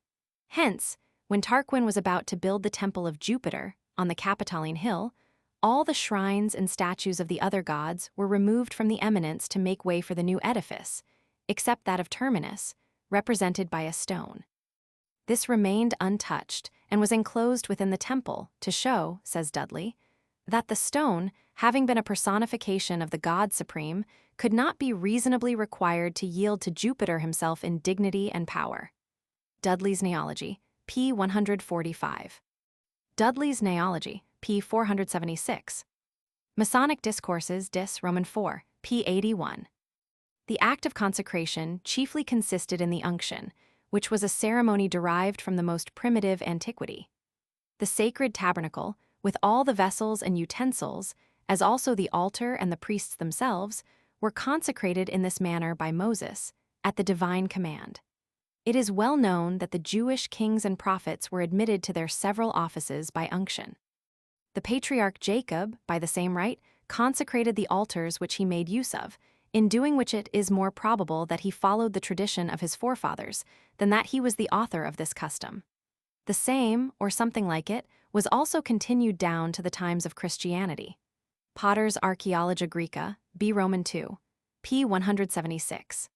Hence, when Tarquin was about to build the temple of Jupiter on the Capitoline Hill, all the shrines and statues of the other gods were removed from the eminence to make way for the new edifice, except that of Terminus, represented by a stone. This remained untouched and was enclosed within the temple to show, says Dudley, that the stone, having been a personification of the God Supreme, could not be reasonably required to yield to Jupiter himself in dignity and power. Dudley's Neology, p. 145. Dudley's Neology, p. 476. Masonic Discourses, Dis. Roman 4, p. 81. The act of consecration chiefly consisted in the unction, which was a ceremony derived from the most primitive antiquity. The sacred tabernacle, with all the vessels and utensils, as also the altar and the priests themselves, were consecrated in this manner by Moses, at the divine command. It is well known that the Jewish kings and prophets were admitted to their several offices by unction. The patriarch Jacob, by the same rite, consecrated the altars which he made use of, in doing which it is more probable that he followed the tradition of his forefathers than that he was the author of this custom. The same, or something like it, was also continued down to the times of Christianity. Potter's Archaeologia Graeca, B. Roman 2, p. 176.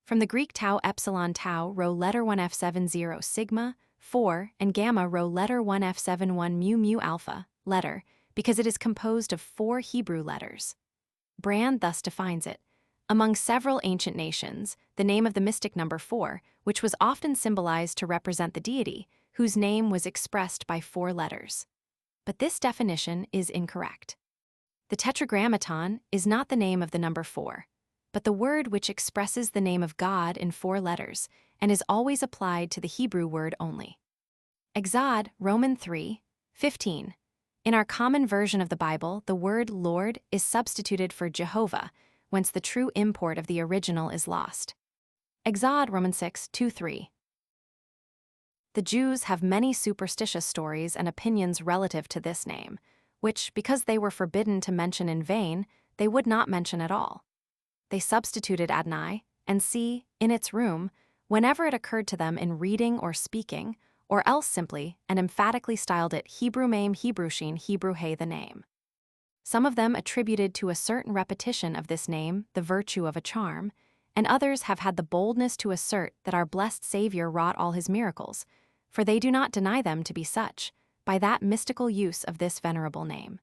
From the Greek tau epsilon tau rho letter 1f70 sigma, 4, and gamma rho letter 1f71 mu mu alpha, letter, because it is composed of 4 Hebrew letters. Brand thus defines it. Among several ancient nations, the name of the mystic number 4, which was often symbolized to represent the deity, whose name was expressed by 4 letters. But this definition is incorrect. The tetragrammaton is not the name of the number 4, but the word which expresses the name of God in 4 letters, and is always applied to the Hebrew word only. Exod, Roman 3, 15. In our common version of the Bible, the word Lord is substituted for Jehovah, whence the true import of the original is lost. Exod, Roman 6, 2, 3. The Jews have many superstitious stories and opinions relative to this name, which, because they were forbidden to mention in vain, they would not mention at all. They substituted Adonai and see in its room whenever it occurred to them in reading or speaking, or else simply and emphatically styled it Hebrew Mame Hebrewshin Hebrew Hey the name. Some of them attributed to a certain repetition of this name the virtue of a charm, and others have had the boldness to assert that our blessed Savior wrought all his miracles, for they do not deny them to be such, by that mystical use of this venerable name.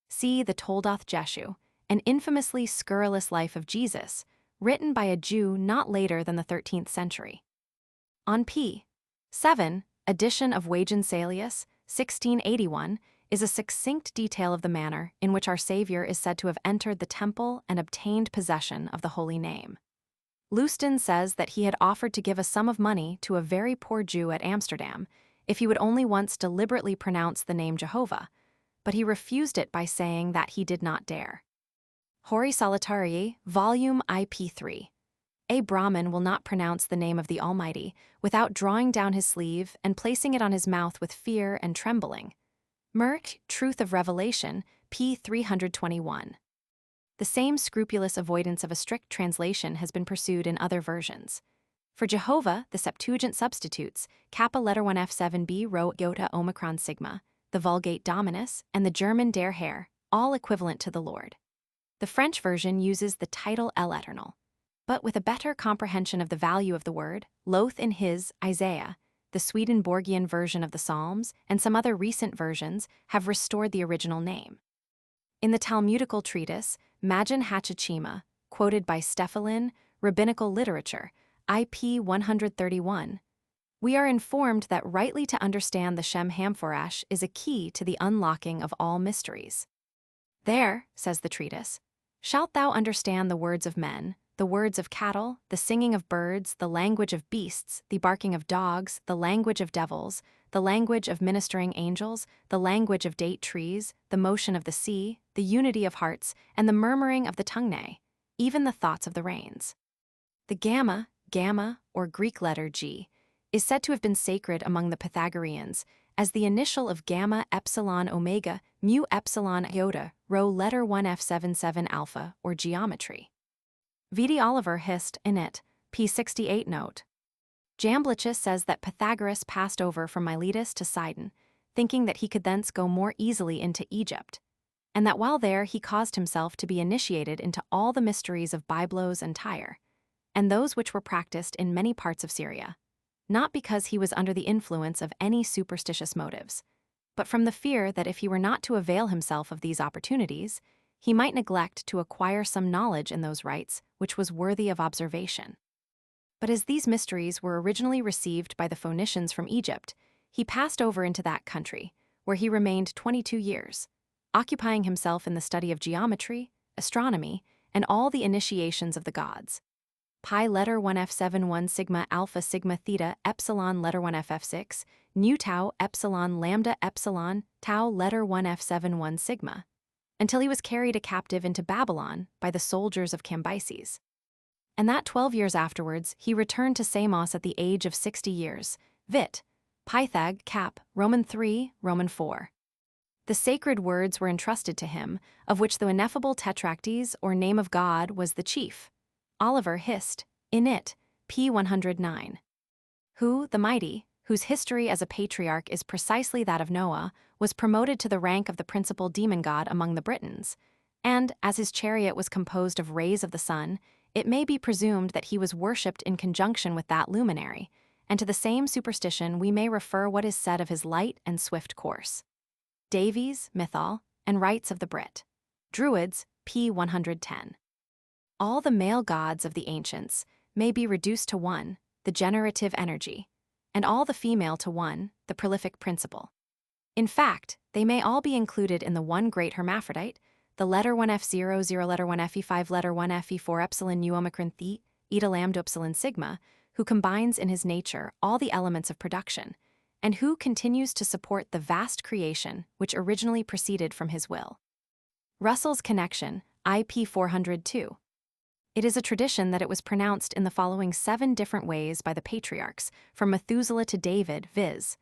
See the Toldoth Jeshu, an infamously scurrilous life of Jesus, written by a Jew not later than the 13th century. On p. 7, edition of Wagen Salius, 1681, is a succinct detail of the manner in which our Savior is said to have entered the temple and obtained possession of the holy name. Leusden says that he had offered to give a sum of money to a very poor Jew at Amsterdam if he would only once deliberately pronounce the name Jehovah, but he refused it by saying that he did not dare. Hori Solitarii, Volume IP3. A Brahmin will not pronounce the name of the Almighty without drawing down his sleeve and placing it on his mouth with fear and trembling. Merck, Truth of Revelation, p. 321. The same scrupulous avoidance of a strict translation has been pursued in other versions. For Jehovah, the Septuagint substitutes kappa letter 1f7b rho iota omicron sigma, the Vulgate Dominus, and the German der Herr, all equivalent to the Lord. The French version uses the title L'Eternal, but with a better comprehension of the value of the word, Loth in his Isaiah, the Swedenborgian version of the Psalms, and some other recent versions have restored the original name. In the Talmudical treatise, Magen Hachachima, quoted by Stephelin, Rabbinical Literature, IP 131, we are informed that rightly to understand the Shem Hamforash is a key to the unlocking of all mysteries. There, says the treatise, Shalt thou understand the words of men, the words of cattle, the singing of birds, the language of beasts, the barking of dogs, the language of devils, the language of ministering angels, the language of date trees, the motion of the sea, the unity of hearts, and the murmuring of the tongue, even the thoughts of the reins. The gamma, or Greek letter G, is said to have been sacred among the Pythagoreans as the initial of gamma epsilon omega mu epsilon iota rho letter 1f77 alpha, or geometry. V.D. Oliver Hist. In it, p. 68 note. Jamblichus says that Pythagoras passed over from Miletus to Sidon, thinking that he could thence go more easily into Egypt, and that while there he caused himself to be initiated into all the mysteries of Byblos and Tyre, and those which were practiced in many parts of Syria, not because he was under the influence of any superstitious motives, but from the fear that if he were not to avail himself of these opportunities, he might neglect to acquire some knowledge in those rites which was worthy of observation. But as these mysteries were originally received by the Phoenicians from Egypt, he passed over into that country, where he remained 22 years, occupying himself in the study of geometry, astronomy, and all the initiations of the gods. Pi letter 1f71 sigma alpha sigma theta epsilon letter 1ff6, nu tau epsilon lambda epsilon tau letter 1f71 sigma, until he was carried a captive into Babylon by the soldiers of Cambyses. And that 12 years afterwards he returned to Samos at the age of 60 years, vit. Pythag, cap, Roman 3, Roman 4. The sacred words were entrusted to him, of which the ineffable tetractes, or name of God, was the chief. Oliver Hist. In it, p. 109. Who, the mighty, whose history as a patriarch is precisely that of Noah, was promoted to the rank of the principal demon god among the Britons, and, as his chariot was composed of rays of the sun, it may be presumed that he was worshipped in conjunction with that luminary, and to the same superstition we may refer what is said of his light and swift course. Davies, Mythal, and Rites of the Brit. Druids, p. 110. All the male gods of the ancients may be reduced to one, the generative energy, and all the female to one, the prolific principle. In fact, they may all be included in the one great hermaphrodite, the letter 1f0, 0 letter 1fe5 letter 1fe4 epsilon nu omicron theta, eta lambda epsilon sigma, who combines in his nature all the elements of production, and who continues to support the vast creation which originally proceeded from his will. Russell's connection, IP 402. It is a tradition that it was pronounced in the following 7 different ways by the patriarchs, from Methuselah to David, viz.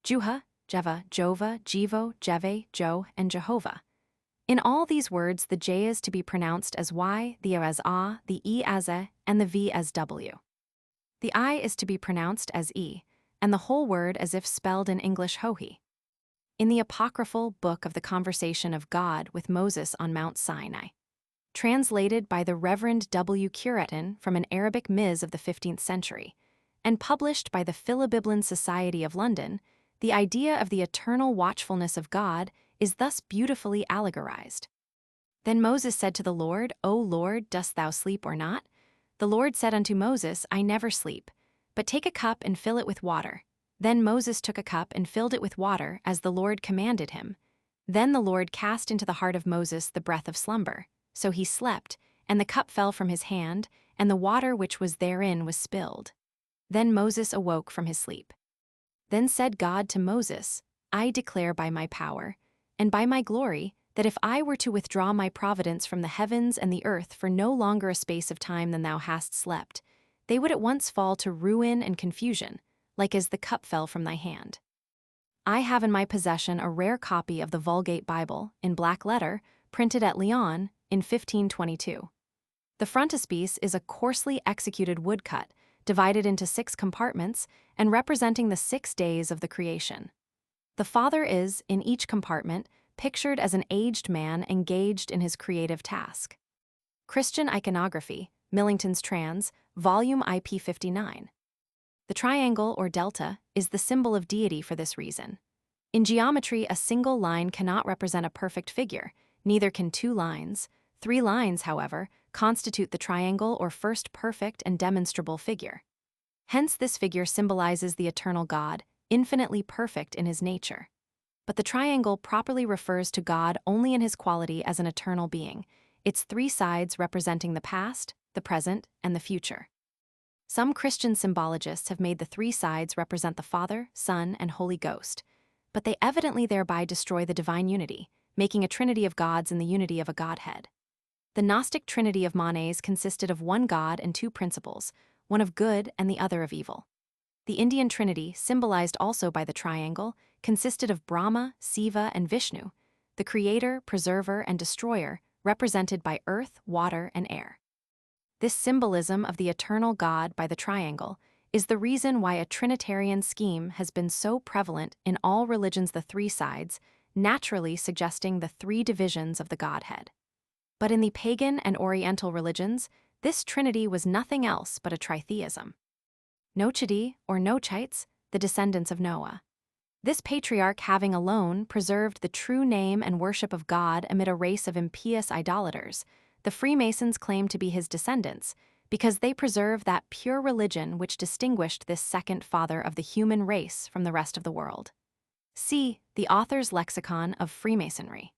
Juha, Jeva, Jova, Jevo, Jeve, Jo, and Jehovah. In all these words, the J is to be pronounced as Y, the O as A, the E as E, and the V as W. The I is to be pronounced as E, and the whole word as if spelled in English Hohi. In the apocryphal Book of the Conversation of God with Moses on Mount Sinai, translated by the Reverend W. Cureton from an Arabic Ms of the 15th century, and published by the Philobibline Society of London, the idea of the eternal watchfulness of God is thus beautifully allegorized. Then Moses said to the Lord, O Lord, dost thou sleep or not? The Lord said unto Moses, I never sleep, but take a cup and fill it with water. Then Moses took a cup and filled it with water, as the Lord commanded him. Then the Lord cast into the heart of Moses the breath of slumber. So he slept, and the cup fell from his hand, and the water which was therein was spilled. Then Moses awoke from his sleep. Then said God to Moses, I declare by my power, and by my glory, that if I were to withdraw my providence from the heavens and the earth for no longer a space of time than thou hast slept, they would at once fall to ruin and confusion, like as the cup fell from thy hand. I have in my possession a rare copy of the Vulgate Bible, in black letter, printed at Lyon, in 1522. The frontispiece is a coarsely executed woodcut, divided into 6 compartments and representing the 6 days of the creation. The Father is, in each compartment, pictured as an aged man engaged in his creative task. Christian Iconography, Millington's Trans, Volume IP 59. The triangle, or delta, is the symbol of deity for this reason. In geometry, a single line cannot represent a perfect figure, neither can 2 lines. 3 lines, however, constitute the triangle or first perfect and demonstrable figure. Hence this figure symbolizes the eternal God, infinitely perfect in his nature. But the triangle properly refers to God only in his quality as an eternal being. its three sides representing the past, the present, and the future. Some Christian symbologists have made the three sides represent the Father, Son, and Holy Ghost, but they evidently thereby destroy the divine unity, making a trinity of gods in the unity of a Godhead. The Gnostic trinity of Manes consisted of one God and two principles, one of good and the other of evil. The Indian trinity, symbolized also by the triangle, consisted of Brahma, Siva, and Vishnu, the creator, preserver, and destroyer, represented by earth, water, and air. This symbolism of the eternal God by the triangle is the reason why a Trinitarian scheme has been so prevalent in all religions, the three sides, naturally suggesting the three divisions of the Godhead. But in the pagan and Oriental religions, this trinity was nothing else but a tritheism. Nochidae, or Nochites, the descendants of Noah. This patriarch, having alone preserved the true name and worship of God amid a race of impious idolaters, the Freemasons claim to be his descendants, because they preserve that pure religion which distinguished this second father of the human race from the rest of the world. See the author's lexicon of Freemasonry.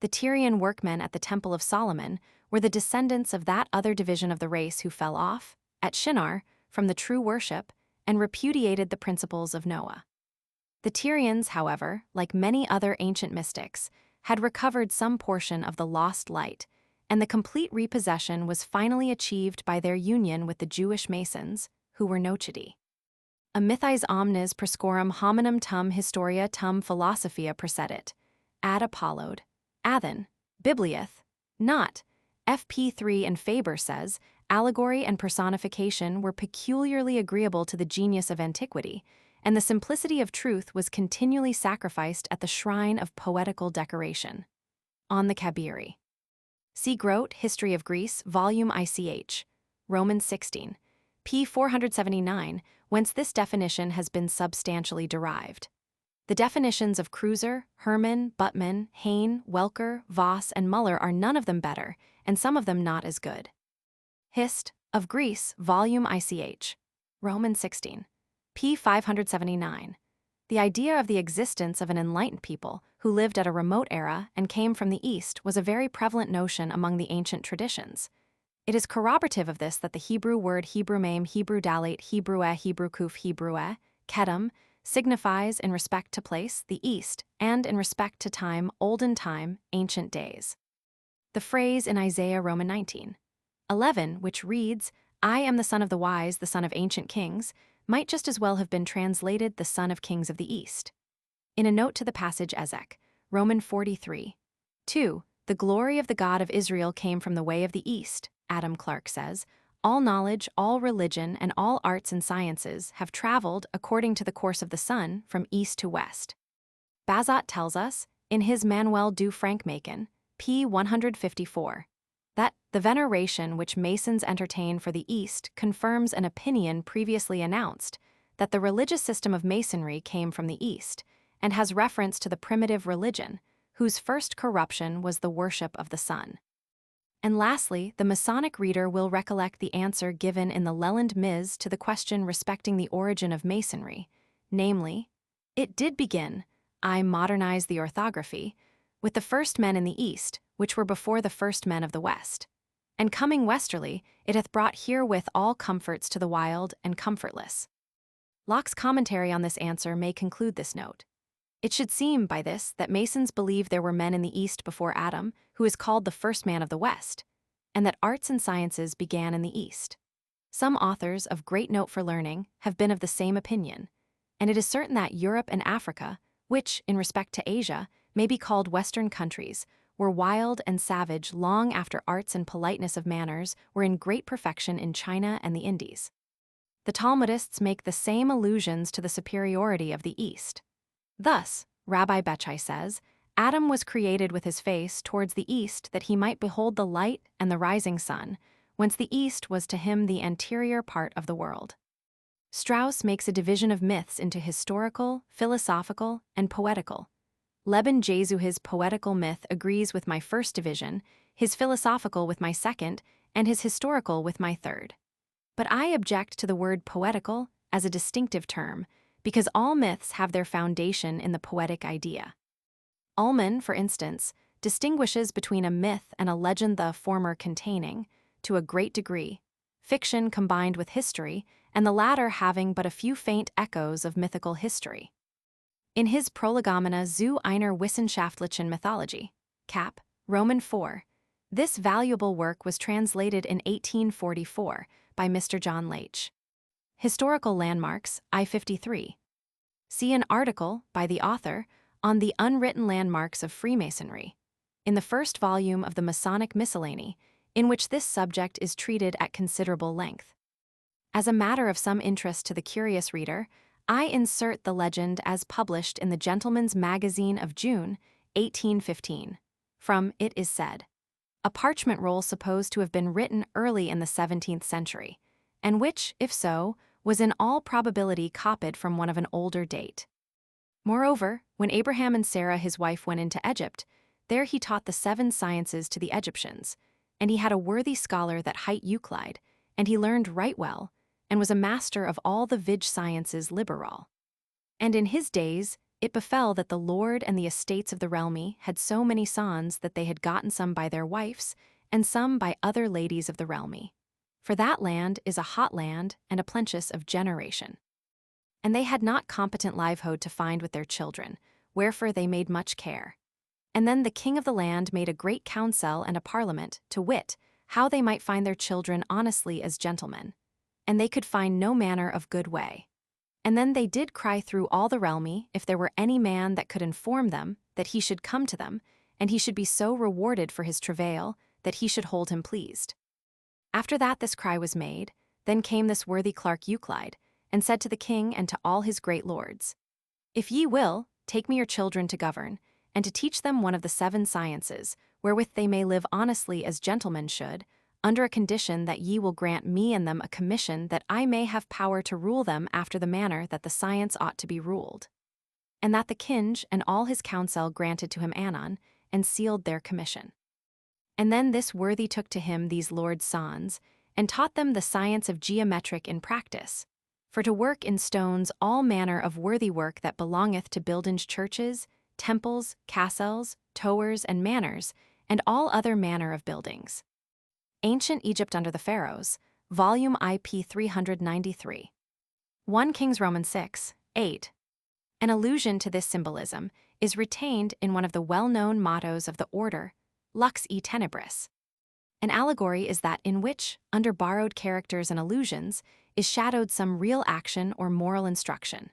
The Tyrian workmen at the Temple of Solomon were the descendants of that other division of the race who fell off, at Shinar, from the true worship and repudiated the principles of Noah. The Tyrians, however, like many other ancient mystics, had recovered some portion of the lost light, and the complete repossession was finally achieved by their union with the Jewish Masons, who were Nochidae. Amythis omnes prescorum hominum tum historia tum philosophia precedit, ad Apollode, Athen, Bibliath, not. FP3 and Faber says, allegory and personification were peculiarly agreeable to the genius of antiquity, and the simplicity of truth was continually sacrificed at the shrine of poetical decoration. On the Kabiri. See Grote, History of Greece, Volume ICH, Romans 16, p. 479, whence this definition has been substantially derived. The definitions of Kreuzer, Hermann, Buttmann, Heine, Welker, Voss, and Muller are none of them better, and some of them not as good. Hist. of Greece, Volume ICH, Romans 16, p. 579. The idea of the existence of an enlightened people who lived at a remote era and came from the East was a very prevalent notion among the ancient traditions. It is corroborative of this that the Hebrew word Hebrew mame, Hebrew dalate, Hebrew kuf, Hebrew kedem, signifies in respect to place, the East, and in respect to time, olden time, ancient days. The phrase in Isaiah Roman 19:11, which reads, I am the son of the wise, the son of ancient kings, might just as well have been translated the son of kings of the East. In a note to the passage Ezek, Roman 43:2, the glory of the God of Israel came from the way of the East, Adam Clarke says, all knowledge, all religion, and all arts and sciences have traveled according to the course of the sun from east to west. Bazot tells us, in his Manuel du Frankmaken, p. 154, that the veneration which Masons entertain for the East confirms an opinion previously announced, that the religious system of Masonry came from the East, and has reference to the primitive religion, whose first corruption was the worship of the sun. And lastly, the Masonic reader will recollect the answer given in the Leland Ms. to the question respecting the origin of Masonry, namely, it did begin, I modernize the orthography, with the first men in the East, which were before the first men of the West. And coming westerly, it hath brought herewith all comforts to the wild and comfortless. Locke's commentary on this answer may conclude this note. It should seem by this that Masons believe there were men in the East before Adam, who is called the first man of the West, and that arts and sciences began in the East. Some authors of great note for learning have been of the same opinion, and it is certain that Europe and Africa, which, in respect to Asia, may be called Western countries, were wild and savage long after arts and politeness of manners were in great perfection in China and the Indies. The Talmudists make the same allusions to the superiority of the East. Thus, Rabbi Bechai says, Adam was created with his face towards the east that he might behold the light and the rising sun, whence the east was to him the anterior part of the world. Strauss makes a division of myths into historical, philosophical, and poetical. Leben Jesu his poetical myth agrees with my first division, his philosophical with my second, and his historical with my third. But I object to the word poetical as a distinctive term, because all myths have their foundation in the poetic idea. Ullmann, for instance, distinguishes between a myth and a legend, the former containing, to a great degree, fiction combined with history, and the latter having but a few faint echoes of mythical history. In his Prolegomena zu einer wissenschaftlichen Mythologie, Cap. Roman 4, this valuable work was translated in 1844 by Mr. John Leitch. Historical Landmarks, I-53. See an article by the author on the unwritten landmarks of Freemasonry in the first volume of the Masonic Miscellany, in which this subject is treated at considerable length. As a matter of some interest to the curious reader, I insert the legend as published in the Gentleman's Magazine of June, 1815, from It Is Said, a parchment roll supposed to have been written early in the 17th century, and which, if so, was in all probability copied from one of an older date. Moreover, when Abraham and Sarah his wife went into Egypt, there he taught the 7 sciences to the Egyptians, and he had a worthy scholar that hight Euclid, and he learned right well, and was a master of all the vig sciences liberal. And in his days it befell that the lord and the estates of the realmy had so many sons that they had gotten some by their wives, and some by other ladies of the realmy. For that land is a hot land and a plenteous of generation. And they had not competent livelihood to find with their children, wherefore they made much care. And then the king of the land made a great council and a parliament, to wit, how they might find their children honestly as gentlemen. And they could find no manner of good way. And then they did cry through all the realmy, if there were any man that could inform them, that he should come to them, and he should be so rewarded for his travail, that he should hold him pleased. After that this cry was made, then came this worthy clerk Euclid, and said to the king and to all his great lords, If ye will, take me your children to govern, and to teach them one of the 7 sciences, wherewith they may live honestly as gentlemen should, under a condition that ye will grant me and them a commission that I may have power to rule them after the manner that the science ought to be ruled. And that the king and all his council granted to him anon, and sealed their commission. And then this worthy took to him these lords' sons, and taught them the science of geometric in practice, for to work in stones all manner of worthy work that belongeth to building churches, temples, castles, towers, and manors, and all other manner of buildings. Ancient Egypt under the Pharaohs, Volume IP 393. 1 Kings Roman 6, 8. An allusion to this symbolism is retained in one of the well-known mottos of the order, Lux e Tenebris. An allegory is that in which, under borrowed characters and allusions, is shadowed some real action or moral instruction.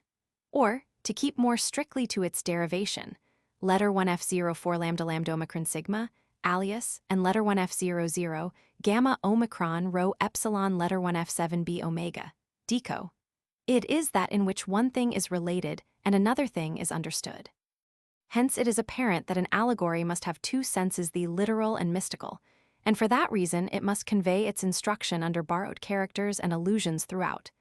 Or, to keep more strictly to its derivation, letter 1F04 lambda lambda omicron sigma, alias, and letter 1F00, gamma omicron rho epsilon letter 1F7b omega, deco. It is that in which one thing is related and another thing is understood. Hence it is apparent that an allegory must have 2 senses, the literal and mystical, and for that reason it must convey its instruction under borrowed characters and allusions throughout.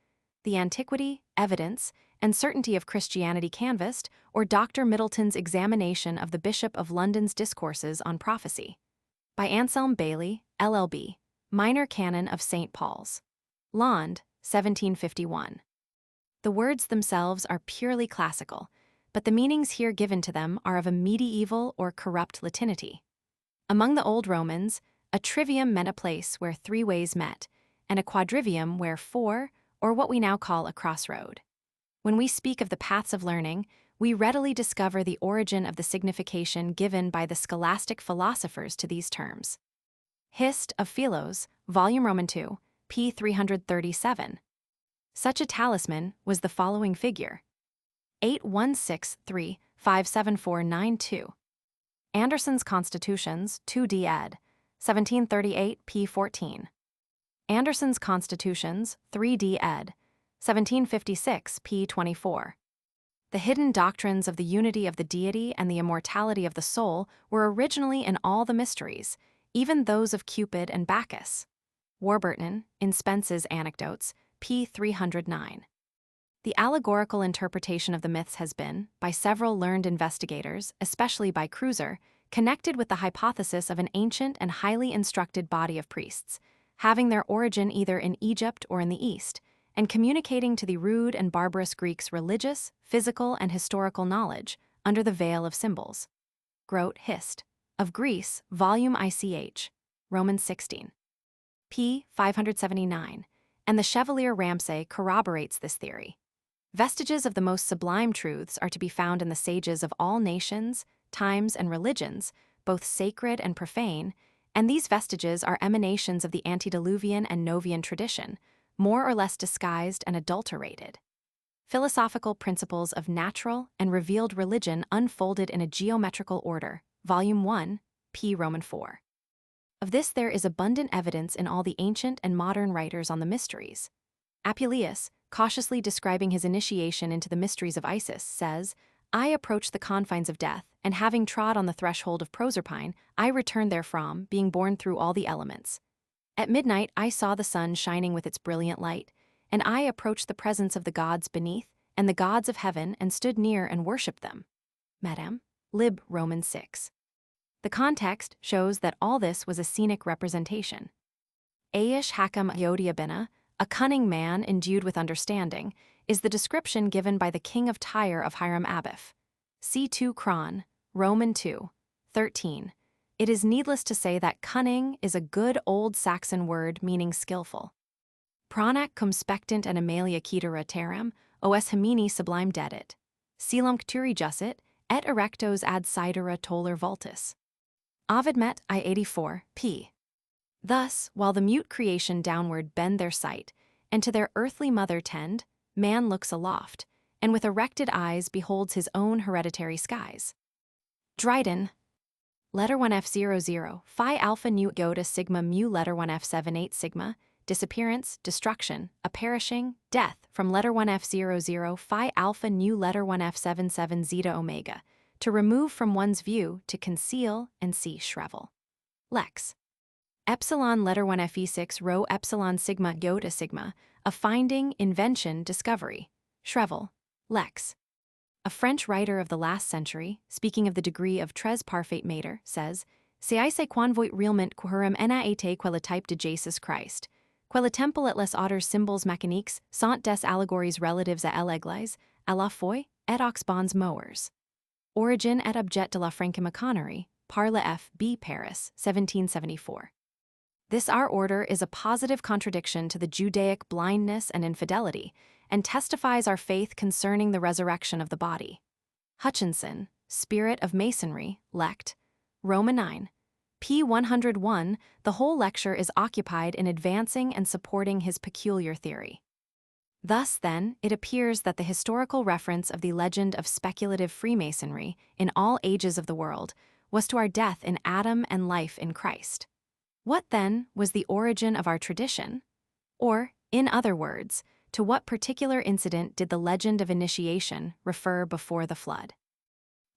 The antiquity, evidence, and certainty of Christianity canvassed, or Dr. Middleton's examination of the Bishop of London's Discourses on Prophecy. By Anselm Bailey, LLB, Minor Canon of St. Paul's. Lond, 1751. The words themselves are purely classical, but the meanings here given to them are of a medieval or corrupt Latinity. Among the old Romans, a trivium meant a place where 3 ways met, and a quadrivium where 4, or what we now call a crossroad. When we speak of the paths of learning, we readily discover the origin of the signification given by the scholastic philosophers to these terms. Hist of Philos, Volume Roman 2, p. 337. Such a talisman was the following figure: 8163574992. Anderson's Constitutions, 2d ed., 1738 p. 14. Anderson's Constitutions, 3d ed., 1756 p. 24. The hidden doctrines of the unity of the deity and the immortality of the soul were originally in all the mysteries, even those of Cupid and Bacchus. Warburton, in Spence's Anecdotes, p. 309. The allegorical interpretation of the myths has been, by several learned investigators, especially by Cruiser, connected with the hypothesis of an ancient and highly instructed body of priests, having their origin either in Egypt or in the East, and communicating to the rude and barbarous Greeks religious, physical, and historical knowledge under the veil of symbols. Grote Hist. of Greece, volume ICH, Romans 16. p. 579, and the Chevalier Ramsay corroborates this theory. Vestiges of the most sublime truths are to be found in the sages of all nations, times, and religions, both sacred and profane, and these vestiges are emanations of the antediluvian and Novian tradition, more or less disguised and adulterated. Philosophical Principles of Natural and Revealed Religion Unfolded in a Geometrical Order, Volume 1, p. Roman 4. Of this there is abundant evidence in all the ancient and modern writers on the mysteries. Apuleius, cautiously describing his initiation into the mysteries of Isis, says, "I approached the confines of death, and having trod on the threshold of Proserpine, I returned therefrom, being borne through all the elements. At midnight I saw the sun shining with its brilliant light, and I approached the presence of the gods beneath, and the gods of heaven, and stood near and worshipped them." Madam, Lib. Romans 6. The context shows that all this was a scenic representation. Aish Hakam Yodiabina, a cunning man endued with understanding, is the description given by the king of Tyre of Hiram Abiff. C2 Cron, Roman 2, 13. It is needless to say that cunning is a good old Saxon word meaning skillful. Pronac cum spectant and Amalia Cetera terram, os hemini sublime dedit. Silum cturi jussit, et erectos ad sidera toller vultus. Ovid Met I 84, p. Thus, while the mute creation downward bend their sight, and to their earthly mother tend, man looks aloft, and with erected eyes beholds his own hereditary skies. Dryden. Letter 1F00, Phi Alpha Nu Iota Sigma Mu Letter 1F78 Sigma, disappearance, destruction, a perishing, death, from Letter 1F00, Phi Alpha Nu Letter 1F77 Zeta Omega, to remove from one's view, to conceal and see shrivel. Lex. Epsilon Letter 1Fe6 Rho Epsilon Sigma Iota Sigma, a finding, invention, discovery. Shrivel. Lex. A French writer of the last century, speaking of the degree of tres parfait mater, says, "Seise quanvoit realment quorum naate quella type de Jesus Christ, quella temple et les auteurs symboles mécaniques sont des allegories relatives à l'église, à la foi, et aux bons mowers." Origin et objet de la franc-maçonnerie, par le F. B. Paris, 1774. This our order is a positive contradiction to the Judaic blindness and infidelity, and testifies our faith concerning the resurrection of the body. Hutchinson, Spirit of Masonry, Lect. Roman 9. p. 101, the whole lecture is occupied in advancing and supporting his peculiar theory. Thus, then, it appears that the historical reference of the legend of speculative Freemasonry in all ages of the world was to our death in Adam and life in Christ. What, then, was the origin of our tradition? Or, in other words, to what particular incident did the legend of initiation refer before the flood?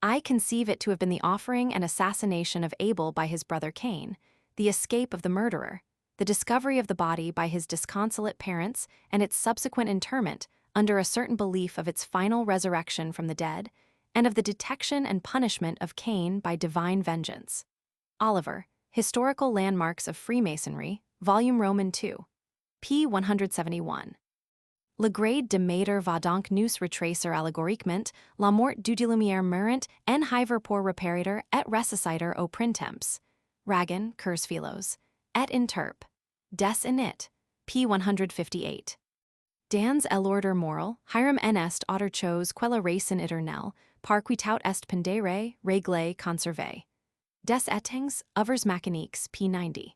I conceive it to have been the offering and assassination of Abel by his brother Cain, the escape of the murderer, the discovery of the body by his disconsolate parents, and its subsequent interment under a certain belief of its final resurrection from the dead, and of the detection and punishment of Cain by divine vengeance. Oliver, Historical Landmarks of Freemasonry, Volume Roman 2, p. 171. Le grade de mater va donc nous retracer allégoriquement la mort du lumière meurant en hiver pour reparator et ressusciter au printemps. Ragan, Curs Philos, et interp. Des init, p. 158. Dans l'ordre moral, Hiram est autor chose quella racin éternelle, par qui tout est pendere, réglé, conservé. Des etings, others mécaniques, p. 90.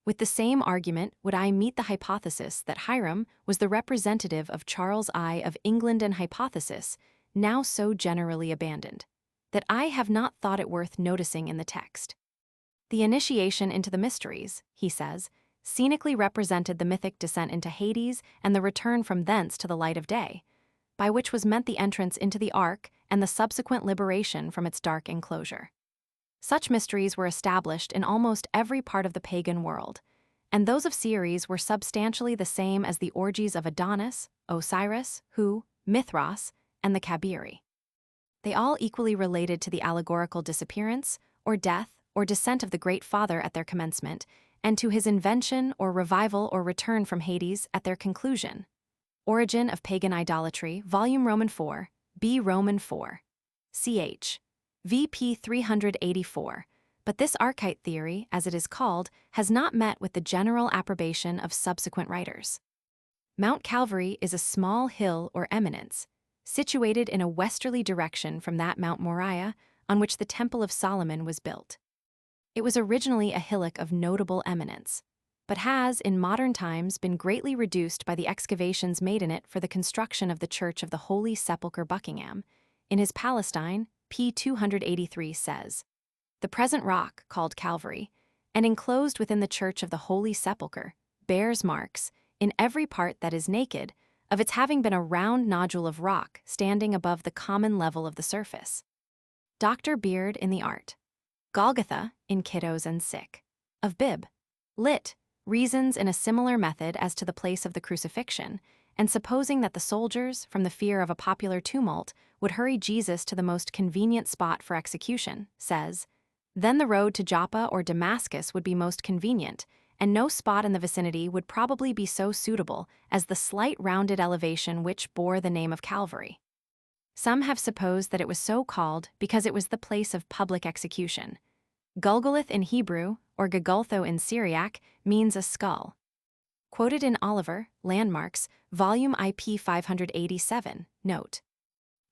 With the same argument would I meet the hypothesis that Hiram was the representative of Charles I of England, an hypothesis now so generally abandoned, that I have not thought it worth noticing in the text. The initiation into the mysteries, he says, scenically represented the mythic descent into Hades and the return from thence to the light of day, by which was meant the entrance into the ark and the subsequent liberation from its dark enclosure. Such mysteries were established in almost every part of the pagan world, and those of Ceres were substantially the same as the orgies of Adonis, Osiris, Hu, Mithras, and the Kabiri. They all equally related to the allegorical disappearance, or death, or descent of the Great Father at their commencement, and to his invention or revival or return from Hades at their conclusion. Origin of Pagan Idolatry, Volume Roman 4, B. Roman 4. Ch. VP 384, But this archetype theory, as it is called, has not met with the general approbation of subsequent writers. Mount Calvary is a small hill or eminence, situated in a westerly direction from that Mount Moriah on which the Temple of Solomon was built. It was originally a hillock of notable eminence, but has, in modern times, been greatly reduced by the excavations made in it for the construction of the Church of the Holy Sepulchre Buckingham. In his Palestine, p. 283 says, "The present rock, called Calvary, and enclosed within the Church of the Holy Sepulchre, bears marks, in every part that is naked, of its having been a round nodule of rock standing above the common level of the surface." Dr. Beard in the Art. Golgotha, in Kiddos and Sick. Of Bib. Lit. Reasons in a similar method as to the place of the crucifixion, and supposing that the soldiers, from the fear of a popular tumult, would hurry Jesus to the most convenient spot for execution, says, "Then the road to Joppa or Damascus would be most convenient, and no spot in the vicinity would probably be so suitable as the slight rounded elevation which bore the name of Calvary." Some have supposed that it was so called because it was the place of public execution. Gulgulith in Hebrew, or Gagultho in Syriac, means a skull. Quoted in Oliver, Landmarks, Volume IP 587, note.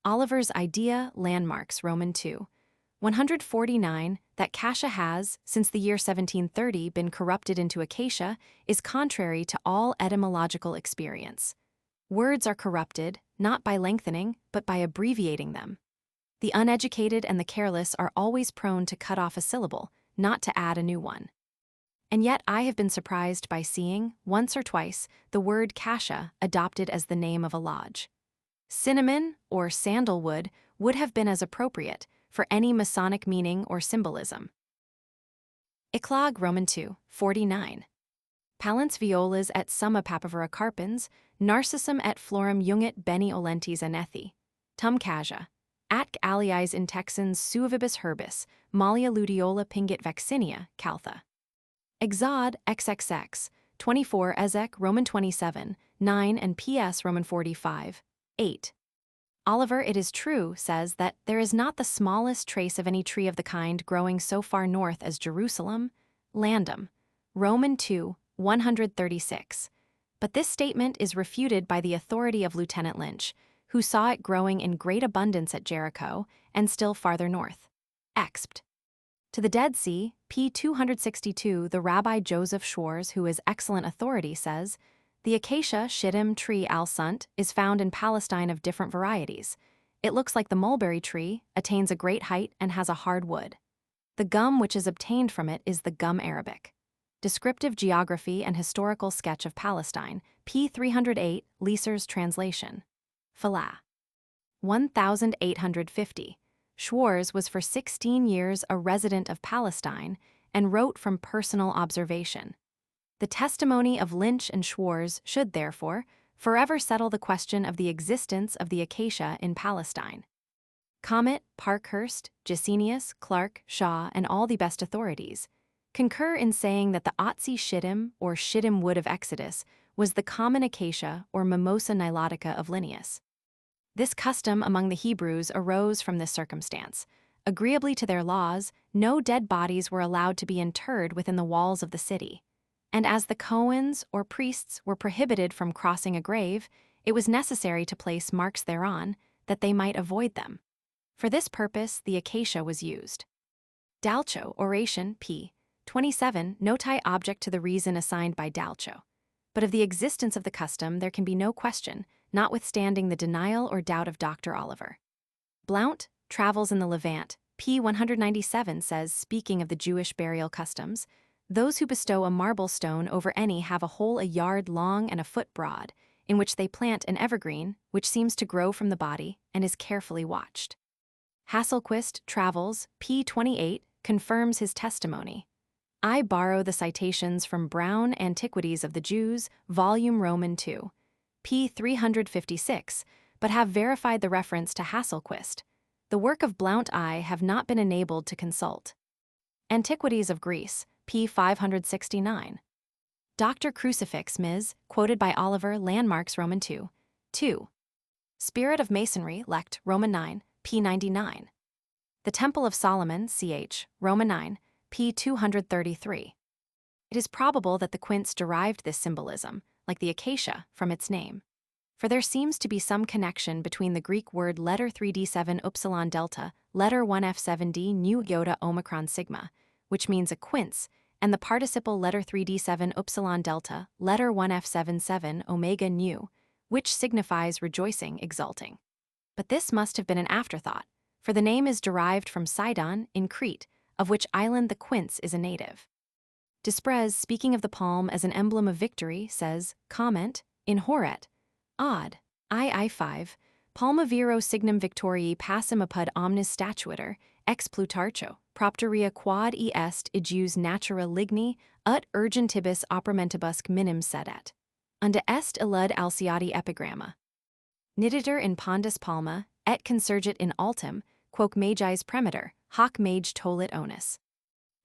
Oliver's Idea, Landmarks, Roman 2. 149, that Cassia has, since the year 1730, been corrupted into acacia, is contrary to all etymological experience. Words are corrupted, not by lengthening, but by abbreviating them. The uneducated and the careless are always prone to cut off a syllable, not to add a new one. And yet I have been surprised by seeing, once or twice, the word cassia adopted as the name of a lodge. Cinnamon, or sandalwood, would have been as appropriate for any Masonic meaning or symbolism. Iclag Roman 2, 49. Palens violas et summa papavera carpens, narcissum et florum jungit beni olentis anethi. Tum cassia. Atc aliis in Texans suavibus herbis, mollia ludiola pingit vaccinia, caltha. Exod, XXX, 24 Ezek, Roman 27, 9 and PS Roman 45, 8. Oliver, it is true, says that there is not the smallest trace of any tree of the kind growing so far north as Jerusalem, Landum, Roman 2, 136. But this statement is refuted by the authority of Lieutenant Lynch, who saw it growing in great abundance at Jericho and still farther north. Expt. To the Dead Sea, p. 262, the Rabbi Joseph Schwarz, who is excellent authority, says, "The acacia shittim tree al-sunt is found in Palestine of different varieties. It looks like the mulberry tree, attains a great height, and has a hard wood. The gum which is obtained from it is the gum Arabic." Descriptive Geography and Historical Sketch of Palestine, p. 308, Leeser's translation. Falah. 1850. Schwarz was for 16 years a resident of Palestine and wrote from personal observation. The testimony of Lynch and Schwarz should, therefore, forever settle the question of the existence of the acacia in Palestine. Comet, Parkhurst, Jacenius, Clark, Shaw, and all the best authorities concur in saying that the Otzi shittim, or shittim wood of Exodus, was the common acacia or Mimosa nilotica of Linnaeus. This custom among the Hebrews arose from this circumstance. Agreeably to their laws, no dead bodies were allowed to be interred within the walls of the city. And as the Cohens, or priests, were prohibited from crossing a grave, it was necessary to place marks thereon, that they might avoid them. For this purpose, the acacia was used. Dalcho, Oration, p. 27, notai object to the reason assigned by Dalcho. But of the existence of the custom there can be no question, notwithstanding the denial or doubt of Dr. Oliver. Blount, Travels in the Levant, p. 197 says, speaking of the Jewish burial customs, "Those who bestow a marble stone over any have a hole a yard long and a foot broad, in which they plant an evergreen, which seems to grow from the body, and is carefully watched." Hasselquist, Travels, p. 28, confirms his testimony. I borrow the citations from Brown, Antiquities of the Jews, Volume Roman 2, p. 356, but have verified the reference to Hasselquist. The work of Blount I have not been enabled to consult. Antiquities of Greece, p. 569. Dr. Crucifix, Ms., quoted by Oliver, Landmarks, Roman 2, 2. Spirit of Masonry, Lect, Roman 9, p. 99. The Temple of Solomon, ch. Roman 9, p. 233. It is probable that the quince derived this symbolism, like the acacia, from its name. For there seems to be some connection between the Greek word letter 3d7 upsilon delta, letter 1f7d nu iota omicron sigma, which means a quince, and the participle letter 3d7 upsilon delta, letter 1f77 omega nu, which signifies rejoicing, exulting. But this must have been an afterthought, for the name is derived from Sidon, in Crete, of which island the quince is a native. Desprez, speaking of the palm as an emblem of victory, says, comment, in Horet, odd, I5, palma viro signum victoriae passum apud omnis statuiter, ex Plutarcho, propteria quod est ejus natura ligni, ut urgentibus opermentibusque minim sedet. Unda est illud Alciati epigramma. Niditer in pondus palma, et consurgit in altum, quoque magis premiter, hoc mage tollit onus.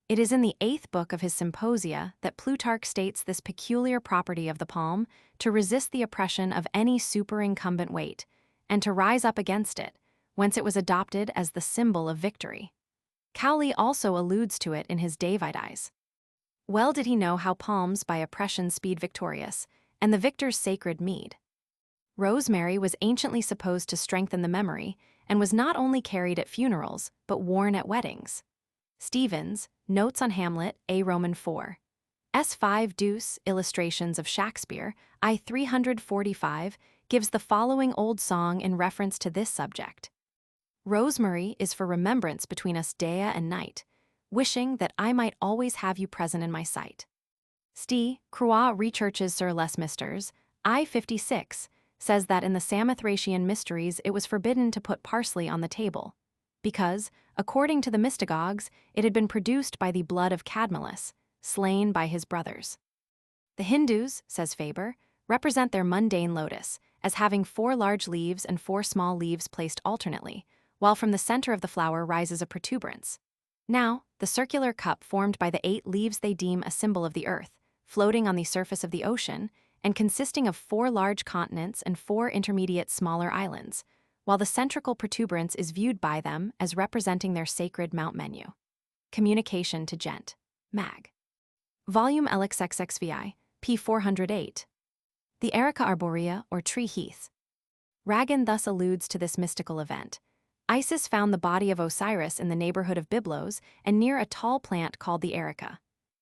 It is in the 8th book of his Symposia that Plutarch states this peculiar property of the palm to resist the oppression of any superincumbent weight, and to rise up against it, whence it was adopted as the symbol of victory. Cowley also alludes to it in his De Vitae. Well did he know how palms by oppression speed victorious, and the victor's sacred meed. Rosemary was anciently supposed to strengthen the memory, and was not only carried at funerals, but worn at weddings. Stevens, Notes on Hamlet, A Roman 4. S5 Deuce, Illustrations of Shakespeare, I 345, gives the following old song in reference to this subject. Rosemary is for remembrance between us day and night, wishing that I might always have you present in my sight. Sti, Croix Rechurches sur les Mystères, I 56, says that in the Samothracian mysteries it was forbidden to put parsley on the table, because, according to the mystagogues, it had been produced by the blood of Cadmilus, slain by his brothers. The Hindus, says Faber, represent their mundane lotus as having 4 large leaves and 4 small leaves placed alternately, while from the center of the flower rises a protuberance. Now, the circular cup formed by the 8 leaves they deem a symbol of the earth, floating on the surface of the ocean, and consisting of 4 large continents and 4 intermediate smaller islands, while the centrical protuberance is viewed by them as representing their sacred Mount Menu. Communication to Gent. Mag. Volume LXXXVI, p. 408. The Erica arborea, or tree heath. Ragan thus alludes to this mystical event. Isis found the body of Osiris in the neighborhood of Byblos and near a tall plant called the Erica.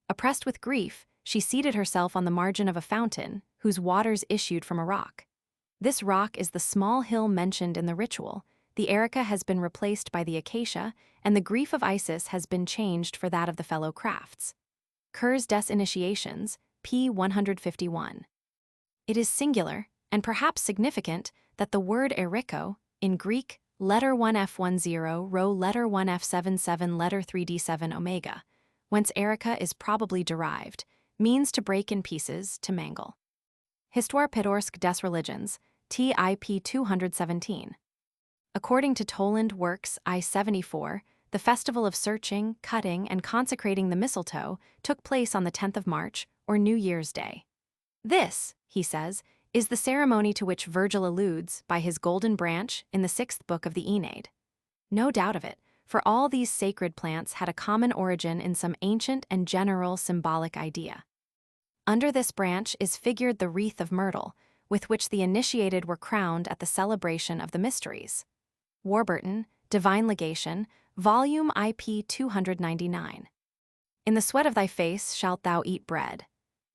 Oppressed with grief, she seated herself on the margin of a fountain, whose waters issued from a rock. This rock is the small hill mentioned in the ritual. The Erica has been replaced by the acacia, and the grief of Isis has been changed for that of the fellow crafts. Ker's Des Initiations, p. 151. It is singular, and perhaps significant, that the word eriko, in Greek, letter 1f10, row letter 1f77, letter 3d7 omega, whence erica is probably derived, means to break in pieces, to mangle. Histoire pittoresque des religions, TIP 217. According to Toland Works I-74, the festival of searching, cutting, and consecrating the mistletoe took place on the 10th of March, or New Year's Day. This, he says, is the ceremony to which Virgil alludes by his golden branch in the 6th book of the Aeneid. No doubt of it, for all these sacred plants had a common origin in some ancient and general symbolic idea. Under this branch is figured the wreath of myrtle, with which the initiated were crowned at the celebration of the mysteries. Warburton, Divine Legation, Volume IP 299. In the sweat of thy face shalt thou eat bread.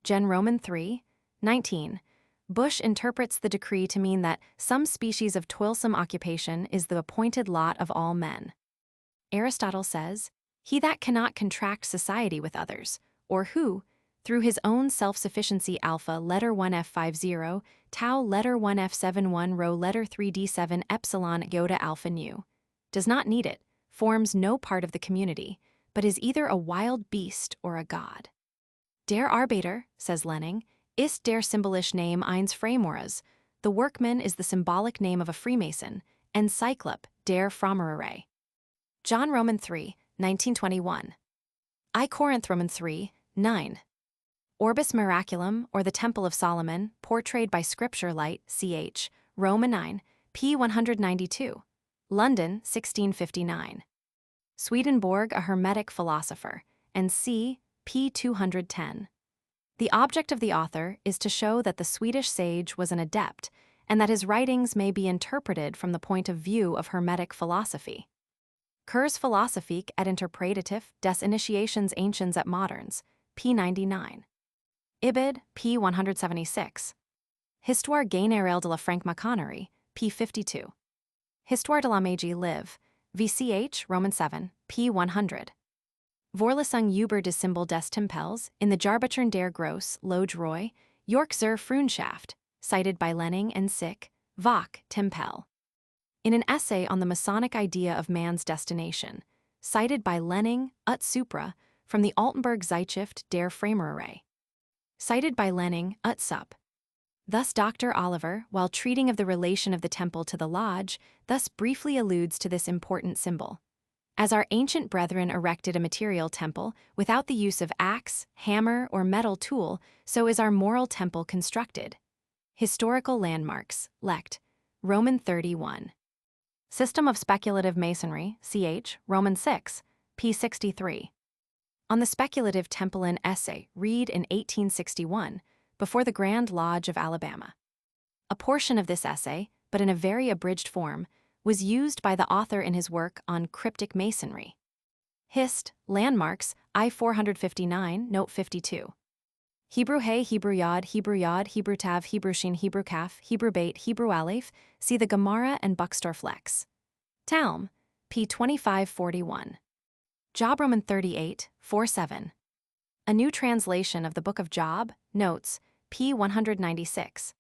Gen. Roman 3, 19. Bush interprets the decree to mean that some species of toilsome occupation is the appointed lot of all men. Aristotle says, he that cannot contract society with others, or who, through his own self-sufficiency alpha letter 1f50, tau letter 1f71 rho letter 3d7 epsilon iota alpha nu, does not need it, forms no part of the community, but is either a wild beast or a god. Der Arbeiter, says Lenning, ist der symbolische Name eines Freimaurers. The workman is the symbolic name of a Freemason, and Cyclop, der Frommererei. John Roman 3, 1921. I Corinth Roman 3, 9. Orbis Miraculum, or the Temple of Solomon, portrayed by Scripture Light, ch. Roma 9, p. 192. London, 1659. Swedenborg, a Hermetic philosopher, and c. p. 210. The object of the author is to show that the Swedish sage was an adept and that his writings may be interpreted from the point of view of Hermetic philosophy. Kerr's Philosophique et Interpretatif des Initiations Anciens et Modernes, p. 99. Ibid, p. 176. Histoire générale de la franc-maçonnerie, p. 52. Histoire de la magie live, vch. Roman 7, p. 100. Vorlesung über des Symbol des Tempels in the Jarbitern der Grosse Loge Roy, York zur Freundschaft, cited by Lenning and Sick, Vach, Tempel. In an essay on the Masonic idea of man's destination, cited by Lenning, ut supra, from the Altenburg Zeitschrift der Freimaurerei. Cited by Lenning, ut sup. Thus Dr. Oliver, while treating of the relation of the temple to the lodge, thus briefly alludes to this important symbol. As our ancient brethren erected a material temple without the use of axe, hammer, or metal tool, so is our moral temple constructed. Historical Landmarks, Lect. Roman 31. System of Speculative Masonry, ch. Roman 6, p. 63. On the Speculative Temple in Essay, read in 1861, before the Grand Lodge of Alabama. A portion of this essay, but in a very abridged form, was used by the author in his work on cryptic masonry. Hist. Landmarks, I 459, note 52. Hebrew Hey, Hebrew Yod, Hebrew Yod, Hebrew Tav, Hebrew Shin, Hebrew Kaf, Hebrew Beit, Hebrew Aleph, see the Gemara and Buxtorf Lex. Talm, p. 2541. Job Roman 38, 47. A new translation of the Book of Job, notes, p. 196.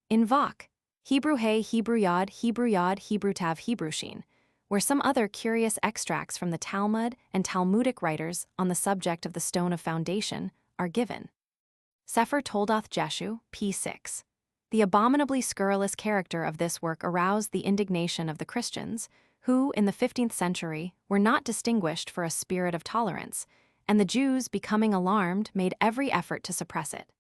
In Vach, Hebrew Hey, Hebrew Yod, Hebrew Yod, Hebrew Tav, Hebrew Shin, where some other curious extracts from the Talmud and Talmudic writers on the subject of the stone of foundation are given. Sefer Toldoth Jeshu, p. 6. The abominably scurrilous character of this work aroused the indignation of the Christians, who, in the 15th century, were not distinguished for a spirit of tolerance, and the Jews, becoming alarmed, made every effort to suppress it.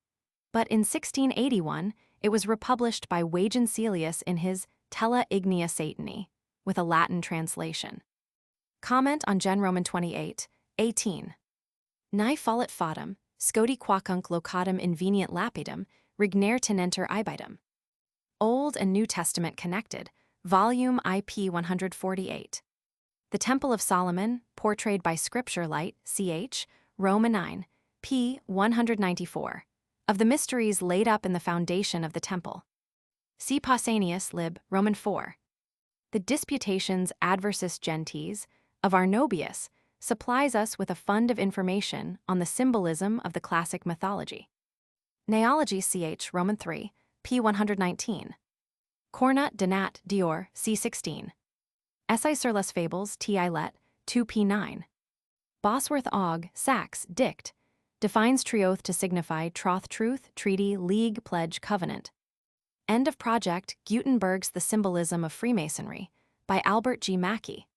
But in 1681, it was republished by Wagencelius in his Tella Ignea Satani, with a Latin translation. Comment on Gen Roman 28, 18. Ni follet fatum, scoti quacunc locatum invenient lapidum, rignere tenenter ibidum. Old and New Testament Connected, Volume IP 148. The Temple of Solomon, portrayed by Scripture Light, ch. Rome 9, p. 194. Of the mysteries laid up in the foundation of the temple. See Pausanias lib. Roman 4. The Disputations Adversus Gentes of Arnobius supplies us with a fund of information on the symbolism of the classic mythology. Neology ch. Roman 3, p. 119. Cornut Donat Dior, c. 16. Essay sur les Fables T.I. Let, 2 p. 9. Bosworth Og, Sachs, Dict, defines trioth to signify troth, truth, treaty, league, pledge, covenant. End of project, Gutenberg's The Symbolism of Freemasonry, by Albert G. Mackey.